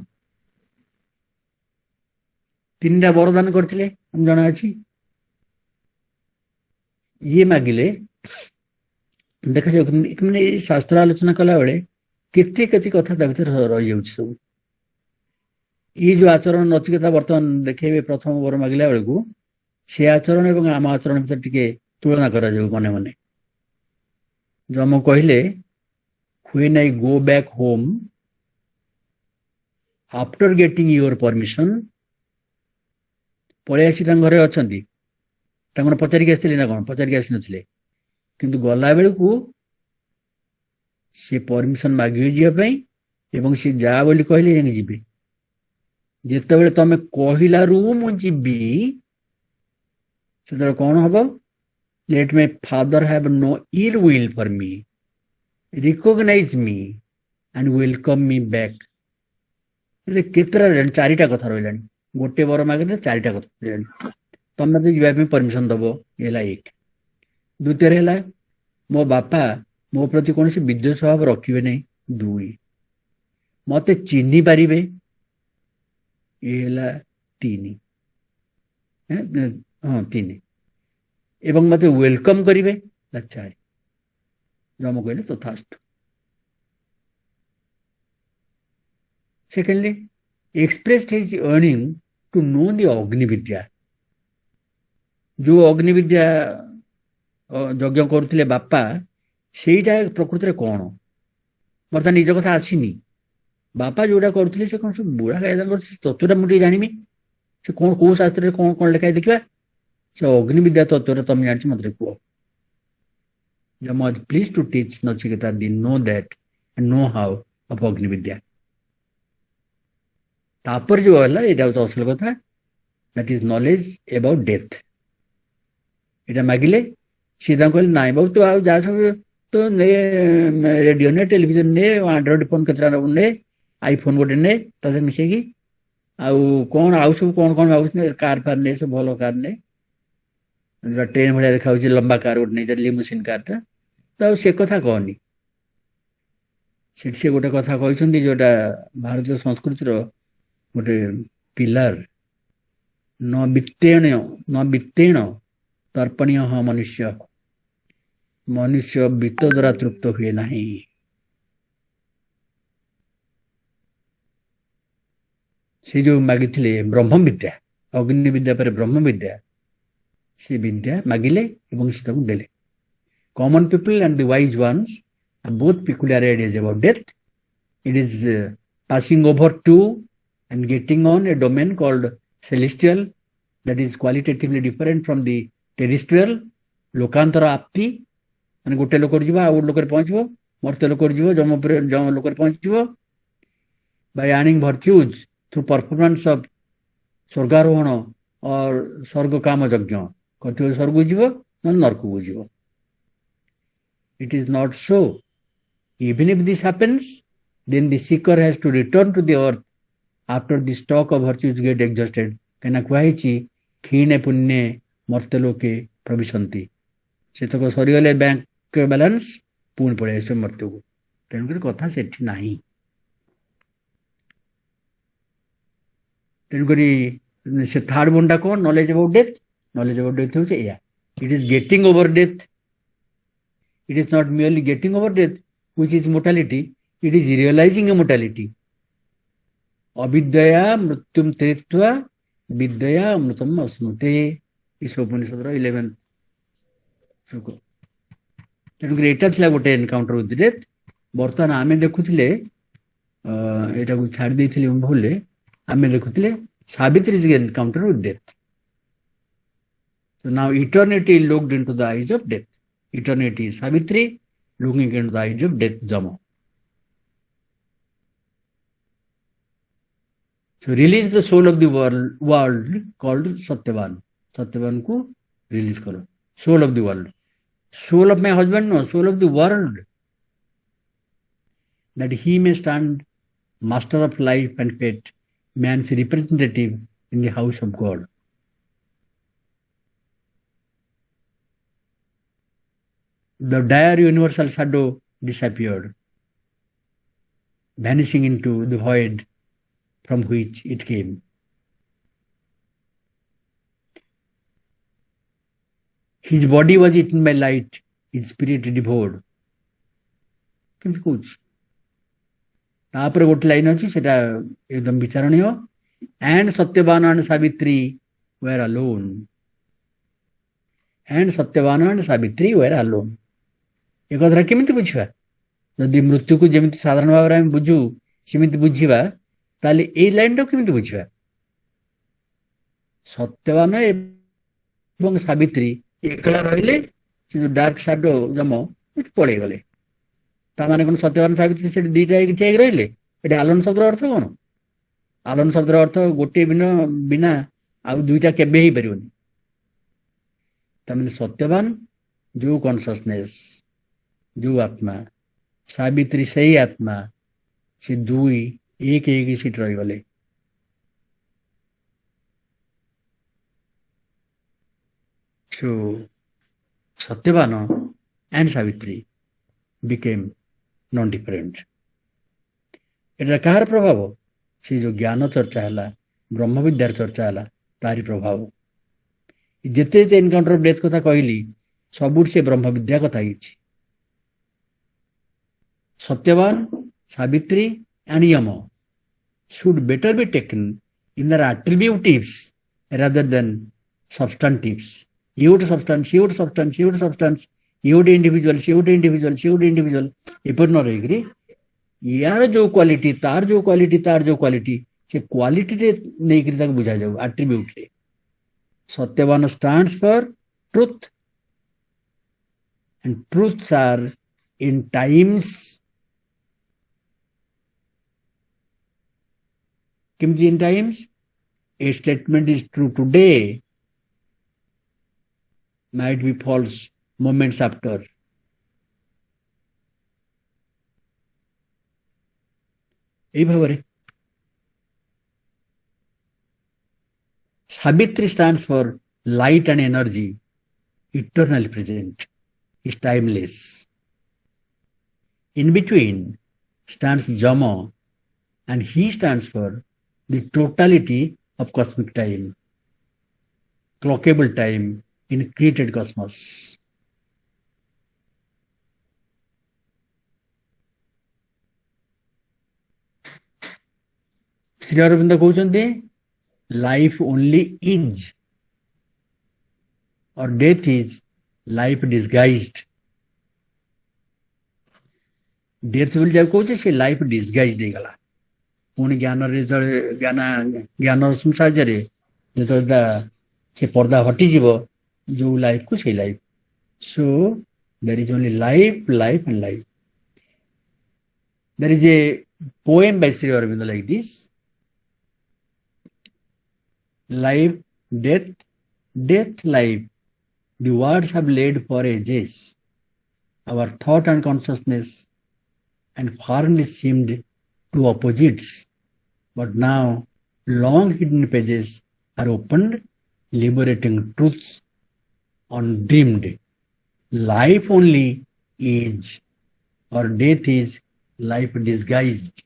3ଟା ବରଦାନ କରିଥିଲେ ଆମେ ଜଣା ଅଛି। ଇଏ ମାଗିଲେ ଦେଖାଯାଉ ମାନେ ଏଇ ଶାସ୍ତ୍ର ଆଲୋଚନା କଲା ବେଳେ କେତେ କେତେ କଥା ତା ଭିତରେ ରହିଯାଉଛି ସବୁ। ଇଏ ଯୋଉ ଆଚରଣ ନଚିକେତା ବର୍ତ୍ତମାନ ଦେଖେଇବେ ପ୍ରଥମ ବର ମାଗିଲା ବେଳକୁ, ସେ ଆଚରଣ ଏବଂ ଆମ ଆଚରଣ ଭିତରେ ଟିକେ ତୁଳନା କରାଯାଉ ମନେ ମନେ। ଯମ କହିଲେ when I go back home after getting your permission, ପଳେଇ ଆସି ତାଙ୍କ ଘରେ ଅଛନ୍ତି, ତାଙ୍କର ପଚାରିକି ଆସିଥିଲେ ନା କଣ? ପଚାରିକି ଆସିନଥିଲେ, କିନ୍ତୁ ଗଲା ବେଳକୁ ସେ ପରମିଶନ ମାଗିବେ ଯିବା ପାଇଁ ଏବଂ ସେ ଯା ବୋଲି କହିଲେ ଯାଇକି ଯିବେ। ଯେତେବେଳେ ତମେ କହିଲାରୁ ମୁଁ ଯିବି, ସେତେବେଳେ କଣ ହବ? let my father have no ill will for me, recognize me and welcome me back. କେତେଟା 4ଟା କଥା ରହିଲାଣି। ଗୋଟେ ବର ମାଗିଲେ 4ଟା କଥା ରହିଲାଣି। ତମେ ମତେ ଯିବା ପାଇଁ ପରମିଶନ ଦବ, ହେଲା 1। ଦ୍ୱିତୀୟରେ ହେଲା ମୋ ବାପା ମୋ ପ୍ରତି କୌଣସି ବିଦ୍ୱେଷ ଭାବ ରଖିବେ ନାହିଁ, 2। ମତେ ଚିହ୍ନି ପାରିବେ, ଏ ହେଲା 3। ହଁ 3। ଏବଂ ମତେ ୱେଲକମ୍ କରିବେ, ହେଲା 4। ଯମ କହିଲେ ତଥାସ୍ତୁ। Secondly, expressed his yearning to know the ଅଗ୍ନିବିଦ୍ୟା। ଯୋଉ ଅଗ୍ନିବିଦ୍ୟା ଯଜ୍ଞ କରୁଥିଲେ ବାପା, ସେଇଟା ପ୍ରକୃତିରେ କଣ? ବର୍ତ୍ତମାନ ନିଜ କଥା ଆସିନି। ବାପା ଯୋଉଟା କରୁଥିଲେ ସେ କଣ ସବୁ ବୁଢା କାୟଦା କରୁଥିଲେ, ତତ୍ତ୍ୱଟା ମୁଁ ଟିକେ ଜାଣିବି। ସେ କଣ କୋଉ ଶାସ୍ତ୍ରରେ କଣ କଣ ଲେଖା ହେଇଛି ଦେଖିବା। ସେ ଅଗ୍ନିବିଦ୍ୟା ତତ୍ତ୍ୱରେ ତମେ ଜାଣିଛ ମତେ କୁହ। Yama was pleased to teach Nachiketa the know that and know how of ଅଗ୍ନିବିଦ୍ୟା। ତାପରେ ଯୋଉ ହେଲା ଏଇଟା ହଉଛି ଅସଲ କଥା, that is knowledge about death। ଏଇଟା ମାଗିଲେ ସିଏ ତାଙ୍କୁ କହିଲେ ନାଇଁ ବାବୁ ତୁ ଆଉ ଯାହା ସବୁ ତ ନେ, ରେଡିଓ ନେ, ଟେଲିଭିଜନ ନେ, ଆଣ୍ଡ୍ରଏଡ ଫୋନ କେତେଟା ନେ, ଆଇଫୋନ ଗୋଟେ ନେ, ତାদের ମିଶେଇକି ଆଉ କଣ ଆଉ ସବୁ କଣ କଣ ଭାବୁଛି, କାର ଫାର ନେ, ସବୁ ଭଲ କାର ନେ, ଟ୍ରେନ ଭଳିଆ ଦେଖାଯାଉଛି ଲମ୍ବା କାର ଗୋଟେ ନେଇ, ଲିମୁସିନ କାରଟା। ତ ଆଉ ସେ କଥା କହନି। ସେଠି ସେ ଗୋଟେ କଥା କହିଛନ୍ତି ଯୋଉଟା ଭାରତୀୟ ସଂସ୍କୃତିର ଗୋଟେ ପିଲାର, ନ ବିତ୍ତେଣ ତର୍ପଣୀୟ ମନୁଷ୍ୟ, ମନୁଷ୍ୟ ବିତ୍ତ ଦ୍ୱାରା ତୃପ୍ତ ହୁଏ ନାହିଁ। ସେ ଯୋଉ ମାଗିଥିଲେ ବ୍ରହ୍ମବିଦ୍ୟା, ଅଗ୍ନିବିଦ୍ୟା ପରେ ବ୍ରହ୍ମବିଦ୍ୟା, ସେ ବିଦ୍ୟା ମାଗିଲେ ଏବଂ ସେ ତାକୁ ଦେଲେ। Common people and the wise ones have both peculiar ideas about death. It is passing over to and getting on a domain called celestial that is qualitatively different from the terrestrial. लोकांतर आप्ति ମାନେ ଗୋଟେ ଲୋକରେ ଯିବ ଆଉ ଗୋଟେ ଲୋକରେ ପହଞ୍ଚିବ, ମର୍ତ୍ତ୍ୟ ଲୋକରେ ଯିବ ଯମ ଲୋକରେ ପହଞ୍ଚିଯିବ। by earning virtues through performance of ସ୍ୱର୍ଗାରୋହଣ और स्वर्ग काम यज्ञ करते स्वर्ग को जीव न नरक को जीव. It is not so. Even if this happens, then the seeker has to return to the earth after the stock of virtues get exhausted. कहना कुहाइछि क्षीणे पुण्ये मर्त्यलोके प्रविशन्ति. सेतक सरीगले बैंक बैलेंस पुणी पड़े आसे मृत्यु को. तेणुकर कथा सेठी नाही. तेणुकरी से थर्ड वनटा कौन knowledge about death. Knowledge about death होचे या it is getting over death. It is not merely getting over death, which is mortality. It is realizing a mortality. अविद्यया मृत्युम त्यक्त्वा विद्यया अमृतम अश्नुते. इस उपनिषदर 11th श्लोक. तेणुकर एटा थिला गोटे एनकाउंटर विथ डेथ. बर्तमान आमे देखुथिले एटा को छाड़ देथिले भूले आमे देखुथिले Savitri is encounter with death. So now eternity looked into the eyes of death. Eternity is Savitri, looking into the eyes of death, Jama. So release the soul of the world called Satyavan. Satyavan ko release karo. Soul of the world. Soul of my husband, no, soul of the world. That he may stand master of life and fate, man's representative in the house of God. The dire universal shadow disappeared, vanishing into the void from which it came. His body was eaten by light, his spirit devoured. केमती कौच तापर गोटे line अच्छी सेटा एकदम विचारणीय. And Satyavan and Savitri were alone. And Satyavan and Savitri were alone. एक कथा केमिति बुझिबा. जदि मृत्यु को जेमिति साधारण भाव रे हम बुझू सेमिति बुझिबा ताले ए लाइन रो केमिति बुझिबा. सत्यवान एवं सावित्री एकला रहिले से जो डार्क शैडो जम पड़े गले. ता माने कोन सत्यवान सावित्री से दीटा एक ठेक रहिले. एटा आलोन शब्द अर्थ कोन. आलोन शब्द अर्थ गोटे बिना आ दुईटा केबे ही परिबनी. ता माने सत्यवान जो कॉन्शियसनेस जो आत्मा सावित्री सही आत्मा से दुई एक एक सीट रही गले. So Satyavan and Savitri became non-different. एटा कहार प्रभाव से जो ज्ञान चर्चा है ब्रह्म विद्यार चर्चा है तारी प्रभाव. जिते जे एनकाउंटर ऑफ डेथ कथा कहली सबुठ से ब्रह्म विद्या कथा हिची. Satyavan Savitri and Yama should better be taken in their attributives rather than substantives. You to substance, you to substance, you to substance, you to individual, you to individual, you to individual. एपर न रही यार जो क्वालिटी तार जो quality तार जो quality से क्वालिटी रे नहीं करी ताको बुझा जाऊ एट्रिब्यूट रे. Satyavan stands for truth and truths are in times. In times, a statement is true today, might be false moments after. Savitri stands for light and energy, eternally present, is timeless. In between stands Jama, and he stands for the totality of cosmic time, clockable time in created cosmos. Sri Aurobindo कहते life only is or death is life disguised. Death will जब कहते से life disguised देगला. पुणी ज्ञान ज्ञान साहाଯ୍ୟରେ ଯେତେବେଳେ ସେ ପର୍ଦା ହଟିଯିବ ଯୋଉ ଲାଇଫ କୁ ସେଇ life. So there is only life life and life. There is a poem by Shri Aurobindo like this. Life Death, death, life, the words have laid for ages. Our thought and consciousness and firmly seemed two opposites, but now long hidden pages are opened, liberating truths undimmed. Life only is, or death is life disguised.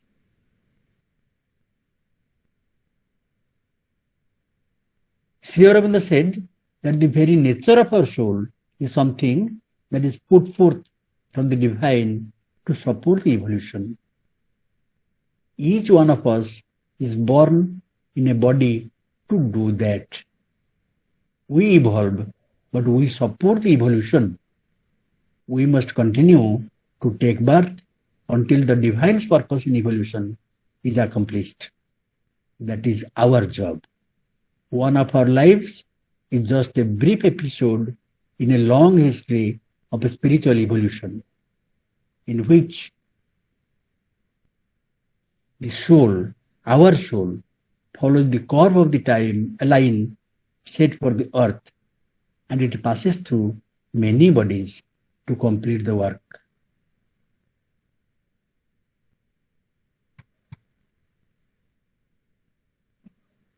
Sri Aurobindo said that the very nature of our soul is something that is put forth from the divine to support the evolution. Each one of us is born in a body to do that. We evolve, but we support the evolution. We must continue to take birth until the divine's purpose in evolution is accomplished. That is our job. One of our lives is just a brief episode in a long history of a spiritual evolution, in which the soul, our soul, follows the curve of the time, a line set for the earth, and it passes through many bodies to complete the work.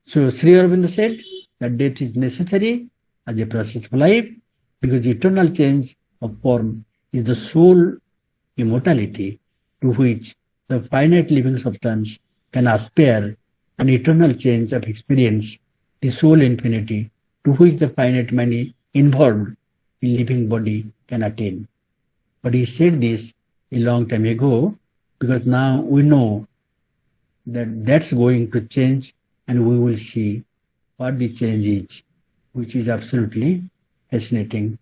So Sri Aurobindo said that death is necessary as a process of life because the eternal change of form is the sole immortality to which the finite living substance can aspire, an eternal change of experience, the sole infinity to which the finite mind involved in living body can attain. But he said this a long time ago because now we know that that's going to change, and we will see what the change is, which is absolutely fascinating.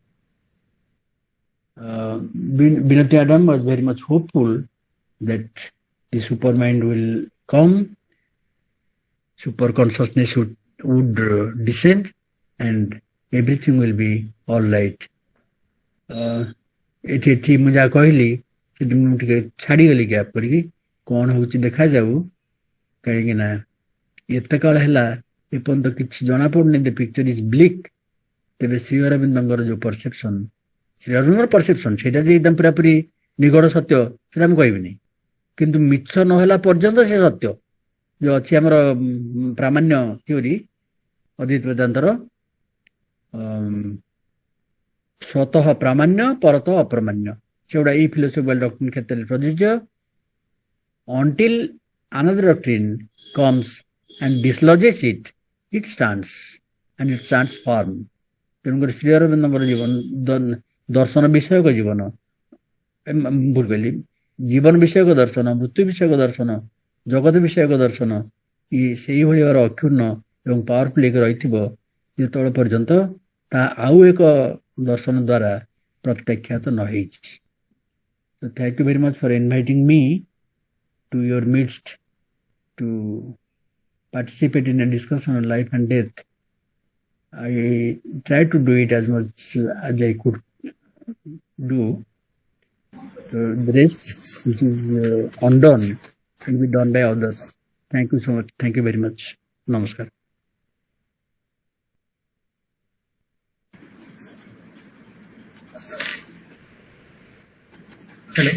Binati Adam was very much hopeful that the supermind will come, super consciousness would descend, and everything will be all right. ଏଠି ମୁଁ ଯାହା କହିଲି ସେଠି ମୁଁ ଟିକେ ଛାଡିଗଲି gap କରିକି କଣ ହଉଛି ଦେଖାଯାଉ, କାହିଁକି ନା ଏତେ କାଳ ହେଲା ଏପର୍ଯ୍ୟନ୍ତ କିଛି ଜଣାପଡୁନି, ଦ ପିକ୍ଚର ଇଜ ବ୍ଲିକ୍। ତେବେ ଶ୍ରୀ ଅରବିନ୍ଦଙ୍କର ଯୋଉ ପରସେପସନ, ଶ୍ରୀ ଅରବିନ୍ଦଙ୍କର ପରସେପସନ ସେଇଟା ଯେ ଏକଦମ ପୁରାପୁରି ନିଗଡ ସତ୍ୟ ସେଟା ମୁଁ କହିବିନି, କିନ୍ତୁ ମିଛ ନହେଲା ପର୍ଯ୍ୟନ୍ତ ସେ ସତ୍ୟ ଯୋଉ ଅଛି ଆମର ପ୍ରାମାଣ୍ୟ ଥିଓରି ଅଦ୍ୱୈତ ବେଦାନ୍ତର ସ୍ୱତଃ ପ୍ରାମାଣ୍ୟ ପରତଃ ଅପ୍ରମାଣ୍ୟ, ସେଗୁଡା ଏଇ ଫିଲୋସଫିକାଲ ଡକ୍ଟ୍ରିନ କ୍ଷେତ୍ରରେ ପ୍ରଯୁଜ୍ୟ। until another doctrine comes and dislodges it, it stands and it stands firm. ତେଣୁକରି ଶ୍ରୀ ଅରବିନ୍ଦଙ୍କର ଜୀବନ ଦର୍ଶନ ବିଷୟକ ଜୀବନ, ଭୁଲ କହିଲି, ଜୀବନ ବିଷୟକ ଦର୍ଶନ, ମୃତ୍ୟୁ ବିଷୟକ ଦର୍ଶନ, ଜଗତ ବିଷୟକ ଦର୍ଶନ ସେଇଭଳି ଭାବରେ ଅକ୍ଷୁର୍ଣ୍ଣ ଏବଂ ପାୱାରଫୁଲ ହେଇକି ରହିଥିବ ଯେତେବେଳେ ପର୍ଯ୍ୟନ୍ତ ତାହା ଆଉ ଏକ ଦର୍ଶନ ଦ୍ୱାରା ପ୍ରତ୍ୟାଖ୍ୟାତ ନ ହେଇଛି। So thank you very much for inviting me to your midst to participate in a discussion on life and death. I tried to do it as much as I could do. The rest, which is undone, will be done by others. Thank you so much. Thank you very much. Namaskar. Hello.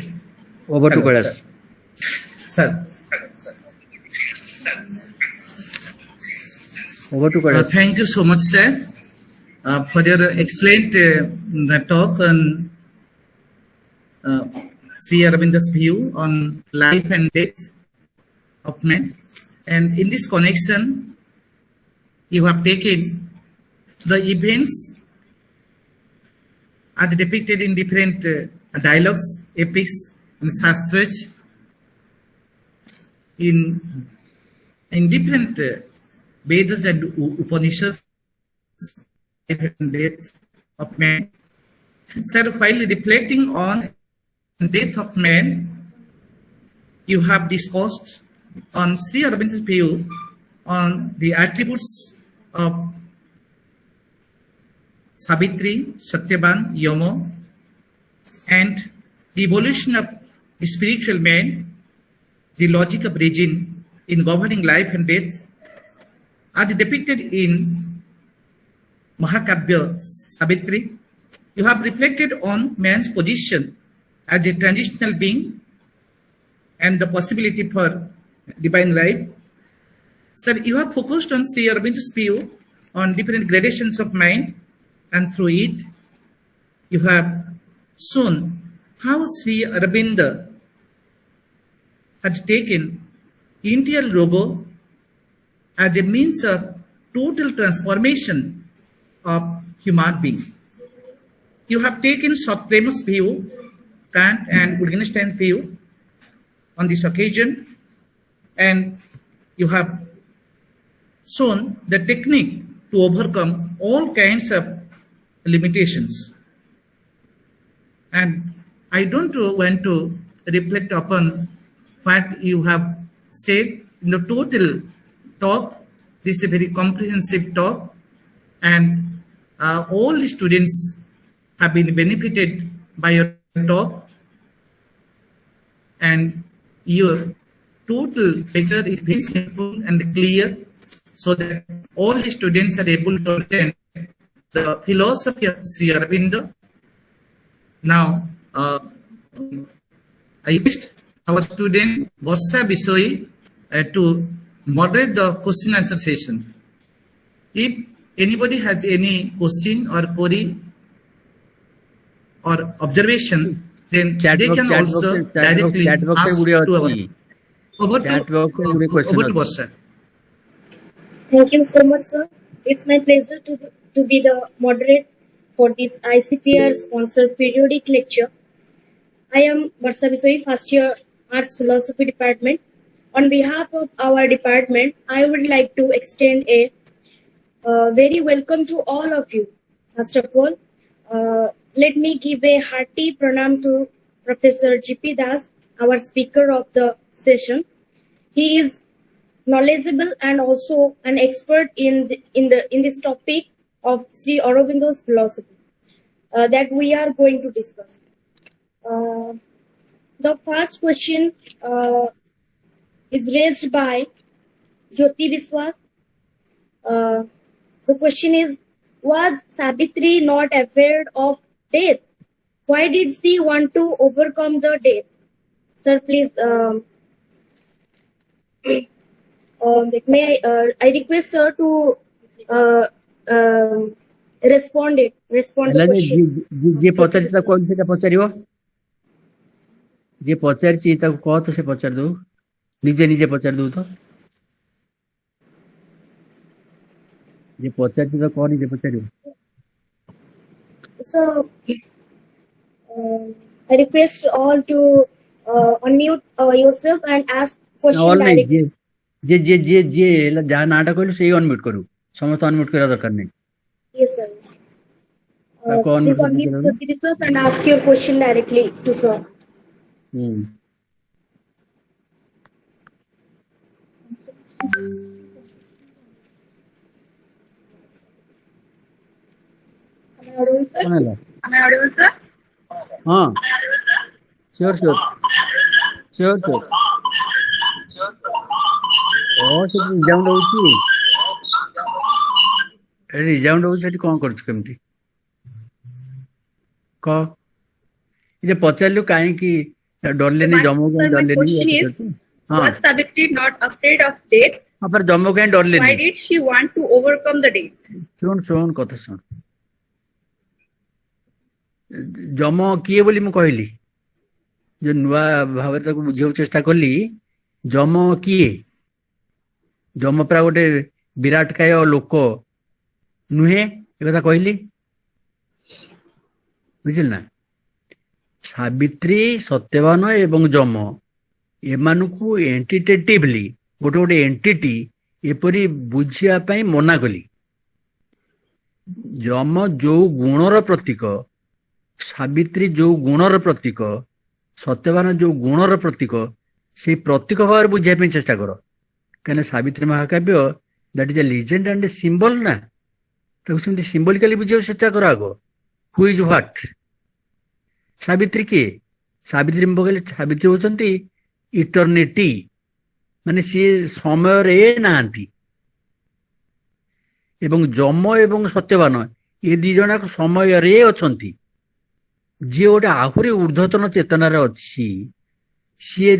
Over to Hello, Kailash. Sir. Over to Kailash. Thank you so much, sir, for your excellent the talk on Sri Aurobindo's view on life and death of man. And in this connection, you have taken the events as depicted in different dialogues, epics, and shastras in different Vedas and Upanishads, and death of man. Sir, while reflecting on death of man, you have discussed on Sri Aurobindo's view on the attributes of Savitri, Satyavan, Yama, and the evolution of the spiritual man, the logic of reason in governing life and death, as depicted in Mahakavya Savitri, you have reflected on man's position as a transitional being and the possibility for divine life. Sir, you have focused on Sri Aurobindo's view on different gradations of mind, and through it, you have shown how Sri Aurobindo has taken Indian logo as a means of total transformation of human being. You have taken Suprema's view, Kant and Wittgenstein's view on this occasion, and you have shown the technique to overcome all kinds of limitations. And I don't want to reflect upon what you have said in the total talk. This is a very comprehensive talk, and all the students have been benefited by your talk, and your total picture is very simple and clear, so that all the students are able to understand the philosophy of Sri Aurobindo. Now, I wish our student Varsha Bisoi to moderate the question answer session. If anybody has any question or query or observation, then they can also directly ask to us. Over to Varsha. Thank you so much, sir. It's my pleasure to be the moderator for this ICPR sponsored periodic lecture. I am Varsha Bisoi, first year Arts Philosophy Department. On behalf of our department, I would like to extend a very welcome to all of you. First of all, let me give a hearty pranam to Professor G.P. Das, our speaker of the session. He is knowledgeable and also an expert in this topic of Sri Aurobindo's philosophy that we are going to discuss. The first question is raised by Jyoti Biswas. The question is, was Savitri not afraid of death? Why did she want to overcome the death? Sir, please. I request sir to respond the question. जे पचारिଛି ତାକୁ କଣ ସେଟା ପଚାରିବ ଯେ ପଚାରିଛି ତାକୁ କହ ତ ସେ ପଚାରି ଦଉ ନିଜେ ପଚାରି ଦଉ ତ ଯେ ପଚାରିଛି ତାକୁ କହ ନିଜେ ପଚାରିବ So I request all to unmute yourself and ask question directly. जे जे जे जे ଯାହା ନାଁଟା କହିଲୁ ସେଇ ଅନମ୍ୟୁଟ କରୁ ସମସ୍ତେ ଅନମ୍ୟୁଟ କରିବା ଦରକାର ନାହିଁ Yes, sir. Please unmute Jyoti Biswas and ask your question directly to sir. Am I audible, sir? Am I audible, sir? हाँ sure रिजाउंड होउची रिजाउंड होउची सेठी कोन करछ केमती क जे पचारलु काहे की डरले नहीं जम्मू के डरले नहीं Was Savitri not afraid of death? हां पर जम्मू के डरले नहीं Why did she want to overcome the death? सुन कथा सुन जम्मू किए बोली मु कहली जो नुआ भाव ताको बुझियो चेष्टा करली जम्मू किए जम परा गोटे विराट काय लोक नुहे कथा कहली बुझिल ना सावित्री सत्यवान एवं जम एमानकु एंटिटेटिवली गोटे गोटे एंटिटी एपरी बुझिया पई मना कली जम जो गुणर प्रतीक सावित्री जो गुणर प्रतीक सत्यवान जो गुणर प्रतीक से प्रतीक भाव बुझिया पई चेष्टा करो कहना सावित्री महाकाव्य that is a legend and a symbol ना तो सेमती सिंबलिकली बुझिया चेष्टा करो आगो हु इज व्हाट सावित्री के सावित्री कहले सावित्री होचंती इटर्निटी माने सी समय रे नांती ଏବଂ ଯମ ଏବଂ ସତ୍ୟବାନ ଏ ଦି ଜଣ ସମୟରେ ଅଛନ୍ତି। ଯିଏ ଗୋଟେ ଆହୁରି ଊର୍ଦ୍ଧ୍ୱତନ ଚେତନାରେ ଅଛି, ସିଏ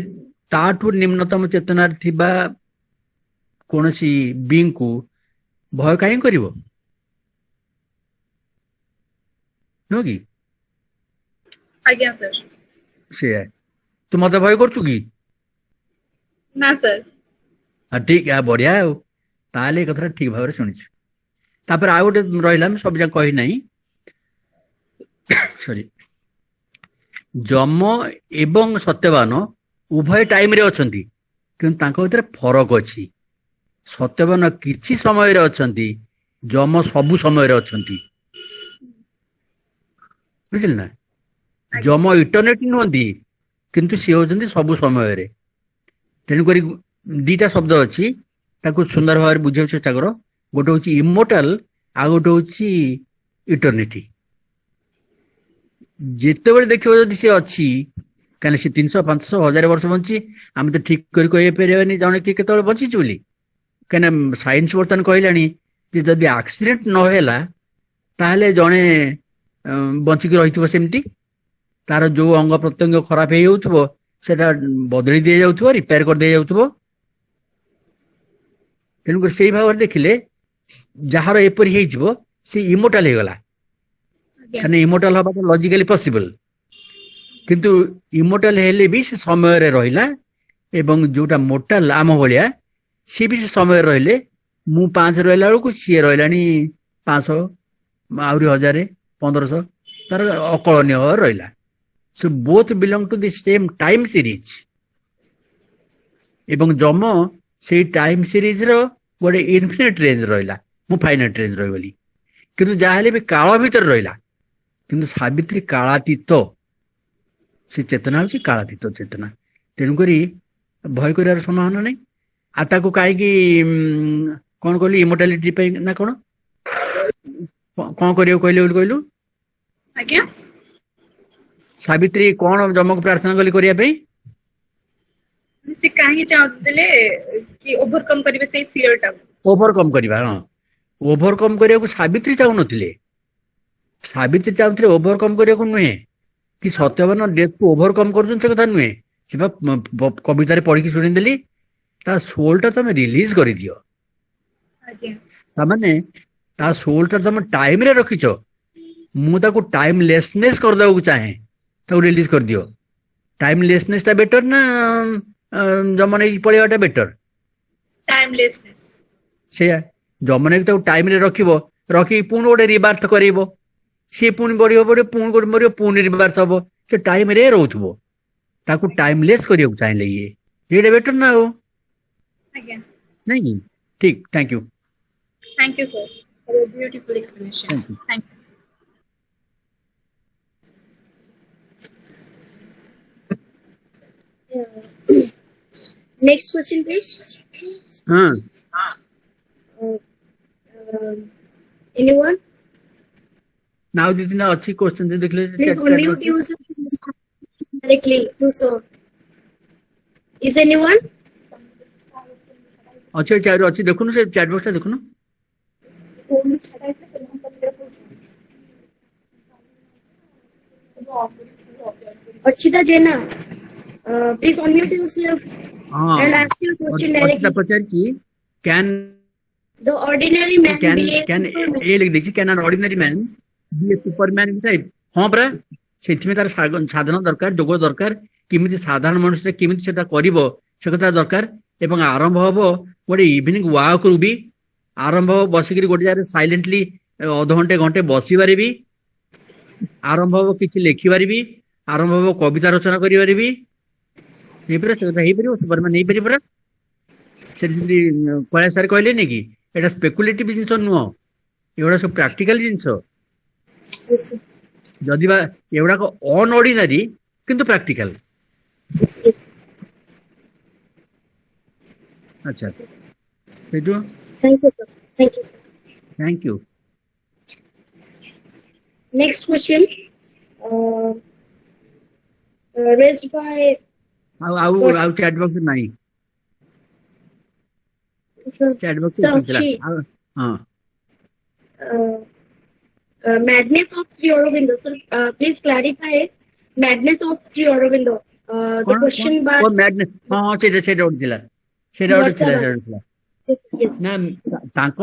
ତାଠୁ ନିମ୍ନତମ ଚେତନାରେ ଥିବା କୌଣସି ବିଙ୍କୁ ଭୟ କାହିଁ କରିବ? ନୁହଁ କି? ଆଜ୍ଞା ସାର୍। ସେଇଆ। ତୁ ମତେ ଭୟ କରୁଛୁ କି? ନା ସାର୍। ଠିକ, ବଢିଆ। ଆଉ ତାହେଲେ ଏ କଥାଟା ଠିକ ଭାବରେ ଶୁଣିଛୁ। ତାପରେ ଆଉ ଗୋଟେ ରହିଲା, ମୁଁ ସବୁ ଯାକ କହି ନାହିଁ, ସରି, ଯମ ଏବଂ ସତ୍ୟବାନ ଉଭୟ ଟାଇମରେ ଅଛନ୍ତି, କିନ୍ତୁ ତାଙ୍କ ଭିତରେ ଫରକ ଅଛି। ସତ୍ୟବାନ କିଛି ସମୟରେ ଅଛନ୍ତି, ଯମ ସବୁ ସମୟରେ ଅଛନ୍ତି। ବୁଝିଲେ ନା? ଯମ ଇଟର୍ନିଟି ନୁହନ୍ତି, କିନ୍ତୁ ସିଏ ହଉଛନ୍ତି ସବୁ ସମୟରେ। ତେଣୁକରି ଦିଟା ଶବ୍ଦ ଅଛି, ତାକୁ ସୁନ୍ଦର ଭାବରେ ବୁଝିବାକୁ ଚେଷ୍ଟା କର। ଗୋଟେ ହଉଛି ଇମୋର୍ଟାଲ, ଆଉ ଗୋଟେ ହଉଛି ଇଟର୍ନିଟି। ଯେତେବେଳେ ଦେଖିବ ଯଦି ସେ ଅଛି, କାହିଁକି ସେ 300, 500, 1000 ବର୍ଷ ବଞ୍ଚିଛି, ଆମେ ତ ଠିକ କରି କହିପାରିବାନି ଜଣେ କିଏ କେତେବେଳେ ବଞ୍ଚିଛି ବୋଲି। କାହିଁକିନା ସାଇନ୍ସ ବର୍ତ୍ତମାନ କହିଲାଣି ଯେ ଯଦି ଆକ୍ସିଡେଣ୍ଟ ନ ହେଲା ତାହେଲେ ଜଣେ ବଞ୍ଚିକି ରହିଥିବ ସେମିତି। ତାର ଯୋଉ ଅଙ୍ଗ ପ୍ରତ୍ୟଙ୍ଗ ଖରାପ ହେଇଯାଉଥିବ ସେଟା ବଦଳି ଦିଆଯାଉଥିବ, ରିପେୟାର କରିଦିଆଯାଉଥିବ। ତେଣୁକରି ସେଇ ଭାବରେ ଦେଖିଲେ ଯାହାର ଏପରି ହେଇଯିବ ସେ ଇମୋର୍ଟାଲ ହେଇଗଲା। କାହିଁକିନା ଇମୋର୍ଟାଲ ହବାଟା ଲଜିକାଲି ପସିବଲ, କିନ୍ତୁ ଇମୋର୍ଟାଲ ହେଲେ ବି ସେ ସମୟରେ ରହିଲା। ଏବଂ ଯୋଉଟା ମୋର୍ଟାଲ ଆମ ଭଳିଆ, ସିଏ ବି ସେ ସମୟରେ ରହିଲେ। ମୁଁ 5 ରହିଲା ବେଳକୁ ସିଏ ରହିଲାଣି 500, ଆହୁରି 1000, 1500, ତାର ଅକଳନୀୟ ଭାବରେ ରହିଲା। So both belong to the same time series. ଏବଂ ଯମ ସେଇ ଟାଇମ ସିରିଜ ର ଗୋଟେ ଇନଫିନିଟ ରେଞ୍ଜ ରହିଲା, ମୁଁ ଫାଇନାଇଟ ରେଞ୍ଜ ରହିଗଲି। କିନ୍ତୁ ଯାହାହେଲେ ବି କାଳ ଭିତରେ ରହିଲା। କିନ୍ତୁ ସାବିତ୍ରୀ କାଳାତୀତ, ସେ ଚେତନା ହଉଛି କାଳାତୀତ ଚେତନା। ତେଣୁକରି ଭୟ କରିବାର ସମ୍ଭାବନା ନାହିଁ। ଆଉ ତାକୁ କାହିଁକି କଣ କହିଲୁ, ଇମୋର୍ଟାଲିଟି ପାଇଁ ନା କଣ କଣ କରିବାକୁ କହିଲେ ବୋଲି କହିଲୁ? ଆଜ୍ଞା, ସାବିତ୍ରୀ କଣ ଯମକୁ ପ୍ରାର୍ଥନା କଲି କରିବା ପାଇଁ? ସେ କାହିଁକି ଚାହୁଁଥିଲେ କି ଓଭରକମ କରିବେ ସେଇ ଫିୟର ଟାକୁ? ଓଭରକମ କରିବା। ହଁ, ଓଭରକମ କରିବାକୁ ସାବିତ୍ରୀ ଚାହୁଁନଥିଲେ। ସାବିତ୍ରୀ ଚାହୁଁଥିଲେ ଓଭରକମ କରିବାକୁ ନୁହେଁ, କି ସତ୍ୟବାନ ଡେଥକୁ ଓଭରକମ କରୁଛନ୍ତି ସେ କଥା ନୁହେଁ। ସେ କବିତାରେ ପଢିକି ଶୁଣିଦେଲି, ତା ସୋଲ ଟା ତମେ ରିଲିଜ କରିଦିଅ। ଆଜ୍ଞା, ତାମାନେ ତା ସୋଲ ଟା ତମେ ଟାଇମରେ ରଖିଛ, ମୁଁ ତାକୁ ଟାଇମଲେସନେସ କରିଦେବାକୁ ଚାହେଁ, ତାକୁ ରିଲିଜ କରିଦିଅ। ଟାଇମଲେସନେସ ଟା ବେଟର ନା ଯମ ନେଇକି ପଳେଇବାଟା ବେଟର? ଟାଇମଲେସନେସ। ସେଇଆ, ଯମ ନେଇକି ତାକୁ ଟାଇମରେ ରଖିବ, ରଖିକି ପୁଣି ଗୋଟେ ରିବାର୍ଥ କରେଇବ। ସିଏ ପୁଣି ବଢିବ, ପୁଣି ଗୋଟେ ମରିବ, ପୁଣି ରିବାର୍ଥ ହବ। ସେ ଟାଇମରେ ରହୁଥିବ। ତାକୁ ଟାଇମଲେସ୍ କରିବାକୁ ଚାହିଁଲେ ଏଇଟା ବେଟର ନା? ଆଉ ଆଜ୍ଞା, ନାଇଁ କି? ଠିକ, thank you. thank you sir for your beautiful explanation. Thank you. Thank you. Next question, please. ହଁ, Anyone? ନା ଆଉ ଦି ତିନିଟା ଅଛି କ୍ୱେଶ୍ଚନ ଦେଖିଲେ Please unmute yourself directly to so. Is anyone? ଅଛି, ଅଛି, ଦେଖୁନୁ ସେ ଚାଟ୍ ବକ୍ସ ଟା ଦେଖୁନୁ। Archita Jena, please unmute yourself ହଁ, and ask your question Archita directly. ପଚାରିଛି can The ordinary man can be a can superman. ଏ ଲେଖି ଦେଇଛି, can an ordinary man be a superman type? ହଁ ପରା, ସେଥିପାଇଁ ତାର ସାଧନ ଦରକାର, ଯୋଗ ଦରକାର। କେମିତି ସାଧାରଣ ମଣିଷଟା କେମିତି ସେଟା କରିବ ସେ କଥା ଦରକାର। ଏବଂ ଆରମ୍ଭ ହବ ଗୋଟେ ଇଭିନିଂ ୱାକ୍ ରୁ ବି ଆରମ୍ଭ ହବ, ବସିକିରି ଗୋଟେ ଜାଗାରେ ସାଇଲେଣ୍ଟଲି ଅଧଘଣ୍ଟେ ଘଣ୍ଟେ ବସିପାରିବି। ଆରମ୍ଭ ହବ କିଛି ଲେଖିପାରିବି, ଆରମ୍ଭ ହବ କବିତା ରଚନା କରିପାରିବି। ହେଇପାରିବ ସେ କଥା, ହେଇପାରିବ, ସୁପରମ୍ୟାନ୍ ହେଇପାରିବ ପରା। ସେଠି ଯେମିତି କୈଳାସ ସାର୍ କହିଲେନି କି, ଏଇଟା ସ୍ପେକୁଲେଟିଭ ଜିନିଷ ନୁହଁ, ଏଗୁଡା ସବୁ ପ୍ରାକ୍ଟିକାଲ ଜିନିଷ। Yes, sir. ଯଦି ବା ଏଗୁଡାକ ଅନଅର୍ଡିନାରୀ କିନ୍ତୁ ପ୍ରାକ୍ଟିକାଲ। ଆଚ୍ଛା, ସେଇଠୁ Thank you, sir. Thank you, sir. Thank you. Next question, uh, raised by ଆଉ ଆଉ Prrasad. ଆଉ ଚାଟ୍ ବକ୍ସ ନାହିଁ, Sir, ଚାଟ୍ ବକ୍ସ sir, ଥିଲା। Chi. ହଁ, madness of Sri Aurobindo. Sir, please clarify madness of Sri Aurobindo. The question bar. ମ୍ୟାଡନେସ୍ ହଁ ସେଇଟା ସେଇଟା ଗୋଟେ ଥିଲା ସେଇଟା ଗୋଟେ ଥିଲା ସେଇଟା ଗୋଟେ ଥିଲା Yes. ନା ତାଙ୍କ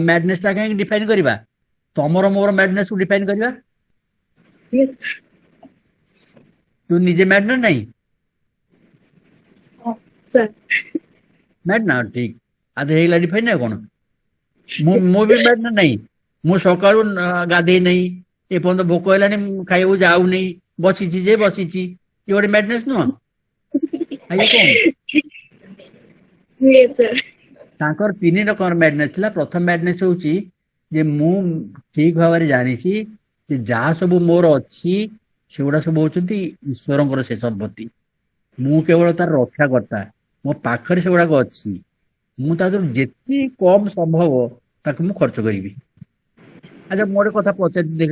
ମ୍ୟାଡନେସ୍ ଟା କାହିଁକି ଡିଫାଇନ୍ କରିବା ତମର ମୋର ମ୍ୟାଡନେସ୍ କୁ ଡିଫାଇନ୍ କରିବା Yes. ତୁ ନିଜେ ମ୍ୟାଡ୍ ନା ନାହିଁ Sir. ମ୍ୟାଡ୍ ନା ଠିକ ଆଉ ତ ହେଇଗଲା ଡିଫାଇନ୍ ଆଉ କଣ ମୁଁ ବି ମ୍ୟାଡ୍ ନା ନାହିଁ ମୁଁ ସକାଳୁ ଗାଧେଇ ନାହିଁ ଏପର୍ଯ୍ୟନ୍ତ ଭୋକ ହେଲାଣି ଖାଇବାକୁ ଯାଉନି ବସିଛି ଯେ ବସିଛି ଇଏ ଗୋଟେ ମ୍ୟାଡନେସ୍ ନୁହଁ ଆଜ୍ଞା କଣ Yes, sir. ତାଙ୍କର 3 ରକମର ମ୍ୟାଡନେସ୍ ଥିଲା ପ୍ରଥମ ମ୍ୟାଡନେସ୍ ହଉଛି ଯେ ମୁଁ ଠିକ ଭାବରେ ଜାଣିଛି ଯେ ଯାହା ସବୁ ମୋର ଅଛି ସେଗୁଡା ସବୁ ହଉଛନ୍ତି ଈଶ୍ୱରଙ୍କର ସେ ସମ୍ପତ୍ତି ମୁଁ କେବଳ ତାର ରକ୍ଷାକର୍ତ୍ତା ମୋ ପାଖରେ ସେଗୁଡାକ ଅଛି ମୁଁ ତା ଦେହରୁ ଯେତେ କମ ସମ୍ଭବ ତାକୁ ମୁଁ ଖର୍ଚ୍ଚ କରିବି ଆଚ୍ଛା ମୁଁ ଗୋଟେ କଥା ପଚାରିଛି ଦେଖ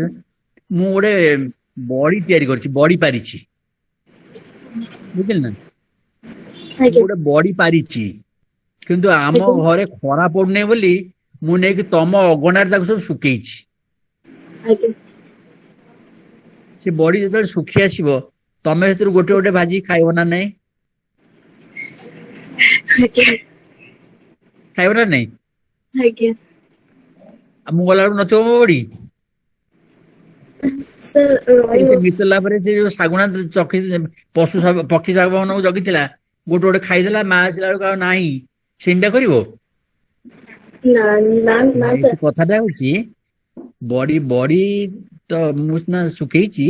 ମୁଁ ଗୋଟେ ବଡି ତିଆରି କରିଛି ବଡି ପାରିଛି ବୁଝିଲେ ନା ମୁଁ ଗୋଟେ ବଡି ପାରିଛି କିନ୍ତୁ ଆମ ଘରେ ଖରା ପଡୁନି ବୋଲି ମୁଁ ନେଇକି ତମ ଅଗଣାରେ ତାକୁ ସବୁ ଶୁଖେଇଛି ସେ ବଡି ଯେତେବେଳେ ଶୁଖି ଆସିବ ତମେ ସେଥିରୁ ଗୋଟେ ଗୋଟେ ଭାଜିକି ଖାଇବ ନା ନାଇଁ ଖାଇବ ନା ନାଇଁ ଆଉ ମୁଁ ଗଲାବେଳକୁ ନଥିବ ମୋ ବଡି Sir, ସେ ମିଶିଲା ପରେ ସେ ଯୋଉ ଶାଗୁଣା ଚକି ପକ୍ଷୀ ଶାଗ ମାନଙ୍କୁ ଜଗିଥିଲା ଗୋଟେ ଗୋଟେ ଖାଇଦେଲା ମା ଆସିଲା ବେଳକୁ ଆଉ ନାହିଁ ସେମିତିଆ କରିବ sir. କଥାଟା ହଉଛି ବଡି ବଡି ତ ମୁଁ ସିନା ଶୁଖେଇଛି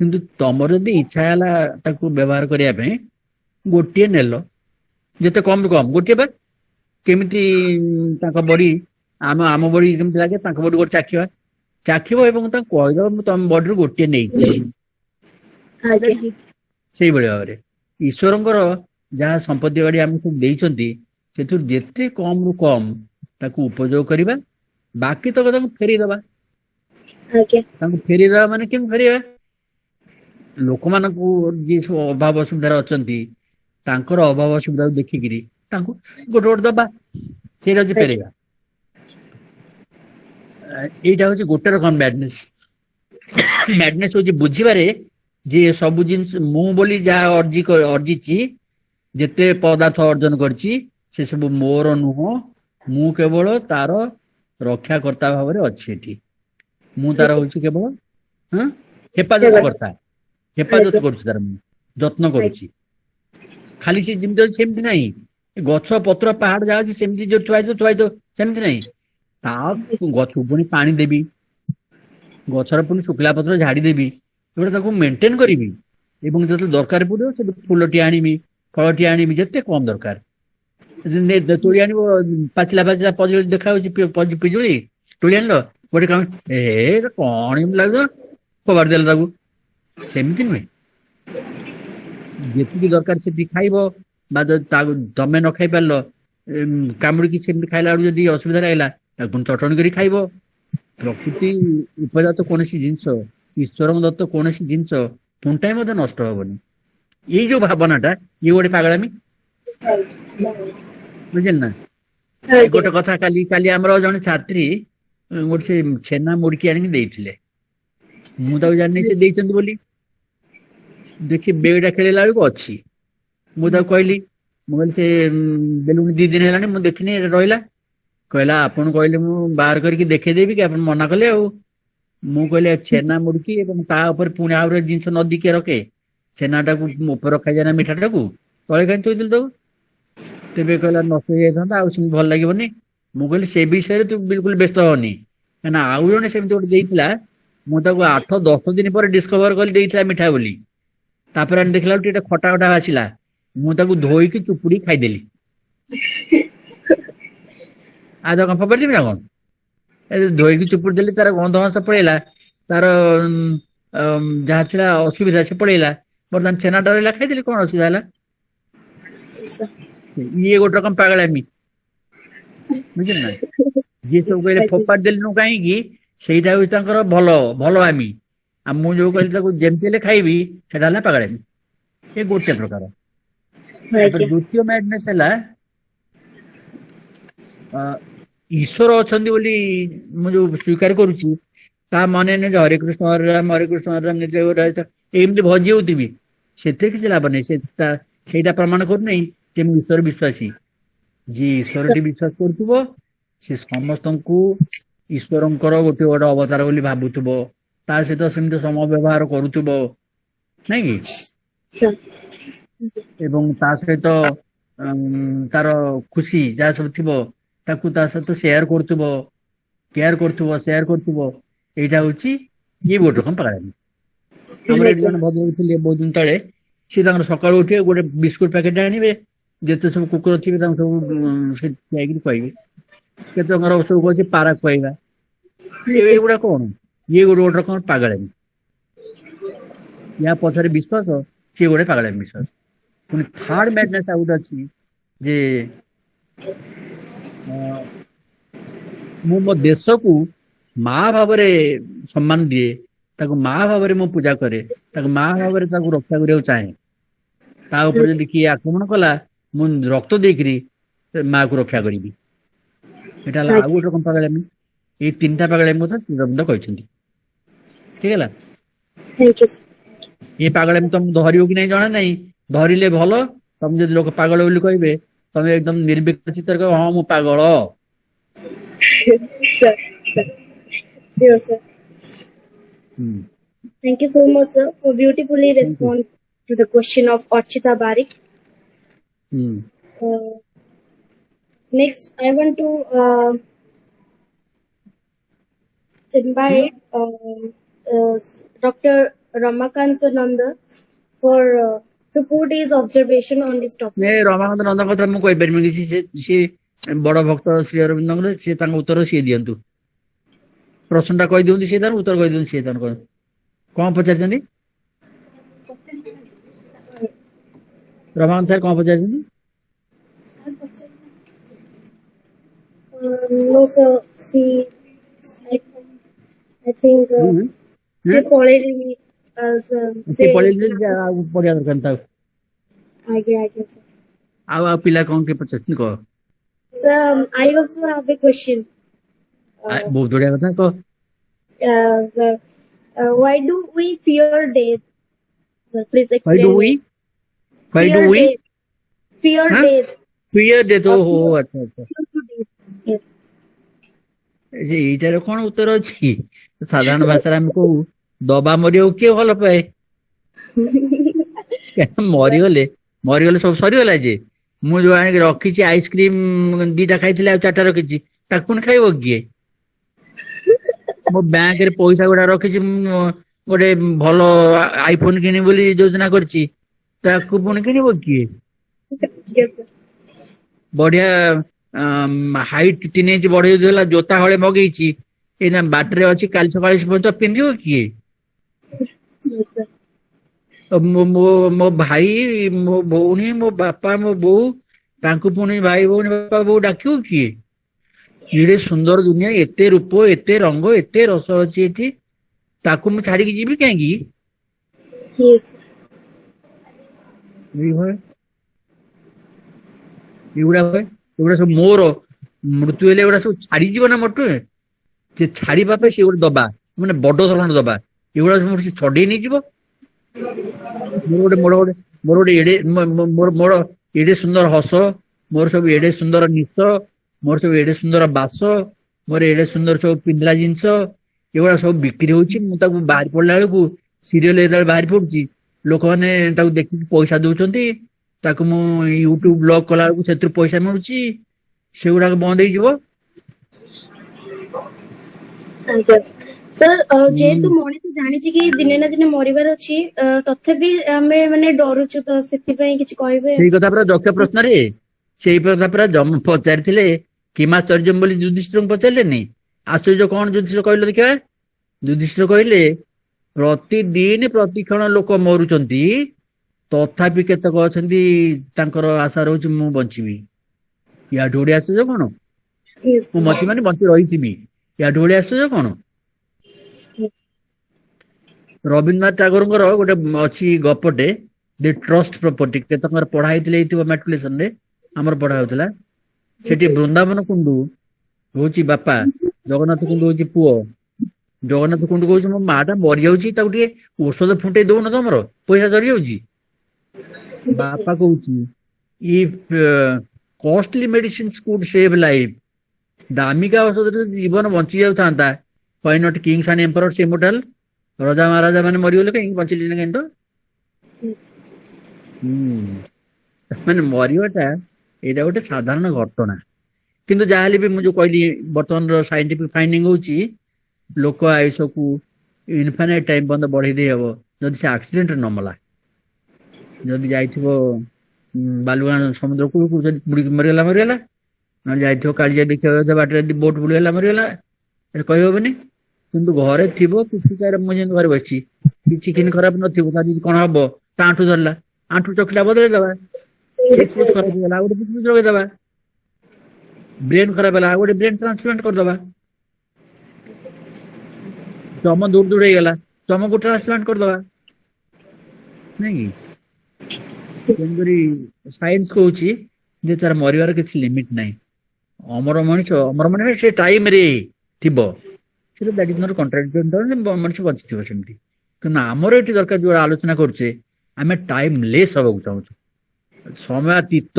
କିନ୍ତୁ ତମର ଯଦି ଇଚ୍ଛା ହେଲା ତାକୁ ବ୍ୟବହାର କରିବା ପାଇଁ ଗୋଟିଏ ନେଲ ଯେତେ କମ କମ ଗୋଟିଏ ବା କେମିତି ତାଙ୍କ ବଡି ଆମ ବଡି କେମିତି ଲାଗେ ତାଙ୍କ ବଡି ଗୋଟେ ଚାଖିବ ଏବଂ ତାଙ୍କୁ କହିଦବ ମୁଁ ତମ ବଡିରୁ ଗୋଟିଏ ନେଇଛି ସେଇଭଳି ଭାବରେ ଈଶ୍ୱରଙ୍କର ଯାହା ସମ୍ପତ୍ତି ବାଡି ଆମକୁ ସବୁ ଦେଇଛନ୍ତି ସେଥିରୁ ଯେତେ କମରୁ କମ ତାକୁ ଉପଯୋଗ କରିବା ବାକି ତକ ତାଙ୍କୁ ଫେରେଇଦବା ତାଙ୍କୁ ଫେରେଇଦବା ମାନେ କେମିତି ଫେରେଇବା ଲୋକମାନଙ୍କୁ ଯିଏ ସବୁ ଅଭାବ ଅସୁବିଧାରେ ଅଛନ୍ତି ତାଙ୍କର ଅଭାବ ଅସୁବିଧାକୁ ଦେଖିକିରି ତାଙ୍କୁ ଗୋଟେ ଗୋଟେ ଦବା ସେଇଟା ହଉଛି ଫେରେଇବା ଏଇଟା ହଉଛି ଗୋଟେ ରକମ ମ୍ୟାଡନେସ୍ ମ୍ୟାଡନେସ୍ ହଉଛି ବୁଝିବାରେ ଯେ ସବୁ ଜିନିଷ ମୁଁ ବୋଲି ଯାହା ଅର୍ଜିଛି ଯେତେ ପଦାର୍ଥ ଅର୍ଜନ କରିଛି ସେ ସବୁ ମୋର ନୁହଁ ମୁଁ କେବଳ ତାର ରକ୍ଷାକର୍ତ୍ତା ଭାବରେ ଅଛି ଏଠି ମୁଁ ତାର ହଉଛି କେବଳ ହେପାଜତ କରୁଛି ତାର ମୁଁ ଯତ୍ନ କରୁଛି ଖାଲି ସେ ଯେମିତି ଅଛି ସେମିତି ନାହିଁ ଗଛ ପତ୍ର ପାହାଡ ଯାହା ଅଛି ସେମିତି ଯୋଉ ଥୁଆଇଥିବ ସେମିତି ନାହିଁ ତା ଗଛକୁ ପୁଣି ପାଣି ଦେବି ଗଛର ପୁଣି ଶୁଖିଲା ପତ୍ର ଝାଡିଦେବି ଏଗୁଡ଼ା ତାକୁ ମେଣ୍ଟେନ କରିବି ଏବଂ ଯେତେବେଳେ ଦରକାର ପଡିବ ସେଠି ଫୁଲଟି ଆଣିବି ଫଳଟି ଆଣିବି ଯେତେ କମ ଦରକାର ତୋଳି ଆଣିବ ପାଚିଲା ଦେଖା ହଉଛି ପିଜୁଳି ତୋଳି ଆଣିଲ ଗୋଟେ କାମ କଣ ଏମିତି ଲାଗୁଛ ଫୋପାଡ଼ି ଦେଲ ତାକୁ ସେମିତି ନୁହେଁ ଯେତିକି ଦରକାର ସେତିକି ଖାଇବ ବା ତାକୁ ତମେ ନ ଖାଇ ପାରିଲ କାମୁଡିକି ସେମିତି ଖାଇଲା ବେଳକୁ ଯଦି ଅସୁବିଧା ଲାଗିଲା ତାକୁ ପୁଣି ଚଟଣି କରି ଖାଇବ ପ୍ରକୃତି ଉପଜାତ କୌଣସି ଜିନିଷ ଈଶ୍ୱରଙ୍କ ଦତ୍ତ କୌଣସି ଜିନିଷ ପୁଣିଟାଏ ମଧ୍ୟ ନଷ୍ଟ ହବନି ଏଇ ଯୋଉ ଭାବନାଟା ଇଏ ଗୋଟେ ପାଗଳାମି ବୁଝିଲେ ନା ଗୋଟେ କଥା କାଲି ଆମର ଜଣେ ଛାତ୍ରୀ ଗୋଟେ ସେ ଛେନା ମୁଡିକି ଆଣିକି ଦେଇଥିଲେ ମୁଁ ତାକୁ ଜାଣିନି ସେ ଦେଇଛନ୍ତି ବୋଲି ଦେଖି ବେଗଟା ଖେଳିଲା ବେଳକୁ ଅଛି ମୁଁ ତାକୁ କହିଲି ସେ ବେଲୁଣି 2 ଦିନ ହେଲାଣି ମୁଁ ଦେଖିନି ରହିଲା କହିଲା ଆପଣ କହିଲେ ମୁଁ ବାହାର କରିକି ଦେଖେଇଦେବି କି ଆପଣ ମନା କଲେ ଆଉ ମୁଁ କହିଲି ଛେନା ମୁଡକି ଏବଂ ତା ଉପରେ ପୁଣି ଆହୁରି ଜିନିଷ ନଦୀ କିଏ ରଖେ ଛେନାଟାକୁ ଉପରେ ରଖାଯାଏ ନା ମିଠାଟାକୁ ତଳେ କାହିଁ ଥୋଇଥିଲୁ ତାକୁ ତେବେ କହିଲା ନଷ୍ଟ ହେଇଯାଇଥାନ୍ତା ଆଉ ସେମିତି ଭଲ ଲାଗିବନି ମୁଁ କହିଲି ସେ ବିଷୟରେ ତୁ ବିଲକୁଲ ବ୍ୟସ୍ତ ହବନି କାହିଁକିନା ଆଉ ଜଣେ ସେମିତି ଗୋଟେ ଦେଇଥିଲା ମୁଁ ତାକୁ 8-10 ଦିନ ପରେ ଡିସ୍କଭର କଲି ଦେଇଥିଲା ମିଠା ବୋଲି ତାପରେ ଆଣି ଦେଖିଲା ବେଳକୁ ଟିକେ ଖଟା ଖଟା ଆସିଲା ମୁଁ ତାକୁ ଧୋଇକି ଚୁପୁଡି ଖାଇଦେଲି ଆଉ କଣ ଫୋପାଡ଼ିଦେବି ନା କଣ ଧୋଇକି ଚୁପୁଡି ଦେଲି ତାର ଗନ୍ଧ ମାଂସ ପଳେଇଲା ତାର ଯାହା ଥିଲା ଅସୁବିଧା ସେ ପଳେଇଲା ବର୍ତ୍ତମାନ ଛେନାଟା ରହିଲା ଖାଇଦେଲି କଣ ଅସୁବିଧା ହେଲା ଇଏ ଗୋଟେ ରକମ ପାଗଳାମି ବୁଝିଲ ନା ଯିଏ ସବୁ କହିଲେ ଫୋପାଡ଼ି ଦେଲିନୁ କାହିଁକି ସେଇଟା ହଉଛି ତାଙ୍କର ଭଲ ଆମି ଆଉ ମୁଁ ଯୋଉ କହିଲି ତାକୁ ଯେମିତି ହେଲେ ଖାଇବି ସେଟା ହେଲା ପାଗଳାମି ଏ ଗୋଟେ ପ୍ରକାର ଦ୍ୱିତୀୟ ମ୍ୟାଡନେସ୍ ହେଲା ईश्वर अच्छा बोली ମୁଁ ଯୋଉ ସ୍ୱୀକାର କରୁଛି ତା ମନେ ନୁହେଁ ଯେ ହରେ କୃଷ୍ଣ ହରେ ରାମ ନିତ୍ୟ ଏମିତି ଭଜି ହଉଥିବି ସେଥିରେ କିଛି ଲାଭ ନାହିଁ। ସେଇଟା ପ୍ରମାଣ କରୁନାହିଁ ଯେ ମୁଁ ଈଶ୍ୱର ବିଶ୍ୱାସୀ। ଯିଏ ଈଶ୍ୱରଟି ବିଶ୍ୱାସ କରୁଥିବ ସେ ସମସ୍ତଙ୍କୁ ଈଶ୍ୱରଙ୍କର ଗୋଟେ ଗୋଟେ ଅବତାର ବୋଲି ଭାବୁଥିବ, ତା ସହିତ ସେମିତି ସମୟ ବ୍ୟବହାର କରୁଥିବ ନାଇଁ କି, ଏବଂ ତା ସହିତ ତାର ଖୁସି ଯାହା ସବୁ ଥିବ ତାକୁ ତା ସହିତ ସେୟାର କରୁଥିବ, କେୟାର କରୁଥିବ, ସେୟାର କରୁଥିବ। ଏଇଟା ହଉଛି ଇଏ ଗୋଟେ ରକମ ପାଗଳାମି। ଆମର ଏଠି ଜଣେ ଭଦ୍ରକ ଥିଲେ ବହୁତ ଦିନ ତଳେ, ସିଏ ତାଙ୍କର ସକାଳୁ ଉଠିବେ ଗୋଟେ ବିସ୍କୁଟ ପ୍ୟାକେଟ ଆଣିବେ, ଯେତେ ସବୁ କୁକୁର ଥିବେ ତାଙ୍କୁ ସବୁ ଯାଇକିରି କହିବେ। କେତେ ଘର ସବୁ କହୁଛି ପାରା ଖୁଆଇବା। ଏଇଗୁଡା କଣ? ଇଏ ଗୋଟେ ଗୋଟେ ରକମ ପାଗଳାମି। ୟା ପଛରେ ବିଶ୍ୱାସ, ସିଏ ଗୋଟେ ପାଗଳାମି ବିଶ୍ୱାସ। ପୁଣି ଥାର୍ଡ ମ୍ୟାଡନେସ୍ ଆଉ ଗୋଟେ ଅଛି ଯେ ମୁଁ ମୋ ଦେଶକୁ ମା ଭାବରେ ସମ୍ମାନ ଦିଏ, ତାକୁ ମା ଭାବରେ ମୁଁ ପୂଜା କରେ, ତାକୁ ମା ଭାବରେ ତାକୁ ରକ୍ଷା କରିବାକୁ ଚାହେଁ। ତା ଉପରେ ଯଦି କିଏ ଆକ୍ରମଣ କଲା ମୁଁ ରକ୍ତ ଦେଇକିରି ମାକୁ ରକ୍ଷା କରିବି। ଏଟା ହେଲା ଆଉ ଗୋଟେ ରକମ ପାଗଳାମି। ଏଇ ତିନିଟା ପାଗଳାମି କଥା ଶ୍ରୀ ଅରବିନ୍ଦ କହିଛନ୍ତି। ଠିକ ହେଲା। ଏ ପାଗଳାମି ତମକୁ ଧରିବ କି ନାହିଁ ଜଣା ନାହିଁ। ଧରିଲେ ଭଲ, ତମେ ଯଦି ଲୋକ ପାଗଳ ବୋଲି କହିବେ ତମେ ଏକଦମ ନିର୍ବିକାର ଚିତ୍ତରେ କହିବ ହଁ ମୁଁ ପାଗଳ। Sure, sir. Thank you so much, sir, for beautifully respond to the question of Archita Barik. Next, I want to invite Dr. Ramakant Nanda for to put his observation on this topic. Ramakanta Nanda କଥା ମୁଁ କହିପାରିବି କିଛି, ସିଏ ବଡ ଭକ୍ତ ଶ୍ରୀ ଅରବିନ୍ଦଙ୍କର, ସିଏ ତାଙ୍କ ଉତ୍ତର ସିଏ ଦିଅନ୍ତୁ। ପ୍ରଶ୍ନଟା କହିଦିଅନ୍ତୁ, ସିଏ ତାର ଉତ୍ତର କହିଦିଅନ୍ତୁ, ସିଏ ତାର କଣ ପଚାରିଛନ୍ତି? ରମାକାନ୍ତ ସାର୍ କଣ ପଚାରିଛନ୍ତି? No, sir. See, I think they played as ସେ ପଳେଇଲେ ଆଉ ପଢିବା ଦରକାର ଥାଉ। ଆଜ୍ଞା, sir. ଆଉ ପିଲା କଣ କିଏ ପଚାରୁଛନ୍ତି କହ? Sir, I also have a question. ବହୁତ ବଢିଆ କଥା କହ। Sir, why do we fear death? Sir, please explain. Why do we fear death? Fear death. ଓହୋ, ଆଚ୍ଛା ଆଚ୍ଛା। Yes. ଏଇଟାର କଣ ଉତ୍ତର ଅଛି? ସାଧାରଣ ଭାଷାରେ ଆମେ କହୁ ଦବା ମରିବାକୁ କିଏ ଭଲ ପାଏ? ମରିଗଲେ ସବୁ ସରିଗଲା। ଯେ ମୁଁ ଯୋଉ ଆଣିକି ରଖିଛି ଆଇସ୍କ୍ରିମ 2ଟା ଖାଇଥିଲି ଆଉ 4ଟା ରଖିଛି, ତାକୁ ପୁଣି ଖାଇବ କିଏ? ମୋ ବ୍ୟାଙ୍କରେ ପଇସା ଗୁଡା ରଖିଛି, ମୁଁ ଗୋଟେ ଭଲ ଆଇଫୋନ କିଣିବି ବୋଲି ଯୋଜନା କରିଛି, ତାକୁ ପୁଣି କିଣିବ କିଏ? ବଢିଆ ହାଇଟ୍ 3 ଇଞ୍ଚ ବଢେଇ ଦେଲା, ଜୋତା ହଳେ ମଗେଇଛି, ଏଇନା ବାଟରେ ଅଛି, କାଲି ସକାଳେ ପର୍ଯ୍ୟନ୍ତ ପିନ୍ଧିବ କିଏ? ମୋ ଭାଇ, ମୋ ଭଉଣୀ, ମୋ ବାପା, ମୋ ବୋଉ, ତାଙ୍କୁ ପୁଣି ଭାଇ ଭଉଣୀ ବାପା ବୋଉ ଡାକିବ କିଏ? ଏଡେ ସୁନ୍ଦର ଦୁନିଆ, ଏତେ ରୂପ, ଏତେ ରଙ୍ଗ, ଏତେ ରସ ଅଛି ଏଠି, ତାକୁ ମୁଁ ଛାଡିକି ଯିବି କାହିଁକି? ଏଗୁଡା ସବୁ ମୋର ମୃତ୍ୟୁ ହେଲେ ଏଗୁଡା ସବୁ ଛାଡିଯିବ ନା ମୋଟୁ? ସେ ଛାଡିବା ପାଇଁ ସେ ଗୋଟେ ଦବା, ମାନେ ବଡ ଧରଣ ଦବା, ଏଗୁଡା ସବୁ ଛଡେଇ ନେଇଯିବ। ମୋର ଏଡେ ସୁନ୍ଦର ହସ, ମୋର ସବୁ ଏଡେ ସୁନ୍ଦର ନିଶ, ମୋର ସବୁ ଏଡେ ସୁନ୍ଦର ବାସ, ମୋର ଏଡେ ସୁନ୍ଦର ସବୁ ପିନ୍ଧିଲା ଜିନିଷ, ଏଗୁଡା ସବୁ ବିକ୍ରି ହଉଛି। ମୁଁ ତାକୁ ବାହାରି ପଡିଲା ବେଳକୁ, ସିରିଏଲ ଯେତେବେଳେ ବାହାରି ପଡୁଛି, ଲୋକମାନେ ତାକୁ ଦେଖିକି ପଇସା ଦଉଛନ୍ତି, ତାକୁ ମୁଁ ୟୁଟ୍ୟୁବ ବ୍ଲଗ କଲା ବେଳକୁ ସେଥିରୁ ପଇସା ମିଳୁଛି, ସେଗୁଡାକ ବନ୍ଦ ହେଇଯିବ। ସାର୍, ଯେହେତୁ ମଣିଷ ଜାଣିଛି କି ଦିନେ ନା ଦିନେ ମରିବାର ଅଛି, ତଥାପି ଆମେ ମାନେ ଡରୁଛୁ, ତ ସେଥିପାଇଁ କିଛି କହିବେ? ସେଇ କଥା ପୁରା ଯକ୍ଷ ପ୍ରଶ୍ନରେ, ସେଇ କଥା ପୁରା ପଚାରିଥିଲେ କିମାଶ୍ଚର୍ଯ୍ୟମ୍ ବୋଲି ଯୁଧିଷ୍ଠିରଙ୍କୁ ପଚାରିଲେନି? ଆଶ୍ଚର୍ଯ୍ୟ କଣ ଯୁଧିଷ୍ଠିର କହିଲେ ଦେଖିବା? ଯୁଧିଷ୍ଠିର କହିଲେ ପ୍ରତିଦିନ ପ୍ରତିକ୍ଷଣ ଲୋକ ମରୁଛନ୍ତି, ତଥାପି କେତେକ ଅଛନ୍ତି ତାଙ୍କର ଆଶା ରହୁଛି ମୁଁ ବଞ୍ଚିବି। ୟାଠୁ ଓଡିଆ ଆଶ୍ଚର୍ଯ୍ୟ କଣ? ମୁଁ ବଞ୍ଚିବି ମାନେ ବଞ୍ଚି ରହିଥିବି, ୟାଠୁ ଓଡିଆ ଆଶ୍ଚର୍ଯ୍ୟ କଣ? ରବୀନ୍ଦ୍ରନାଥ ଟାଗୋରଙ୍କର ଗୋଟେ ଅଛି ଗପଟେ, ଦି ଟ୍ରଷ୍ଟ ପ୍ରପର୍ଟି, କେତେକଙ୍କର ପଢା ହେଇଥିଲେ ହେଇଥିବ ମାଟ୍ରିକୁଲେସନରେ, ଆମର ପଢା ହଉଥିଲା। ସେଠି ବୃନ୍ଦାବନ କୁଣ୍ଡୁ ହଉଛି ବାପା, ଜଗନ୍ନାଥ କୁଣ୍ଡୁ ହଉଛି ପୁଅ। ଜଗନ୍ନାଥ କୁଣ୍ଡୁ କହୁଛି ମୋ ମା ଟା ମରିଯାଉଛି, ତାକୁ ଟିକେ ଔଷଧ ଫୁଟେଇ ଦଉନ, ତମର ପଇସା ସରିଯାଉଛି। ବାପା କହୁଛି if costly medicines could save life, ଦାମିକା ଔଷଧରେ ଯଦି ଜୀବନ ବଞ୍ଚି ଯାଉଥାନ୍ତା, why not kings and emperors immortal? ରାଜା ମହାରାଜା ମାନେ ମରିଗଲେ କାହିଁକି, ବଞ୍ଚିଲେ କାହିଁକି ତ? Yes. ମାନେ ମରିବାଟା ଏଇଟା ଗୋଟେ ସାଧାରଣ ଘଟଣା। କିନ୍ତୁ ଯାହାହେଲେ ବି ମୁଁ ଯୋଉ କହିଲି ବର୍ତ୍ତମାନର ସାଇଣ୍ଟିଫିକ ଫାଇଣ୍ଡିଙ୍ଗ ହଉଛି ଲୋକ ଆୟୁଷକୁ ଇନଫାନାଇଟ ଟାଇମ ପର୍ଯ୍ୟନ୍ତ ବଢେଇ ଦେଇ ହବ ଯଦି ସେ ଆକ୍ସିଡେଣ୍ଟରେ ନ ମଲା। ଯଦି ଯାଇଥିବ ବାଲୁଗାଁ ସମୁଦ୍ର କୂଳକୁ, ଯଦି ବୁଡିକି ମରିଗଲା ମରିଗଲା, ନହେଲେ ଯାଇଥିବ କାଳିଜା ଦେଖିବାକୁ ଯାଇଥିବ, ବାଟରେ ଯଦି ବୋଟ ବୁଡିଗଲା ମରିଗଲା, କହିହବନି। କିନ୍ତୁ ଘରେ ଥିବ କିଛି ତାର, ମୁଁ ଯେମିତି ଘରେ ବସିଛି କିଛି କିନି ଖରାପ ନଥିବ, ତାର ଯଦି କଣ ହବ, ତା ଆଣ୍ଠୁ ଧରିଲା, ଆଣ୍ଠୁ ଚକିଲା ବଦଳେଇଦବା। ଫୁଟ୍ ଖରାପ ହେଇଗଲା, ଆଉ ଗୋଟେ ଫୁଟ୍ ଲଗେଇଦବା। ବ୍ରେନ୍ ଖରାପ ହେଲା, ଆଉ ଗୋଟେ ବ୍ରେନ୍ ଟ୍ରାନ୍ସପ୍ଲାଣ୍ଟ କରିଦବା। ଚମ ଦୂର ଦୂର ହେଇଗଲା, ଚମକୁ ଟ୍ରାନ୍ସପ୍ଲାଣ୍ଟ କରିଦବା, ନାଇଁ କି? ତେଣୁକରି ସାଇନ୍ସ କହୁଛି ଯେ ତାର ମରିବାର କିଛି ଲିମିଟ ନାହିଁ। ଅମର ମଣିଷ ସେ ଟାଇମ ରେ ଥିବ, ସେଟା ଦ୍ୟାଟ ଇଜ ନଟ୍ କଣ୍ଟ୍ରାଡିକ୍ଟରି, ମଣିଷ ବଞ୍ଚିଥିବ ସେମିତି। କିନ୍ତୁ ଆମର ଏଠି ଦରକାର ଯୋଉ ଆଲୋଚନା କରୁଛେ, ଆମେ ଟାଇମ ଲେସ୍ ହବାକୁ ଚାହୁଁଛୁ, ସମୟାତୀତ।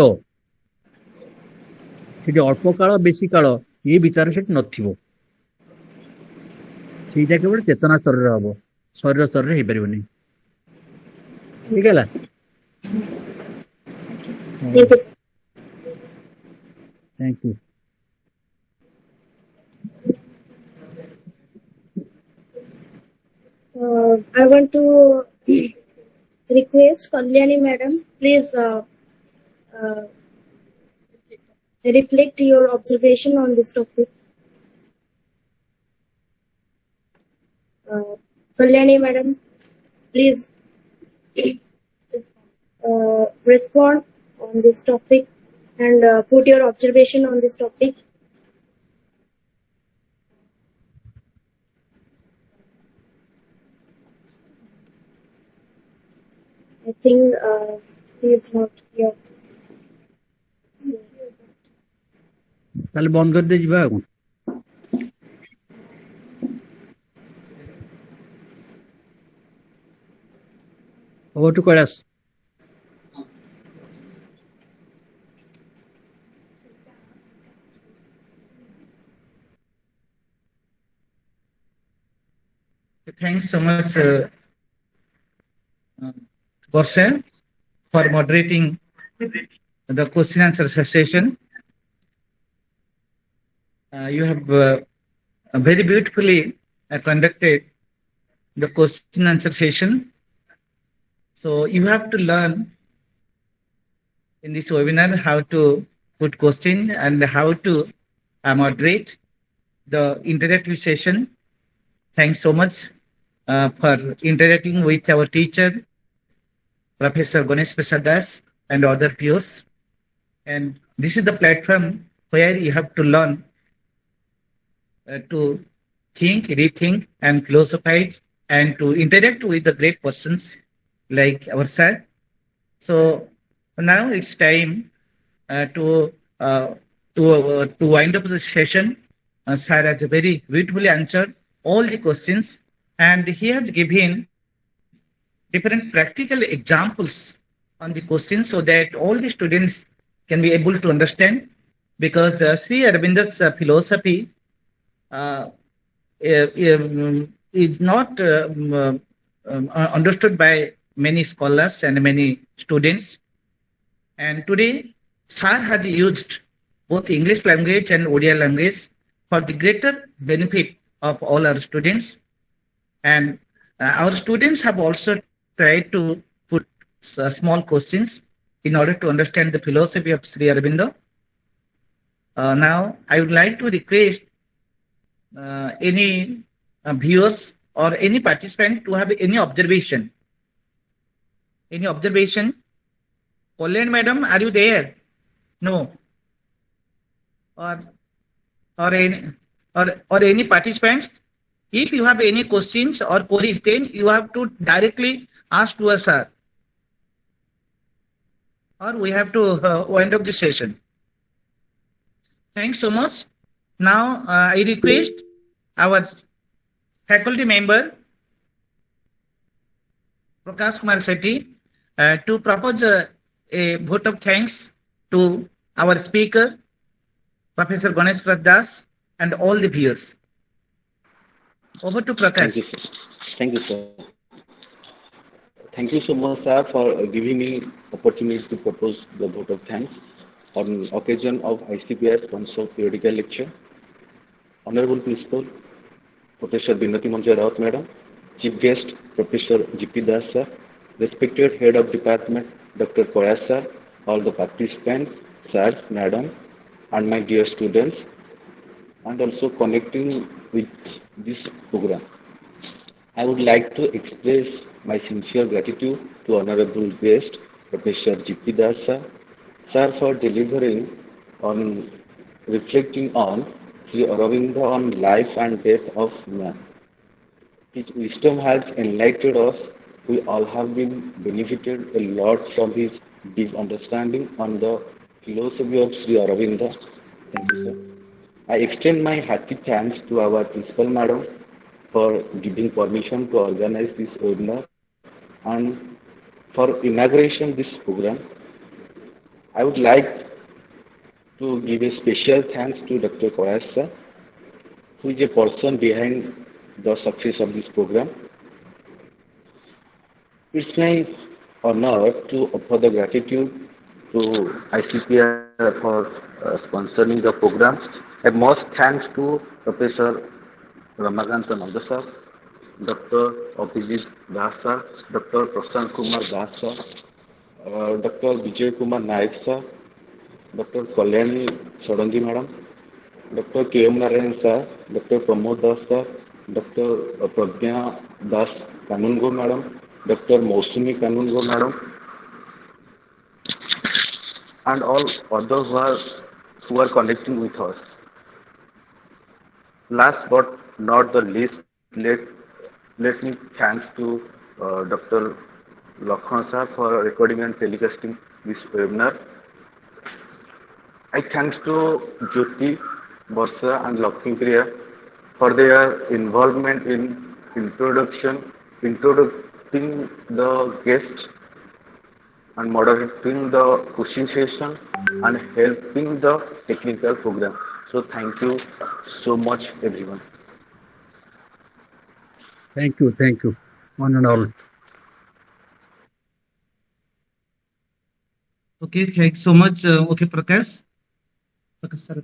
ସେଠି ଅଳ୍ପ କାଳ ବେଶୀ କାଳ ଏ ବିଚାର ସେଠି ନଥିବ। ସେଇଟା କେବଳ ଚେତନା ସ୍ତରରେ ହବ, ଶରୀର ସ୍ତରରେ ହେଇପାରିବନି। ଠିକ ହେଲା? Thank you, sir. Thank you. I want to request Kalyani madam, please uh, reflect your observation on this topic. Kalyani madam, please respond on this topic and put your observation on this topic. I think she is not here. ତାହେଲେ ବନ୍ଦ କରିଦେଇ ଯିବା ଆଉ। Over to Kailash. Thanks so much, Varsha, for moderating the question answer session. You have very beautifully conducted the question answer session. So you have to learn in this webinar how to put question and how to moderate the interactive session. Thanks so much for interacting with our teacher, Professor Ganesh Prasad, and other peers. And this is the platform where you have to learn to think, rethink, and philosophize, and to interact with the great persons like our sir. So now it's time to wind up the session. Sir has very beautifully answered all the questions, and he has given different practical examples on the questions so that all the students can be able to understand, because Sri Aurobindo's philosophy is not understood by many scholars and many students. And today, Sir has used both English language and Odia language for the greater benefit of all our students. And our students have also tried to put small questions in order to understand the philosophy of Sri Aurobindo. Now, I would like to request any viewers or any participant to have any observation. Any observation? Colleen, madam, are you there? No. Or any participants? If you have any questions or queries, then you have to directly ask to us, sir. Or we have to wind up the session. Thanks so much. Now, I request our faculty member, Prakash Kumar Sethi, to propose a vote of thanks to our speaker, Professor Ganesh Das, and all the viewers. Over to Prakash. Thank you, sir. Thank you, sir. Thank you so much, sir, for giving me opportunity to propose the vote of thanks on occasion of ICPR sponsored periodical lecture. Honorable Principal, Professor Binati Rout, Madam, Chief Guest, Professor G.P. Das, sir, respected Head of Department, Dr. Kailash, sir, all the participants, sirs, Madam, and my dear students, and also connecting with this program. I would like to express my sincere gratitude to Honorable Guest, Professor G.P. Das, sir, for delivering on reflecting on Sri Aurobindo on life and death of man. His wisdom has enlightened us. We all have been benefited a lot from his deep understanding on the philosophy of Sri Aurobindo. Thank you, sir. I extend my hearty thanks to our Principal Madam for giving permission to organize this webinar and for inauguration this program. I would like to give a special thanks to Dr. Kailash, sir, who is a person behind the success of this program. It's my honor to offer the gratitude to ICPR for sponsoring the program. A most thanks to Professor Ramakanta Mandasar, Dr. Abhijit Das, sir, Dr. Prasad Kumar Das, sir, Dr. Vijay Kumar Naik, sir, Dr. Kalyani Sodangi, Madam, Dr. K.M. Narayan, sir, Dr. Pramod Das, sir, Dr. Pragya Das Kanungo, Madam, Dr. Mausumi Kanungo, Madam, and all others who are connecting with us. Last but not the least, let me thanks to Dr. Lakhan sir for recording and telecasting this webinar. I thanks to Jyoti, Varsha and Lakshmi Priya for their involvement in introducing the guests and moderating the question session and helping the technical program. So thank you so much, everyone. Thank you, one and all. Okay, thanks so much. Okay, Prakash. Prakash sir.